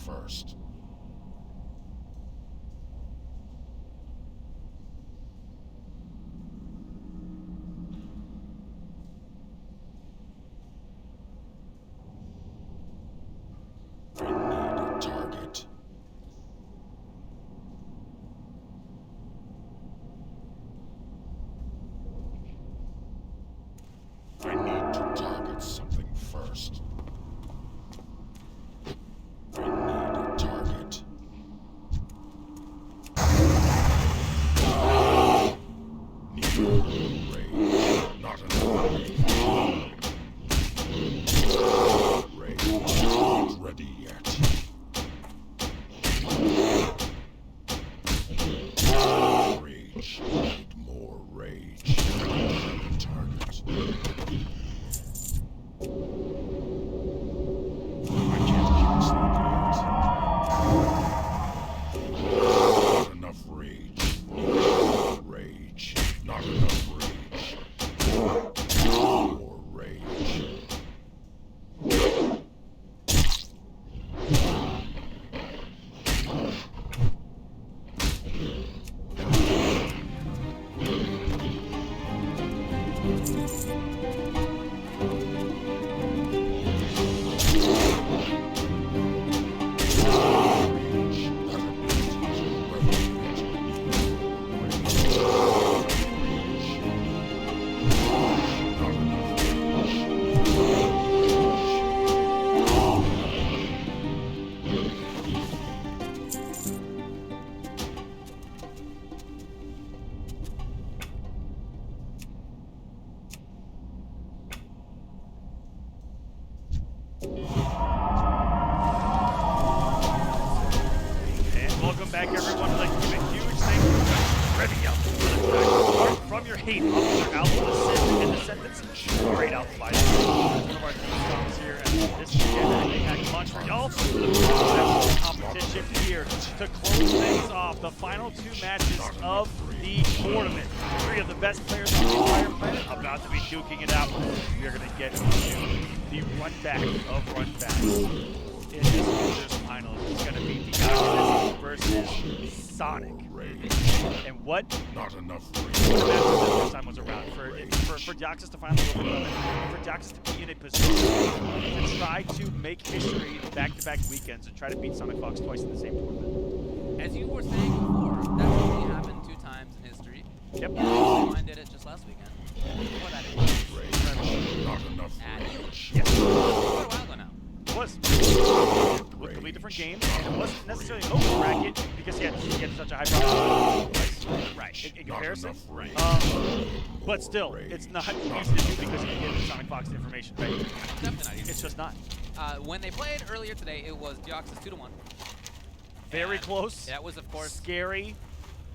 first. I need a target. I need to target something first. I need a target. Need a rage, not enough rage. Rage, not ready yet. Rage, need more rage. Target. I can't keep sleeping yet. Not enough rage. Rage. Not enough rage. More rage. And welcome back, everyone. I'd like to give a huge thank you to Trivia for the track From Your Hate, Officer Appleseed in the sentence. Great outside. One of our team songs here at this weekend at Montreal. The competition here to close things off. The final two matches of the tournament. Three of the best players on the entire planet about to be duking it out. We are going to get into the run back of run backs. In this losers final, it's going to be Deoxys versus Sonic. And what Not enough the rage. match the first time was around for Deoxys to finally open up, and for Deoxys to be in a position to try to make history back-to-back weekends and try to beat Sonic Fox twice in the same tournament. As you were saying before, that's only happened 2 times in history. Yep. Mine did it just last weekend. Before that, it was Rage. Not enough at rage. Yes. quite a while ago now. It was. With completely different games, and it wasn't necessarily an open bracket because he had such a high probability. Right. In comparison. But still, it's not easy to do because you can get Sonic Fox information. Right? Definitely not easy. It's just not. When they played earlier today, it was Deoxys 2-1. Very And close. That was, of course, Scary.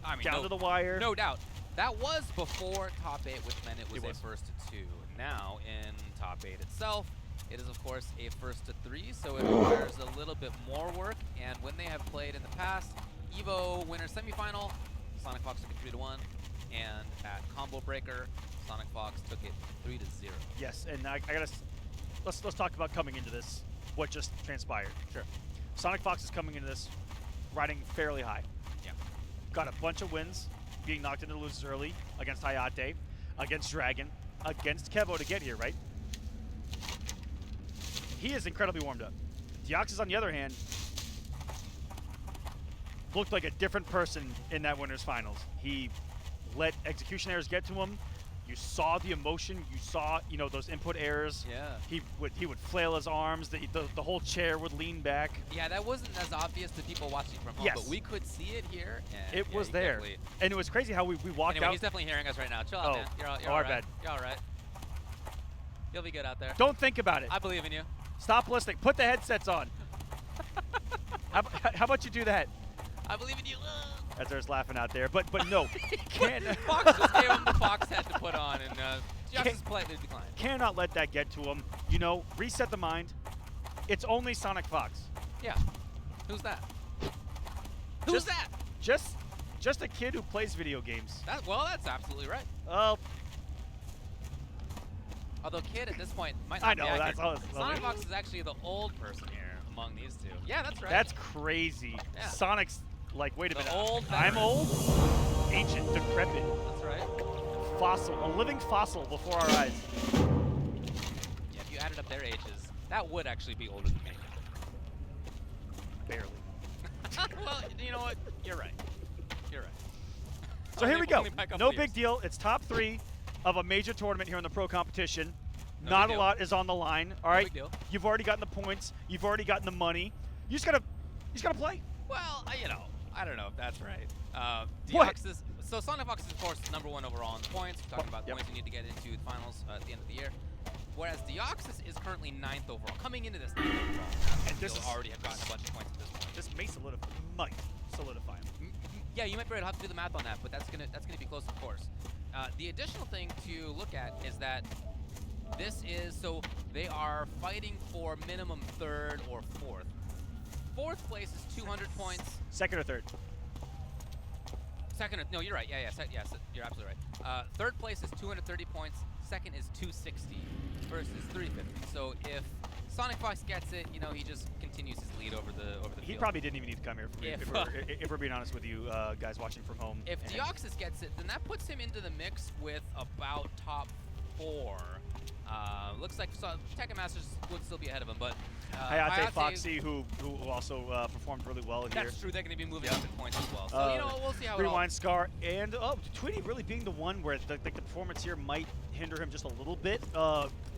I mean, Down to the wire. No doubt. That was before top 8, which meant it was It was. a first to 2. Now, in top 8 itself, it is, of course, a first to 3, so it requires a little bit more work. And when they have played in the past, Evo winner semifinal, Sonic Fox took it 3-1, and at Combo Breaker, Sonic Fox took it 3-0. Yes, and I gotta let's talk about coming into this. What just transpired? Sure. Sonic Fox is coming into this riding fairly high. Yeah. Got a bunch of wins, being knocked into the losers early against Hayate, against Dragon, against Kevo to get here, right? He is incredibly warmed up. Deoxys, on the other hand, looked like a different person in that winners finals. He let execution errors get to him. You saw the emotion. You saw, those input errors. Yeah. He would flail his arms. The whole chair would lean back. Yeah, that wasn't as obvious to people watching from home, Yes. but we could see it here. And It yeah, was he there. definitely- And it was crazy how we walked Anyway, out. he's definitely hearing us right now. Chill out, Oh. man. You're Oh, all our right. bad. You're all right. You'll be good out there. Don't think about it. I believe in you. Stop listening. Put the headsets on. how about you do that? I believe in you. As there's laughing out there. But no. Fox just gave him the Fox head to put on, and Deoxys politely declined. Cannot let that get to him. Reset the mind. It's only Sonic Fox. Yeah. Who's that? Who's that? Just a kid who plays video games. Well, that's absolutely right. Well, Although kid at this point might I not know, be that's accurate. all. Sonic Fox is actually the old person here among these two. Yeah, that's right. That's crazy. Yeah. Sonic's like, wait a The minute. old I'm veteran. old? Ancient, decrepit, That's right. fossil, a living fossil before our eyes. Yeah, if you added up their ages, that would actually be older than me. Barely. Well, you know what? You're right. You're right. So here we go. Only by a couple No years. big deal. It's top 3 of a major tournament here in the pro competition. No Not big a deal. lot is on the line. All No right. big deal. You've already gotten the points. You've already gotten the money. You just gotta play. Well, you know, I don't know if that's right. What? Deoxys, so Sonic Fox is, of course, #1 overall in points. We're talking about Yep. points you need to get into the finals at the end of the year. Whereas Deoxys is currently 9th overall, coming into this 9th overall. And this He'll is- already have gotten a bunch of points at this point. This might solidify him. Yeah, you might be right. I'll have to do the math on that, but that's gonna be close, of course. The additional thing to look at is that this is, so they are fighting for minimum 3rd or 4th. 4th place is 200 points. Second or third? Second, no, you're right. Yeah, you're absolutely right. 3rd place is 230 points. 2nd is 260 versus 350. So if Sonic Fox gets it, you know, he just continues his lead over the He field. probably didn't even need to come here if we're being honest with you guys watching from home. If And Deoxys gets it, then that puts him into the mix with about top 4. Looks like Tekken Masters would still be ahead of him, but Hayate Foxy, who also performed really well here. That's true. They're going to be moving up in points as well. So, you know, we'll see how it all... Rewind Scar, and Tweety really being the one where the performance here might hinder him just a little bit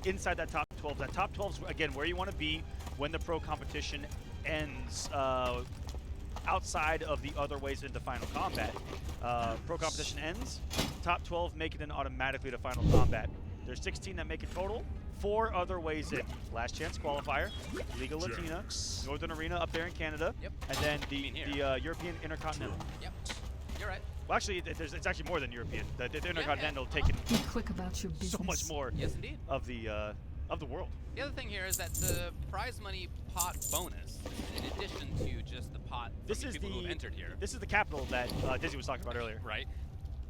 inside that top 12. That top 12 is, again, where you want to be when the pro competition ends. Outside of the other ways into final combat. Pro competition ends, top 12 make it in automatically to final combat. There's 16 that make it total, 4 other ways in. Last Chance Qualifier, Liga Latina, Northern Arena up there in Canada, Yep. and then the here. European Intercontinental. Yep. You're right. Well, actually, it's actually more than European. The Intercontinental taking Be quick about your business. so much more Yes, indeed. of the world. The other thing here is that the prize money pot bonus, in addition to just the pot from This the is people who have entered here, This is the capital that Dizzy was talking about earlier. right?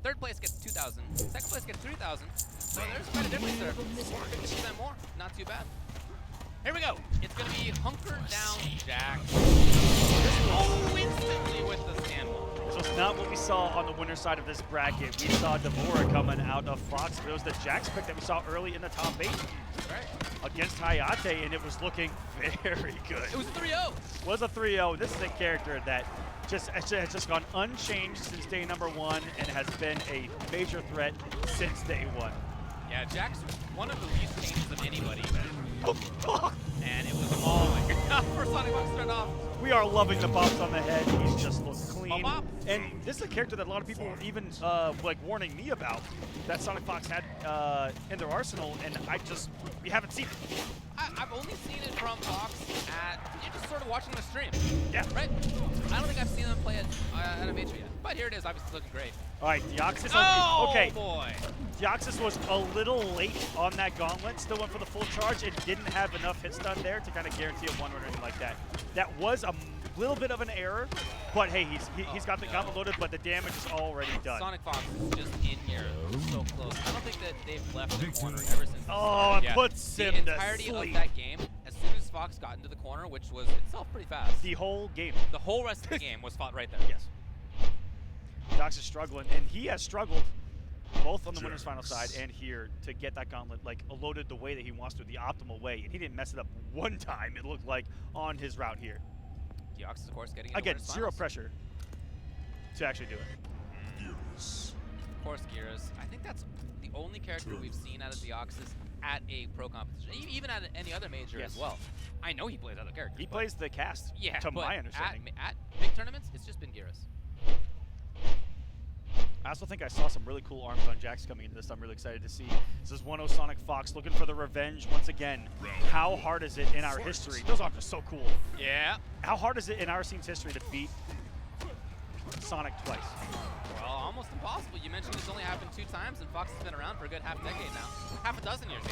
3rd place gets 2,000. 2nd place gets 3,000. So there's quite a difference there. 50% more. Not too bad. Here we go. It's going to be hunker down Jack. Oh, instantly with the stand one. So it's not what we saw on the winner side of this bracket. We saw Devora coming out of Fox. It was the Jax pick that we saw early in the top 8 Right. against Hayate, and it was looking very good. It was a 3-0. Was a 3-0. This is a character that has just gone unchanged since day #1 and has been a major threat since day 1. Yeah, Jack's one of the least changes of anybody. And it was mauling. For Sonic Fox to start off. We are loving the bops on the head. He's just looked clean. Bop. And this is a character that a lot of people were even like warning me about that Sonic Fox had in their arsenal, and we haven't seen it. I've only seen it from Fox you're just sort of watching the stream. Yeah. Right? I don't think I've seen them play it at a major yet. But here it is, obviously looking great. All right, Deoxys. Oh, okay. boy. Deoxys was a little late on that gauntlet. Still went for the full charge and didn't have enough hits done there to kind of guarantee a 1 or anything like that. That was a little bit of an error, but hey, he's got the gauntlet loaded, but the damage is already done. Sonic Fox is just in here, so close. I don't think that they've left the corner ever since. Oh, it puts him The to entirety sleep. of that game, as soon as Fox got into the corner, which was itself pretty fast, The whole game. the whole rest of the game was fought right there. Yes. Dox is struggling, and he has struggled both on the winners final side and here to get that gauntlet like loaded the way that he wants to, the optimal way, and he didn't mess it up one time, it looked like, on his route here. Deoxys, of course, getting into Again, winners zero finals. pressure to actually do it. Of course, Gyros. I think that's the only character we've seen out of Deoxys at a pro competition, even at any other major Yes. as well. I know he plays other characters. He but plays the cast, yeah, to but my understanding. At big tournaments, it's just been Gyros. I also think I saw some really cool arms on Jax coming into this. I'm really excited to see. This is 1-0 Sonic Fox looking for the revenge once again. How hard is it in our history? Those arms are so cool. Yeah. How hard is it in our scene's history to beat Sonic twice? Well, almost impossible. You mentioned it's only happened 2 times, and Fox has been around for a good half decade now. Half a dozen years,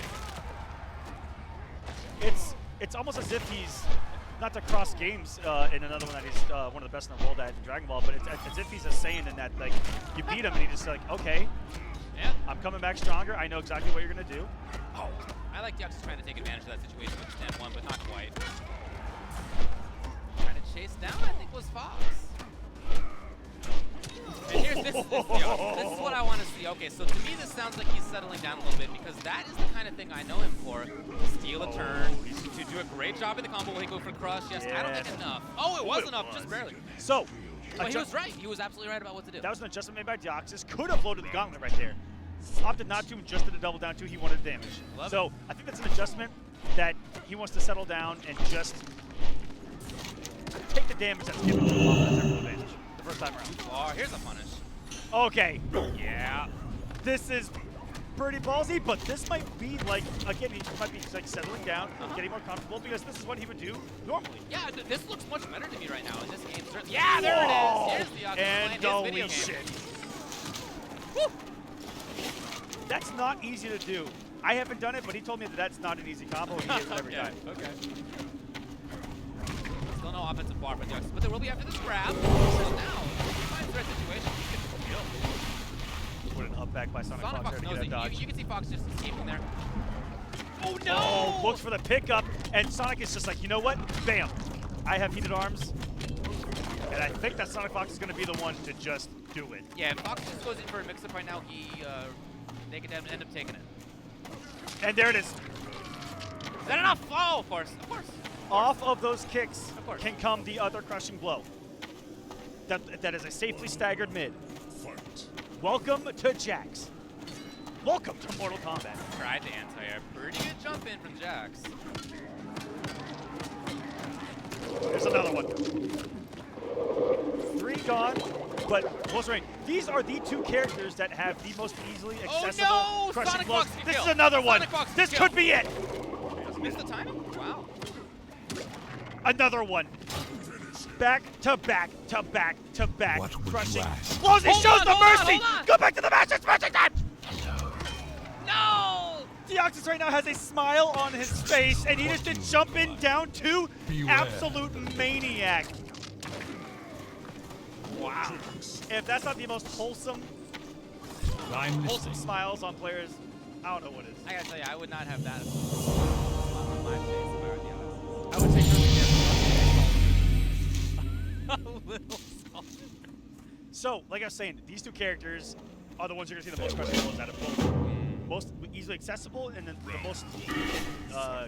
even. It's almost as if he's, not to cross games in another one that he's one of the best in the world at Dragon Ball, but it's as if he's a Saiyan in that, like, you beat him and he just like, okay, Yeah. I'm coming back stronger. I know exactly what you're going to do. Oh. I like Deoxys trying to take advantage of that situation with the stand 1, but not quite. Trying to chase down, I think, was Fox. And here's this is what I want to see. Okay, so to me this sounds like he's settling down a little bit because that is the kind of thing I know him for. Steal a turn, to do a great job in the combo while he go for crush. Yes, I don't think enough. Oh, it was enough, just barely. So, But he was right. He was absolutely right about what to do. that was an adjustment made by Deoxys. Could have loaded the gauntlet right there. Opted not to, just did a double down 2. He wanted damage. So I think that's an adjustment that he wants to settle down and just take the damage that's given to him off that technical advantage the first time around. Oh, here's a punish. Okay. Yeah. This is pretty ballsy, but this might be like, again, he might be like settling down, getting more comfortable, because this is what he would do normally. Yeah, this looks much better to me right now in this game. Yeah, there it is. Here's the And playing his holy video game. shit. Woo. That's not easy to do. I haven't done it, but he told me that that's not an easy combo, and he hits it every time. Okay. Still no offensive bar for the Deoxys, but there will be after this grab. So now, finds the right situation, he gets the kill. Put an up back by Sonic Fox Fox there to knows get a it. dodge. You can see Fox just escaping there. Oh no! Oh, looks for the pickup, and Sonic is just like, you know what? Bam. I have heated arms, and I think that Sonic Fox is going to be the one to just do it. Yeah, if Fox just goes in for a mix-up right now, they could end up taking it. And there it is. Is that enough? Oh, of course. Off of those kicks course. can come the other crushing blow. That is a safely staggered mid. Welcome to Jax. Welcome to Mortal Kombat. Tried to answer a pretty good jump in from Jax. There's another one. 3 gone, but close range. These are the 2 characters that have the most easily accessible no! crushing Sonic blows. Fox can This kill. is another one. Sonic Fox can This kill. could be it. Just missed the timing? Wow. Another one. Back to back to back to back. What would you Crushing ask? blows. He Hold shows on, the hold on, mercy. hold on. Go back to the match. It's mercy time. No! Deoxys right now has a smile on his face, and he just did jump in down 2. Beware. Absolute maniac. Wow. If that's not the most wholesome smiles on players, I don't know what is. I gotta tell you, I would not have that on my face if I were the Deoxys. I would take a little salted. So, like I was saying, these 2 characters are the ones you're going to see the most crushing blows out of both. Most easily accessible, and then the most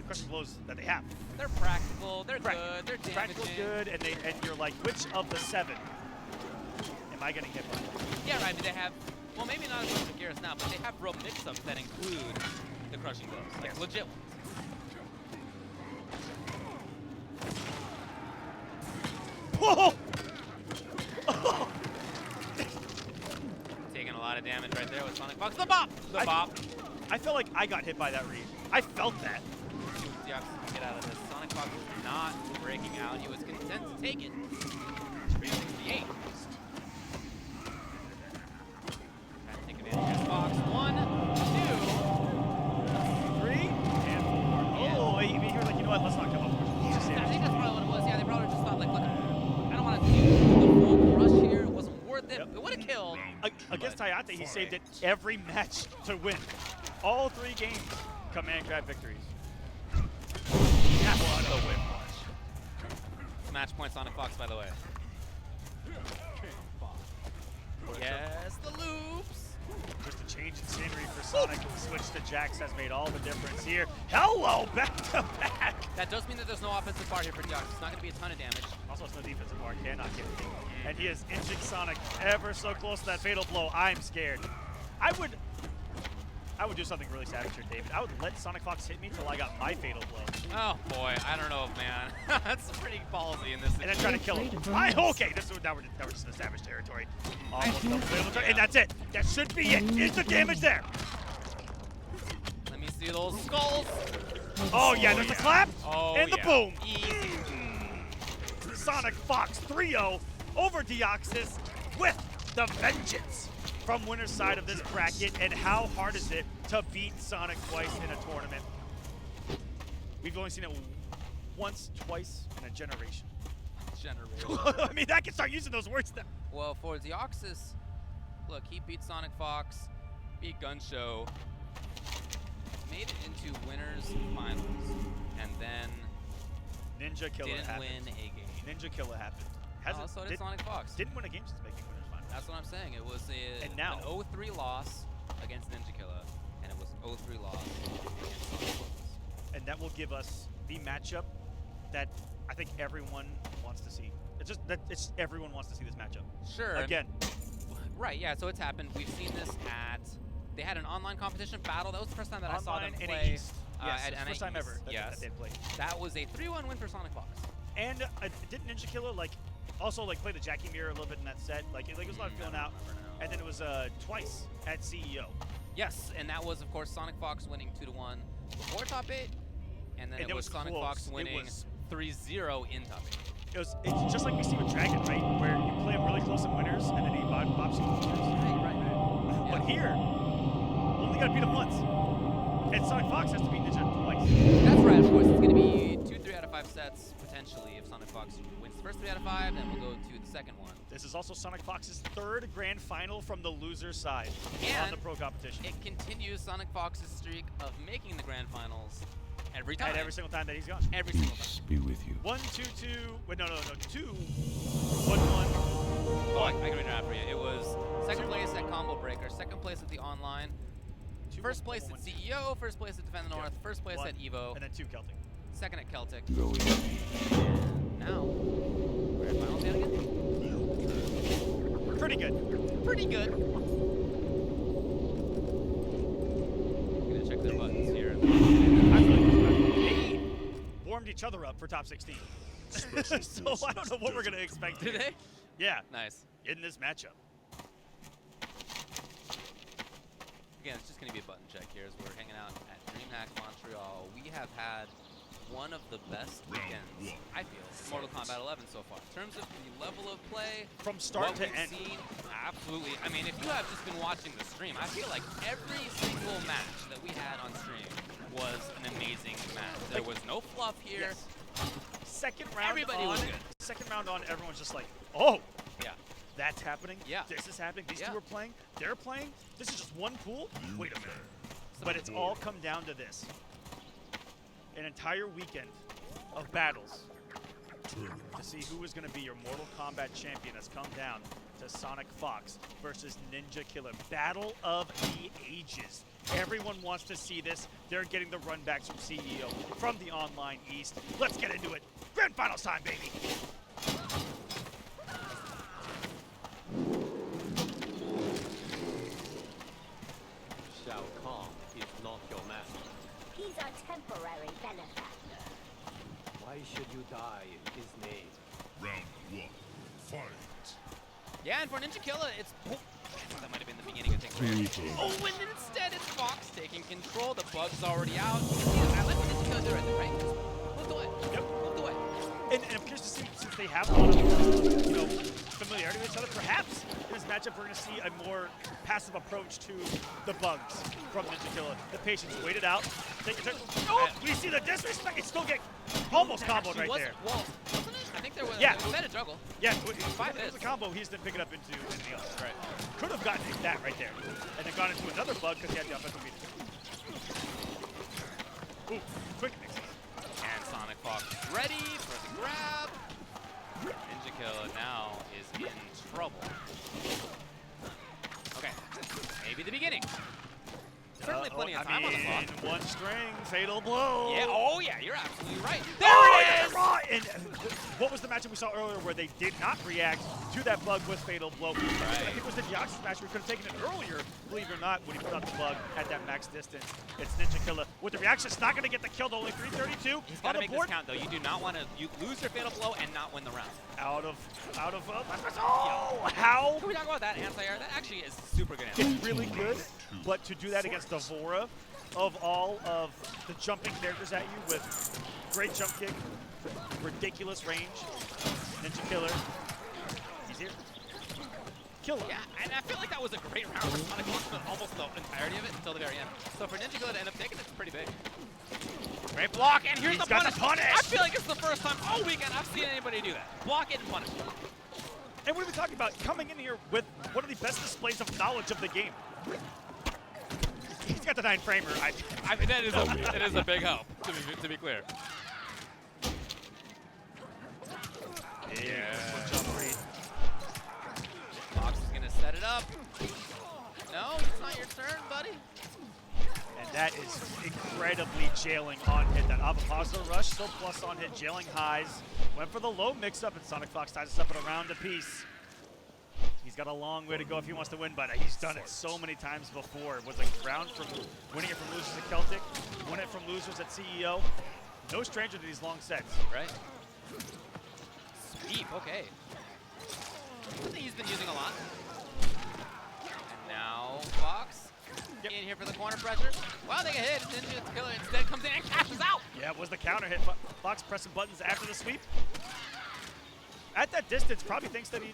crushing blows that they have. They're practical, they're good, they're damaging. Practical's good, and you're like, which of the 7 am I getting hit by? Yeah, right, but they have, well, maybe not as much as Garrus now, but they have real mix-ups that include the crushing blows, like legit ones. Whoa! Taking a lot of damage right there with Sonic Fox. The bop! The bop. I felt like I got hit by that read. I felt that. Deoxys, get out of this. Sonic Fox is not breaking out. He was content to take it. 368. Trying to take advantage of Fox. 1, 2, 3, and 4. Oh, he was like, you know what? Let's not come up with I think that's probably what it was. Yeah, they probably just thought, like, look, I don't want to do the full crush here. It wasn't worth it. It would have killed. Against Hayate, he saved it every match to win. All 3 games, command grab victories. What a win. Match point Sonic Fox, by the way. Yes, the loops. Just a change in scenery for Sonic. Switch to Jax has made all the difference here. Hello, back to back. That does mean that there's no offensive bar here for Deoxys. It's not going to be a ton of damage. Also, it's no defensive bar. Cannot get it. And he is inching Sonic ever so close to that fatal blow. I'm scared. I would do something really savage here, David. I would let Sonic Fox hit me until I got my fatal blow. Oh boy, I don't know, man. That's pretty ballsy in this And then situation. try to kill him. Okay, now we're just in savage territory. Almost double fatal turn, and that's it. That should be it. Is the damage there? Let me see those skulls. Oh yeah, there's a clap Oh, and the yeah. boom. Easy. Sonic Fox 3-0 over Deoxys with the vengeance from winner's side of this bracket. And how hard is it to beat Sonic twice in a tournament? We've only seen it once, twice in a generation. I mean, I can start using those words now. Well, for Deoxys, look, he beat Sonic Fox, beat Gunshow, made it into winners finals, and then Ninja Killer didn't happened. win a game. Ninja Killer happened. Oh, so did Sonic Fox. Didn't win a game since making winners finals. That's what I'm saying. It was And now- an 0-3 loss against Ninja Killer, and it was 0-3 loss against Sonic Fox. And that will give us the matchup that I think everyone wants to see. It's just that everyone wants to see this matchup. Sure. Again. Right, yeah, so it's happened. We've seen this at, they had an online competition battle. That was the first time that I saw them Online play. and East. Yes, at first time NA ever that, yes. that they played. That was a 3-1 win for Sonic Fox. And didn't Ninja Killer also play the Jackie Mirror a little bit in that set? It was a lot of feeling out. And then it was twice at CEO. Yes, and that was, of course, Sonic Fox winning 2-1 before top 8, and then it was Sonic close. Fox winning 3-0 in top 8. It's just like we see with Dragon, right? Where you play him really close in winners, and then he bops you in winners. Right. But here, only got to beat him once. And Sonic Fox has to beat Ninja twice. That's right, of course. It's going to be 2 3 out of 5 sets, potentially, if Sonic Fox wins the first 3 out of 5, then we'll go to the second one. This is also Sonic Fox's third grand final from the loser side on And the pro competition. it continues Sonic Fox's streak of making the grand finals every time. And every single time that he's gone. Every single time. Peace be with you. 1, 2, 2. Wait, no. 2, 1, 1. Oh, I can read it out for you. It was second place at Combo Breaker, second place at the online, first place at CEO, first place at Defend the North, first place at EVO, And then 2 Celtic. second at Celtic. Go easy. Now, grand finals yet again? Pretty good. Pretty good. I'm gonna check their buttons here. I feel like they warmed each other up for top 16. So I don't know what we're going to expect. Do here. they? Yeah, Nice. in this matchup. Again, it's just going to be a button check here as we're hanging out at DreamHack Montreal. We have had one of the best weekends, I feel, in Mortal Kombat 11 so far. In terms of the level of play, From start what to we've end. seen, absolutely. I mean, if you have just been watching the stream, I feel like every single match that we had on stream was an amazing match. There was no fluff here. Yes. Second round Everybody on, was good. Second round on, everyone's just like, oh, Yeah. that's happening. Yeah. This is happening. These Yeah. two are playing. They're playing. This is just one pool. Wait a minute. But it's all come down to this. An entire weekend of battles to see who is going to be your Mortal Kombat champion has come down to Sonic Fox versus Ninja Killer. Battle of the ages. Everyone wants to see this. They're getting the runbacks from CEO, from the online East. Let's get into it. Grand finals time, baby. Shao Kahn is not your man. He's a temporary benefactor. Why should you die in his name? Round 1. Fight. Yeah, and for Ninja Killer, it's... Oh, that might have been the beginning of things. Oh, and instead it's Fox taking control. The bug's already out. I let Ninja Killer do it right there, right? Moved away. Yep. Moved away. And I'm curious to see, since they have a lot of, familiarity with each other, perhaps in this matchup we're going to see a more passive approach to the bugs from Ninja Killer. The patience waited out. Take a turn. Oh, we see the disrespect. It still get almost comboed right there. Well, wasn't it? I think there was, Yeah. it was at a juggle. Yeah, it was Five a hits. combo. He just didn't pick it up into anything else. Right. Could have gotten that right there. And then gone into another bug because he had the offensive meter. Ooh, quick mixes. And Sonic Fox ready for the grab. Ninja Killer now is in trouble. Okay, maybe the beginning. Certainly plenty of time on the clock. One string, fatal blow. Yeah, oh yeah, you're absolutely right. There Oh, it is! right. And what was the matchup we saw earlier where they did not react to that bug with fatal blow? I think it was the Deoxys match. We could have taken it earlier, believe it or not, when he put out the bug at that max distance. It's Ninja Killer with the reaction. It's not going to get the kill. To only 332 He's on got to the make board. this count, though. You do not want to lose your fatal blow and not win the round. Oh, how? Can we talk about that anti-air? That actually is super good anti-air. It's really good, but to do that against the Vora of all of the jumping characters at you with great jump kick, ridiculous range, Ninja Killer, he's here. Kill him. Yeah, and I feel like that was a great round for Sonic Fox, but almost the entirety of it until the very end. So for Ninja Killer to end up taking it, it's pretty big. Great block, and here's He's the got punish. the punish. I feel like it's the first time all weekend I've seen anybody do that. Block it and punish. And what are we talking about? Coming in here with one of the best displays of knowledge of the game. He's got the 9-framer. I mean, that is a big help, to be clear. Jump read. Fox is going to set it up. No, it's not your turn, buddy. And that is incredibly jailing on hit. That Avapazzo rush, still plus on hit, jailing highs. Went for the low mix-up, and Sonic Fox ties us up at a round apiece. He's got a long way to go if he wants to win, but he's done it so many times before. It was a round from winning it from losers at Celtic, won it from losers at CEO. No stranger to these long sets. Right. Sweep, okay. Something he's been using a lot. And now Fox in here for the corner pressure. Wow, they get hit. Ninja Killer instead comes in and cashes out. Yeah, it was the counter hit. Fox pressing buttons after the sweep. At that distance, probably thinks that he,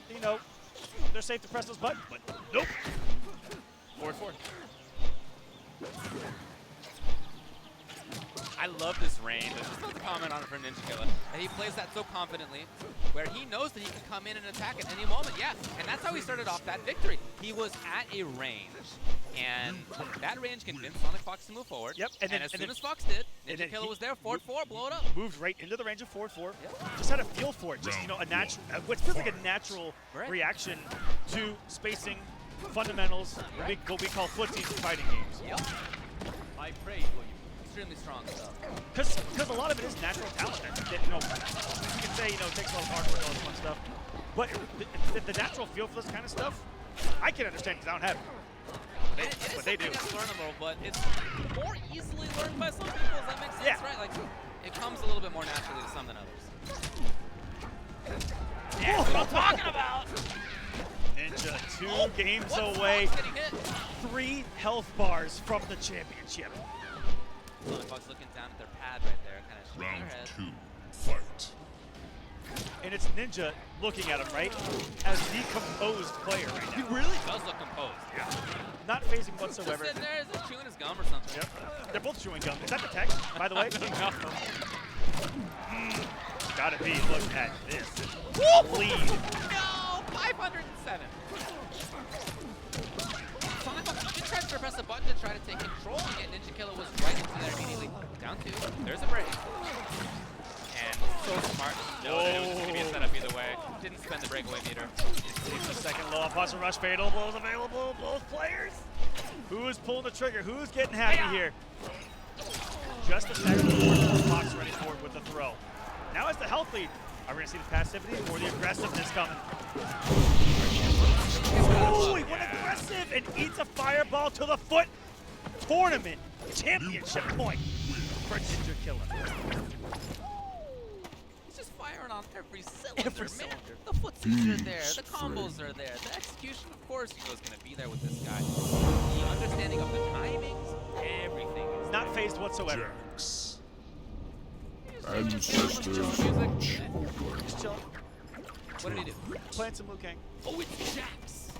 they're safe to press those buttons, but nope. Forward. I love this range. Just a comment on it from Ninja Killer. And he plays that so confidently, where he knows that he can come in and attack at any moment. Yeah, and that's how he started off that victory. He was at a range, and that range convinced Sonic Fox to move forward. Yep, and as soon as Fox did, Ninja Killer was there, forward 4, blow it up. Moved right into the range of 4-4. Yep. Just had a feel for it. Just, a natural, what feels like a natural reaction to spacing, fundamentals, what we call footsies in fighting games. Yep. I pray for you. Extremely strong stuff. Because a lot of it is natural talent. That, you can say, it takes a lot of hard work and all this fun stuff. But the natural feel for this kind of stuff, I can understand because I don't have it. But they do. It's learnable, but it's more easily learned by some people. Does that make sense, right? Like, it comes a little bit more naturally to some than others. Yeah, that's what I'm talking about. Ninja 2 games away. 3 health bars from the championship. Sonic Fox looking down at their pad right there, kind of shaking their head. Round 2, fight. And it's Ninja looking at him, right? As the composed player right now. He really does look composed. Yeah. Not phasing whatsoever. Just sitting there, is he chewing his gum or something? Yep. They're both chewing gum. Is that the text, by the way? Gotta be. Look at this. Lead. No! 507. Sonic Fox even tried to press the button to try to take control, and yet Ninja Killer was right into there immediately. Down 2. There's a break. And so smart. No, that it was going to be a setup either way. Didn't spend the breakaway meter. The second low Appleseed rush. Fatal blows available. Both players. Who is pulling the trigger? Who's getting happy here? Just a second before Fox ready forward with the throw. Now it's the health lead. Are we going to see the passivity or the aggressiveness coming? Oh, he went aggressive and eats a fireball to the foot. Tournament championship point for Ninja Killer. He's just firing on every cylinder, man. The footsies are there, the combos are there, the execution, of course, he was going to be there with this guy. The understanding of the timings, everything is not phased whatsoever. Jax. Ancestors Just chilling. What did he do? Playing some Liu Kang. Oh, it's Jax!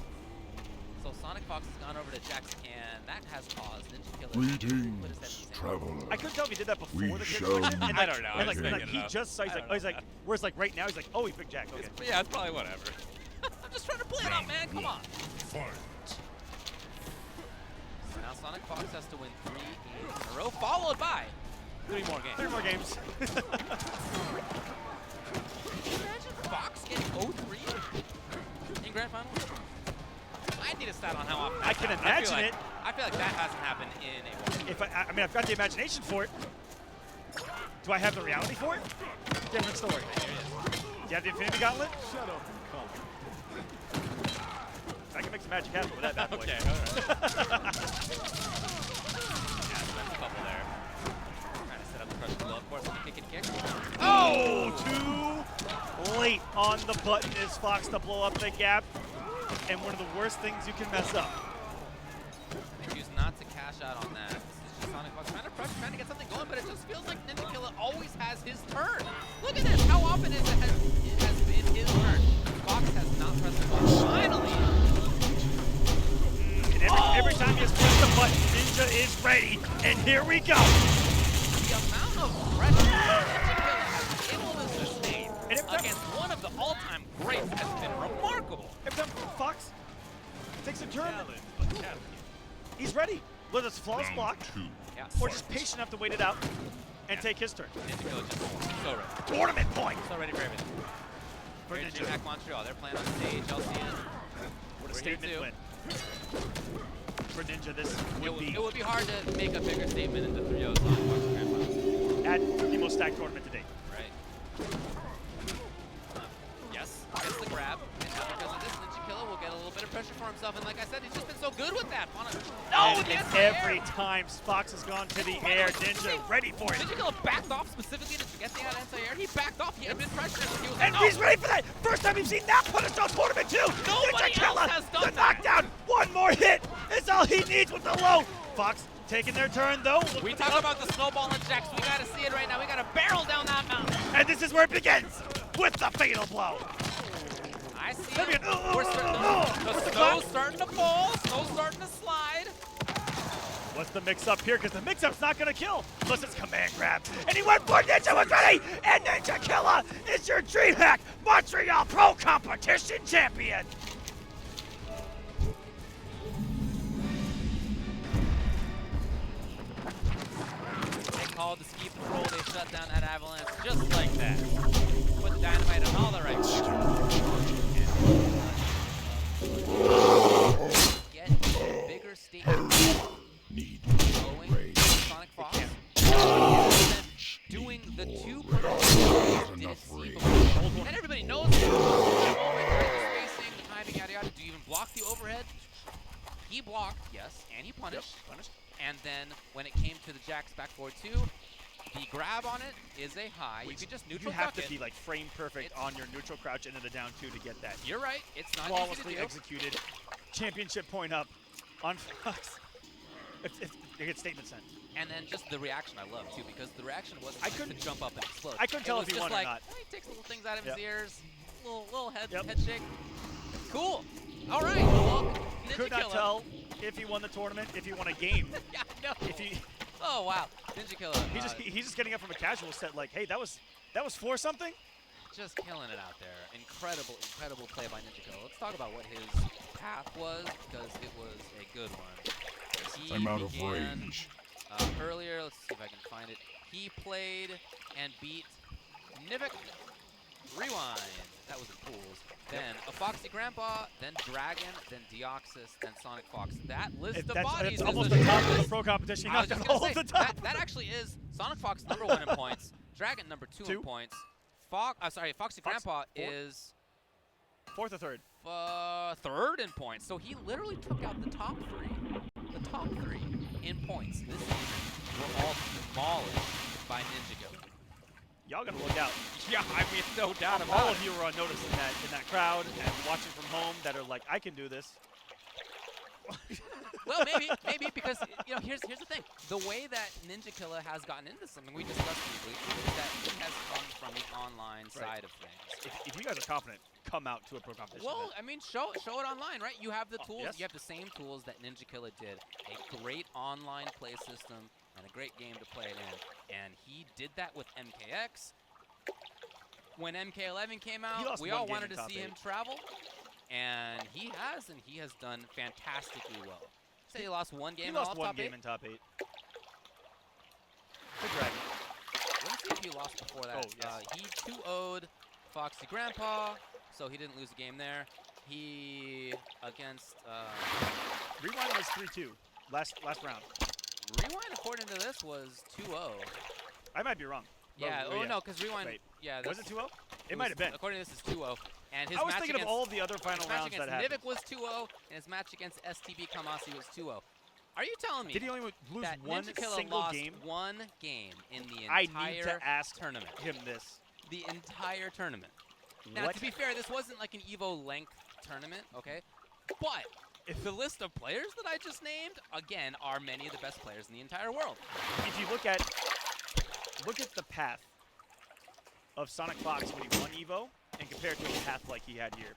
So Sonic Fox has gone over to Jax, and that has caused Ninja Killer Greetings, traveler. I couldn't tell if he did that before We the kick shall collision, and I don't know. And I was like thinking he enough. just saw, he's like, whereas like right now he's like, oh, he picked Jack. Okay. Yeah, it's probably whatever. I'm just trying to play it out, man. Come on. Fight. So now Sonic Fox has to win 3 games in a row, followed by 3 more games. 3 more games. Can you imagine Fox getting 0-3 in Grand Finals? I need a stat on how often. I can imagine it. I feel like that hasn't happened in a while. If I mean, I've got the imagination for it. Do I have the reality for it? Different story. Do you have the Infinity Gauntlet? Shut up and come. I can make some magic happen with that bad boy. Okay, all right. Yeah, so that's a couple there. Trying to set up the crush below, of course, with the kick and kick. Oh, too late on the button is Fox to blow up the gap. And one of the worst things you can mess up. They choose not to cash out on that. This is just Sonic Fox trying to pressure, trying to get something going, but it just feels like Ninja Killer always has his turn. Look at this. How often it has been his turn? Fox has not pressed the button. Finally! And every time he has pressed the button, Ninja is ready. And here we go. The amount of pressure Ninja Killer has been able to sustain against one of the all-time greats has been remarkable. Every time Fox takes a turn, he's ready. Whether it's flawless block, Yeah. or just patient enough to wait it out and take his turn. Ninja Killer just so ready. Tournament point. So ready for everything. For Here, Ninja. DreamHack Montreal, they're playing on stage. LCN. What a We're here statement too. win. For Ninja, this It would be hard to make a bigger statement into 3-0's on Fox Grandpa. at the most stacked tournament to date. Right. Yes, gets the grab. And now because of this, Ninja Killer will get a little bit of pressure for himself. And like I said, he's just been so good with that. No, the Every time Fox has gone to the air, Ninja ready for it. Ninja Killer backed off specifically to get the anti-air. He backed off. He had been pressured. He was And like, no. he's ready for that. First time we've seen that punish on tournament too. Nobody Ninja Killer, else has done the that. knockdown. One more hit is all he needs with the low. Fox taking their turn though. We talk about the snowball injects. We gotta see it right now. We gotta barrel down that mountain. And this is where it begins with the fatal blow. I see That'd it. be an We're starting the snow's starting to fall. Snow's starting to slide. What's the mix-up here? Because the mix-up's not going to kill unless it's command grab. And he went for Ninja was ready! And Ninja Killer is your DreamHack Montreal Pro Competition Champion! They called the ski patrol. They shut down that avalanche just like that. Put dynamite in all the right places. Get a bigger statement. Need Going rage. Sonic Fox. Doing the two did enough see rage. before. And everybody knows it. The spacing, the timing, yada yada. Do you even block the overhead? He blocked, yes, and he punished. And then when it came to the Jack's back forward 2, the grab on it is a high. You can just neutral You have duck to be it. like frame perfect on your neutral crouch into the down 2 to get that. You're right. It's not Flawlessly easy to do. executed. Championship point up on Fox. They get statement sent. And then just the reaction I love too, because the reaction wasn't I just couldn't- to jump up and explode. I couldn't tell It was if he just won or like, not. He takes little things out of his Yep. ears, little head Yep. head shake. Cool. All right. Well, Ninja Could not Killer. tell if he won the tournament, if he won a game. Yeah, no. If he, Oh wow, Ninja Killer. he's just getting up from a casual set like, hey, that was for something. Just killing it out there. Incredible play by Ninja Killer. Let's talk about what his path was, because it was a good one. He I'm out of began, range. earlier, let's see if I can find it. He played and beat Nivik. Rewind. That was in pools. Then a Foxy Grandpa, then Dragon, then Deoxys, then Sonic Fox. That list of bodies That's is almost the the top of the shortest. pro competition. He I was knocked just out all gonna of say, the top. that actually is Sonic Fox #1 in points, Dragon #2 in points. Foxy Fox, Grandpa four? is Fourth or third? third in points. So he literally took out the top three. The top three in points this season were all demolished by Ninja Killer. Y'all gotta look out. Yeah, I mean, no doubt All about of you are on notice in that crowd and watching from home that are like, I can do this. Well, maybe because here's the thing: the way that Ninja Killer has gotten into something we discussed briefly is that he has come from the online side of things. If you guys are confident, come out to a pro competition. Well, event. I mean, show it online, right? You have the tools. yes. You have the same tools that Ninja Killer did. A great online play system and a great game to play it in. And he did that with MKX. When MK11 came He out, lost we one all game wanted in to top see him 8. travel. And he has done fantastically well. Say he lost one game He in lost all one top game 8. in top 8. The Dragon. Let's see if he lost before that. Oh, yes. He 2-0'd Foxy Grandpa, so he didn't lose a game there. He, against, Rewind was 3-2 last round. Rewind, according to this, was 2-0. I might be wrong. Yeah, Oh, no, because Rewind, Wait, yeah. was it 2-0? It was- might have been. According to this, it's 2-0. And his I was match thinking of against, all of the other final his match rounds that against happened. Nivik was 2-0, and his match against STB Kamasi was 2-0. Are you telling me Did he only lose that one Ninja Killer single lost game? one game in the I entire need to ask tournament? him this. The entire tournament. Now, What? to be fair, this wasn't like an EVO length tournament, okay? But if the list of players that I just named, again, are many of the best players in the entire world. If you look at the path of Sonic Fox when he won Evo and compare it to a path like he had here,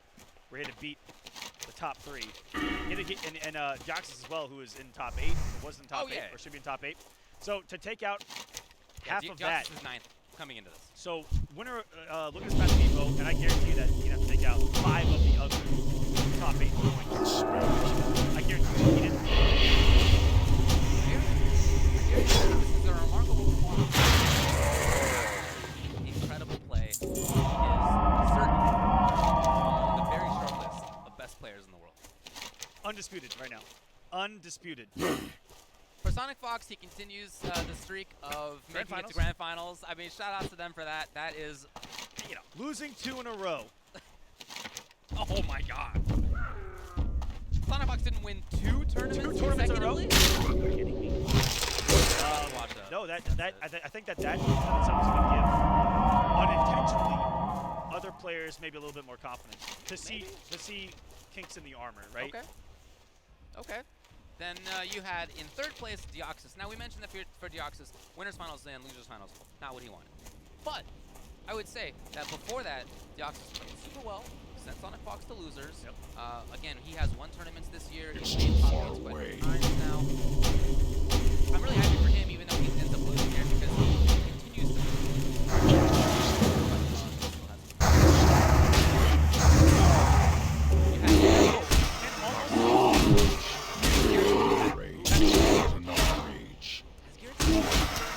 where he had to beat the top 3. And Joxus as well, who is in top 8, or was in top 8, or should be in top 8. So to take out half of that. Is 9th coming into this. So winner, look at this path of Evo, and I guarantee you that you're going to have to take out 5 of the other top 8 points. I guarantee you he didn't. This is a remarkable performance. Incredible play. He is certain undisputed right now. Undisputed. For Sonic Fox, he continues the streak of making it to Grand Finals. I mean, shout out to them for that. That is, You know, losing 2 in a row. oh my God. Sonic Fox didn't win 2 tournaments in a row? consecutively? Are you kidding me? Watch that. No, I think that something to give unintentionally other players maybe a little bit more confidence to see kinks in the armor, right? Okay. Okay. Then you had in 3rd place Deoxys. Now we mentioned that for Deoxys, winners finals and losers finals, not what he wanted. But I would say that before that, Deoxys played super well. Sent Sonic Fox to losers. Yep. Again, he has won tournaments this year. He's made top 8s quite a few times now. I'm really happy for him, even though he ends up losing here, because he continues to Rage. Not enough rage.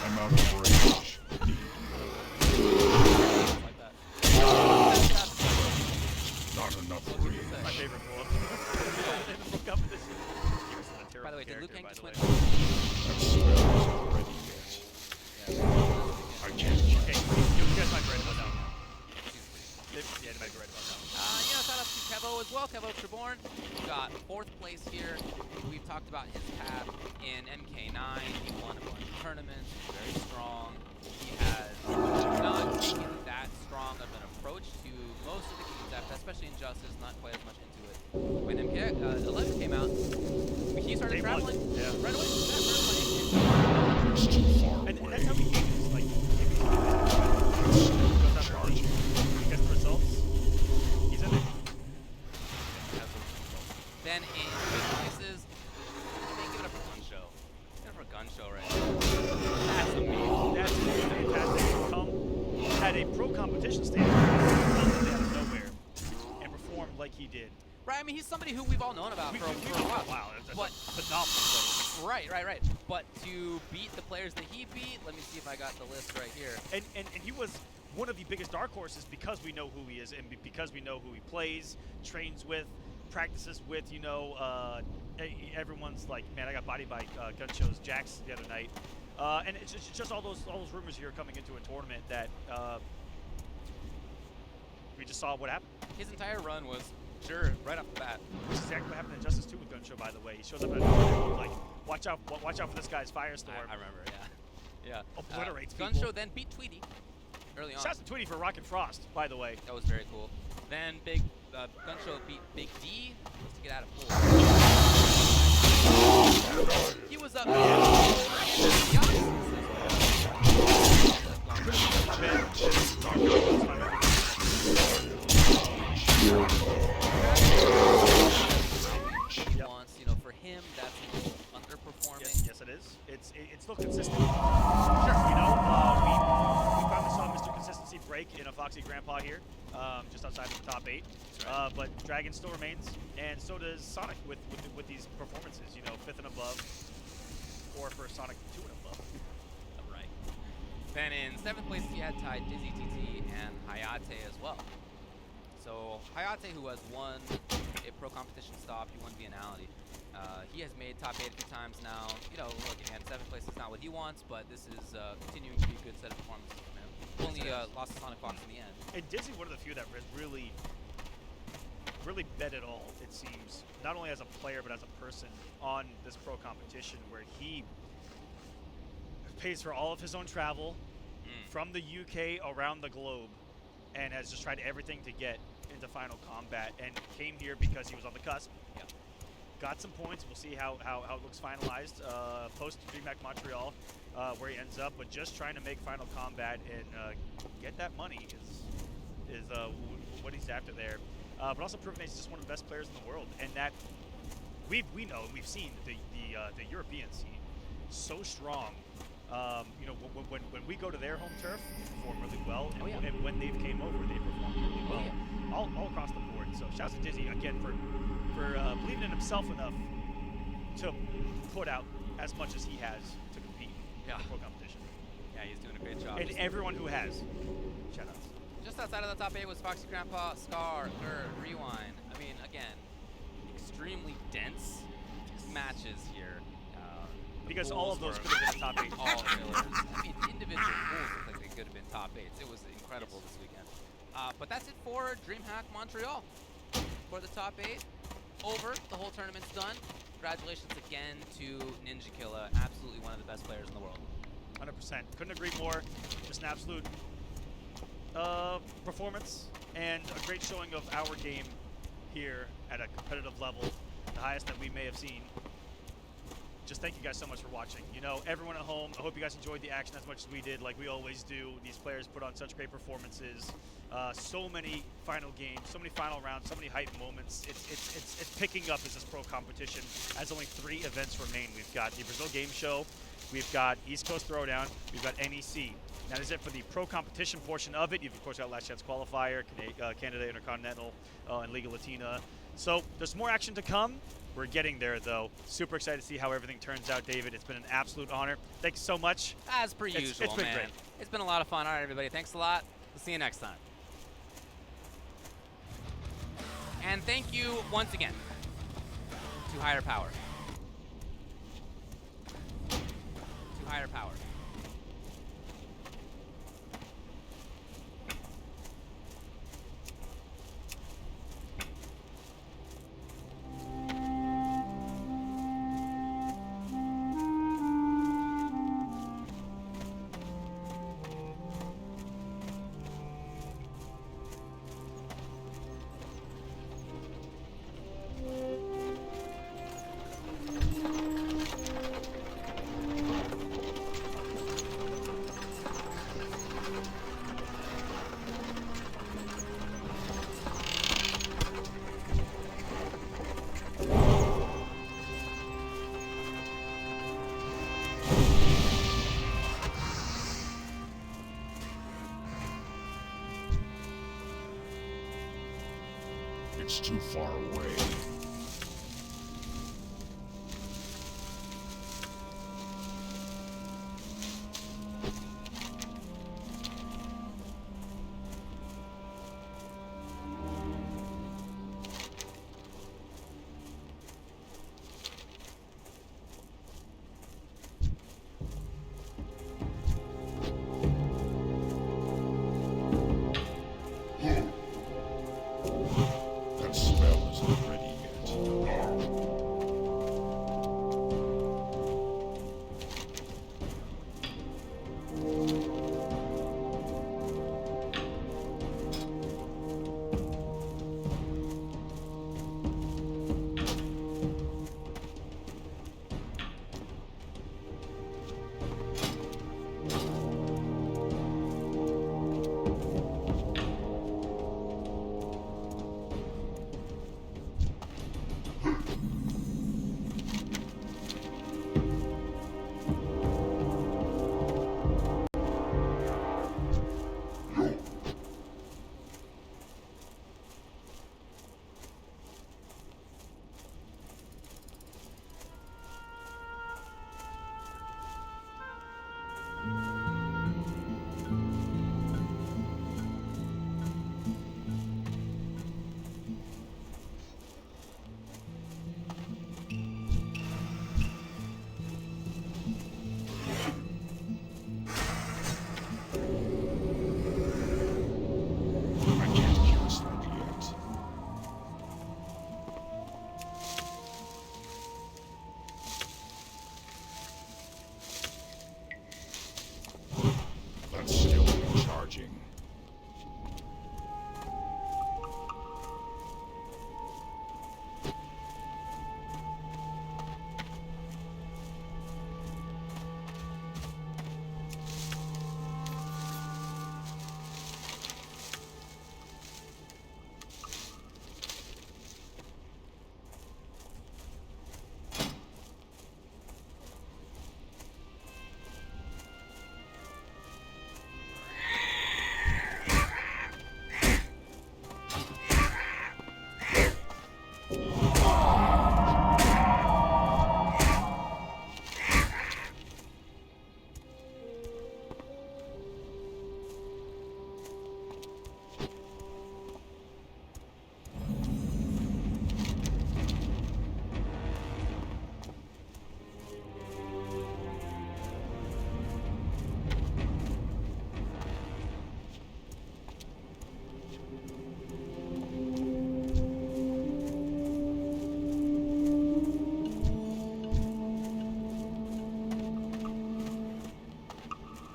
I'm out of rage. like that. Not enough rage. My favorite pull-up in the book competition. He was a terrible By the way, did Luke character, Hank by just the win? way. That spell isn't ready yet. I can't Okay, you guys might be right about that one. Yeah, you might be right about that one. Shout out to Kevo as well, Kevo Treborn. Got 4th place here. We've talked about his path in MK9. He won a bunch of tournaments, very strong. He has not taken that strong of an approach to most of the games, especially in Justice, not quite as much into it. When MK11 came out, he started traveling right away. It's too far And away. that's how he games. Like, goes out there, he gets the results. He's in there. Then in 5th places, give it up for Gun Show. Give it up for Gun Show right now. That's amazing. That's fantastic. Come at a pro competition stage, out of nowhere, and perform like he did. Right, I mean, he's somebody who we've all known about for a while. Wow, that's But- a phenomenal Right. But to beat the players that he beat, let me see if I got the list right here. play. And he was one of the biggest dark horses because we know who he is and because we know who he plays, trains with, practices with. You know, everyone's like, man, I got bodied by Gun Show's Jax the other night, and it's just all those rumors here coming into a tournament that we just saw what happened. His entire run was, sure, right off the bat. Which is exactly what happened in Justice 2 with Gun Show, by the way. He shows up at a tournament like, watch out for this guy's Firestorm. I remember, yeah. Obliterates Gun people. Show then beat Tweety early on. Shouts to Tweety for Rocket Frost, by the way. That was very cool. Then Gun Show beat Big D just to get out of pool. He was up once, for him, that's a little underperforming. Yes, it is. It's still consistent. Sure. You know, we finally saw Mr. Consistency break in a Foxy Grandpa here, just outside of the top 8. But Dragon still remains, and so does Sonic with these performances. You know, 5th and above, or for Sonic 2 and above. Right. Then in 7th place, he had tied Dizzy TT and Hayate as well. So Hayate, who has won a pro competition stop, he won Biennality. He has made top 8 a few times now. Look, again, 7th place is not what he wants, but this is continuing to be a good set of performances from him. Only lost to Sonic Fox in the end. And Dizzy, one of the few that really bet it all, it seems, not only as a player but as a person on this pro competition, where he pays for all of his own travel from the UK around the globe, and has just tried everything to get into Final Combat, and came here because he was on the cusp. Yeah. Got some points. We'll see how it looks finalized post DreamHack Montreal, where he ends up. But just trying to make Final Combat and get that money is what he's after there. But also proving that he's just one of the best players in the world, and that we know, we've seen the European scene so strong. When we go to their home turf, they perform really well, and, and when they've came over, they perform really well, all across the board. So shouts to Dizzy again for believing in himself enough to put out as much as he has to compete in the pro competition. Yeah, he's doing a great job. And everyone who has, shout outs. Just outside of the top 8 was Foxy Grandpa, Scar, Gerd, Rewind. I mean, again, extremely dense matches here. The Because all of pools those were could have been a top 8. all killers. I mean, individual pools look like they could have been top 8s. It was incredible this weekend. But that's it for DreamHack Montreal. For the top 8, over. The whole tournament's done. Congratulations again to Ninja Killa, absolutely one of the best players in the world. 100%. Couldn't agree more. Just an absolute performance and a great showing of our game here at a competitive level, the highest that we may have seen. Just thank you guys so much for watching. You know, everyone at home, I hope you guys enjoyed the action as much as we did, like we always do. These players put on such great performances. So many final games, so many final rounds, so many hype moments. It's picking up as this pro competition, as only 3 events remain. We've got the Brazil Game Show, we've got East Coast Throwdown, we've got NEC. That is it for the pro competition portion of it. You've, of course, got Last Chance Qualifier, Canada Intercontinental, and Liga Latina. So there's more action to come. We're getting there, though. Super excited to see how everything turns out, David. It's been an absolute honor. Thanks so much. As per usual, it's been man. great. It's been a lot of fun. All right, everybody. Thanks a lot. We'll see you next time. And thank you once again to Higher Power. To Higher Power. It's too far away. That spell isn't ready yet.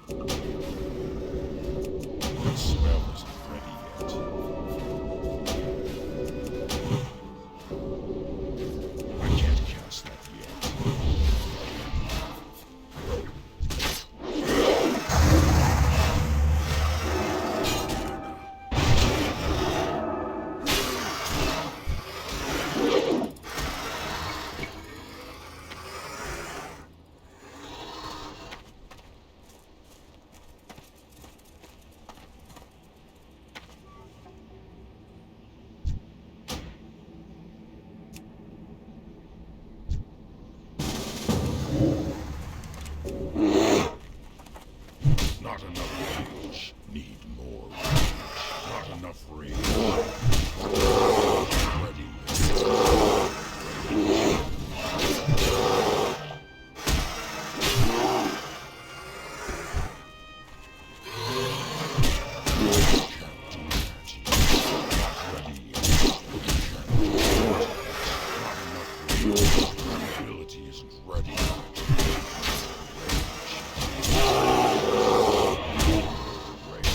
The spell isn't ready yet. I can't cast that yet. Not enough rage. Need more rage. Not enough rage. Ready. Ability isn't ready. Rage.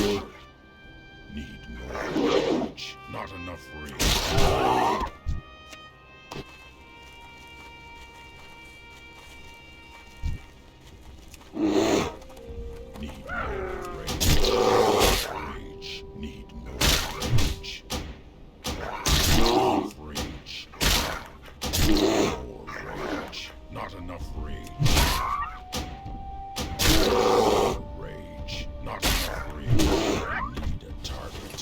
Need more rage. Not enough rage. Need more rage. Rage. Need more rage. Enough rage. More rage. Not enough rage. Rage. Not enough rage. I need a target.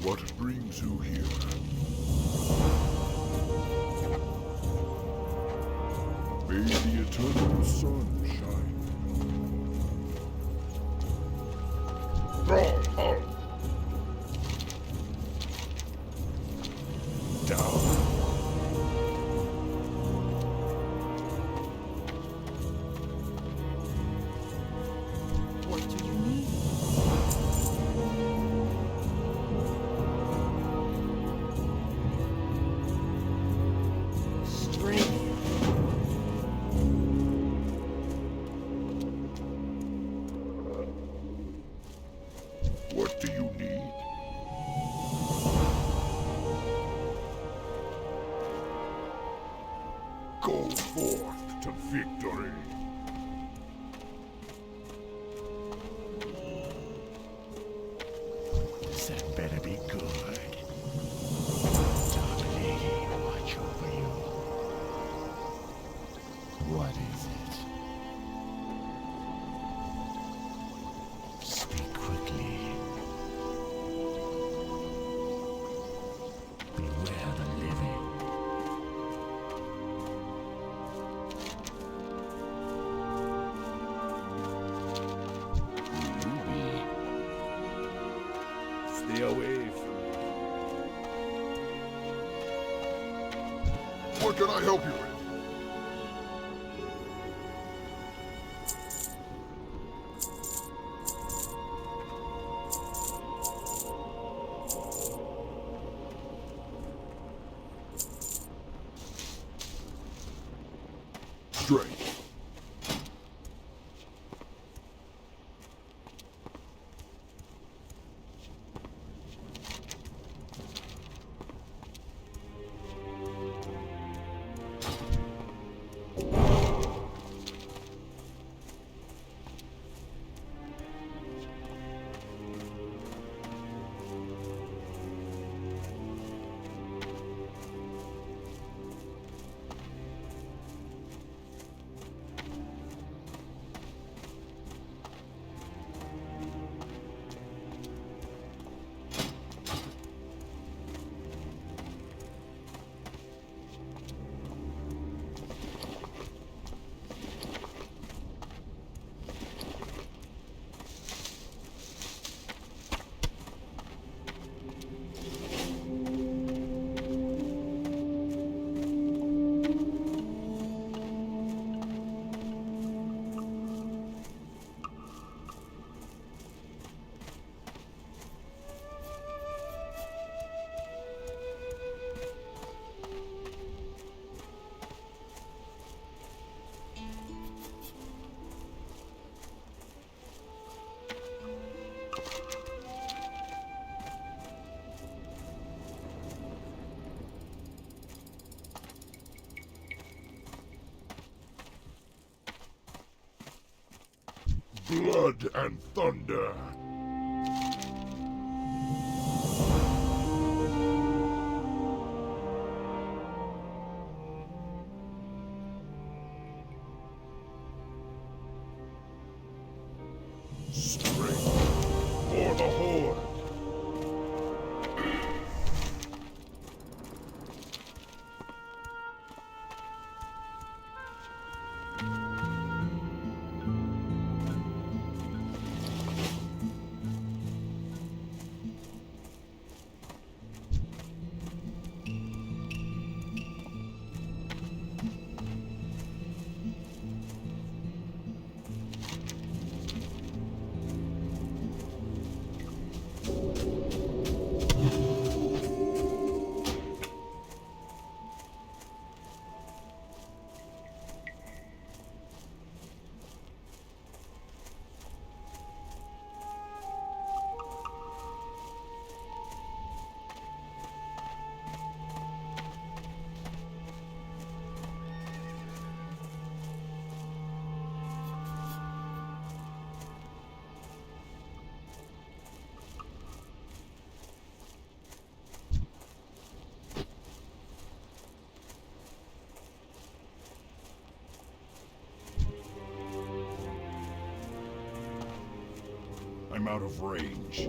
What brings you here? May the eternal sun shine. Down. What do you need? Strength. What do you need? Go forth to victory. That better be good. Dark Lady, watch over you. What is it? Speak quickly. Beware the living. Who you be? Stay away from me. What can I help you with? Strength. blood and thunder. Strength for the Horde. I'm out of range.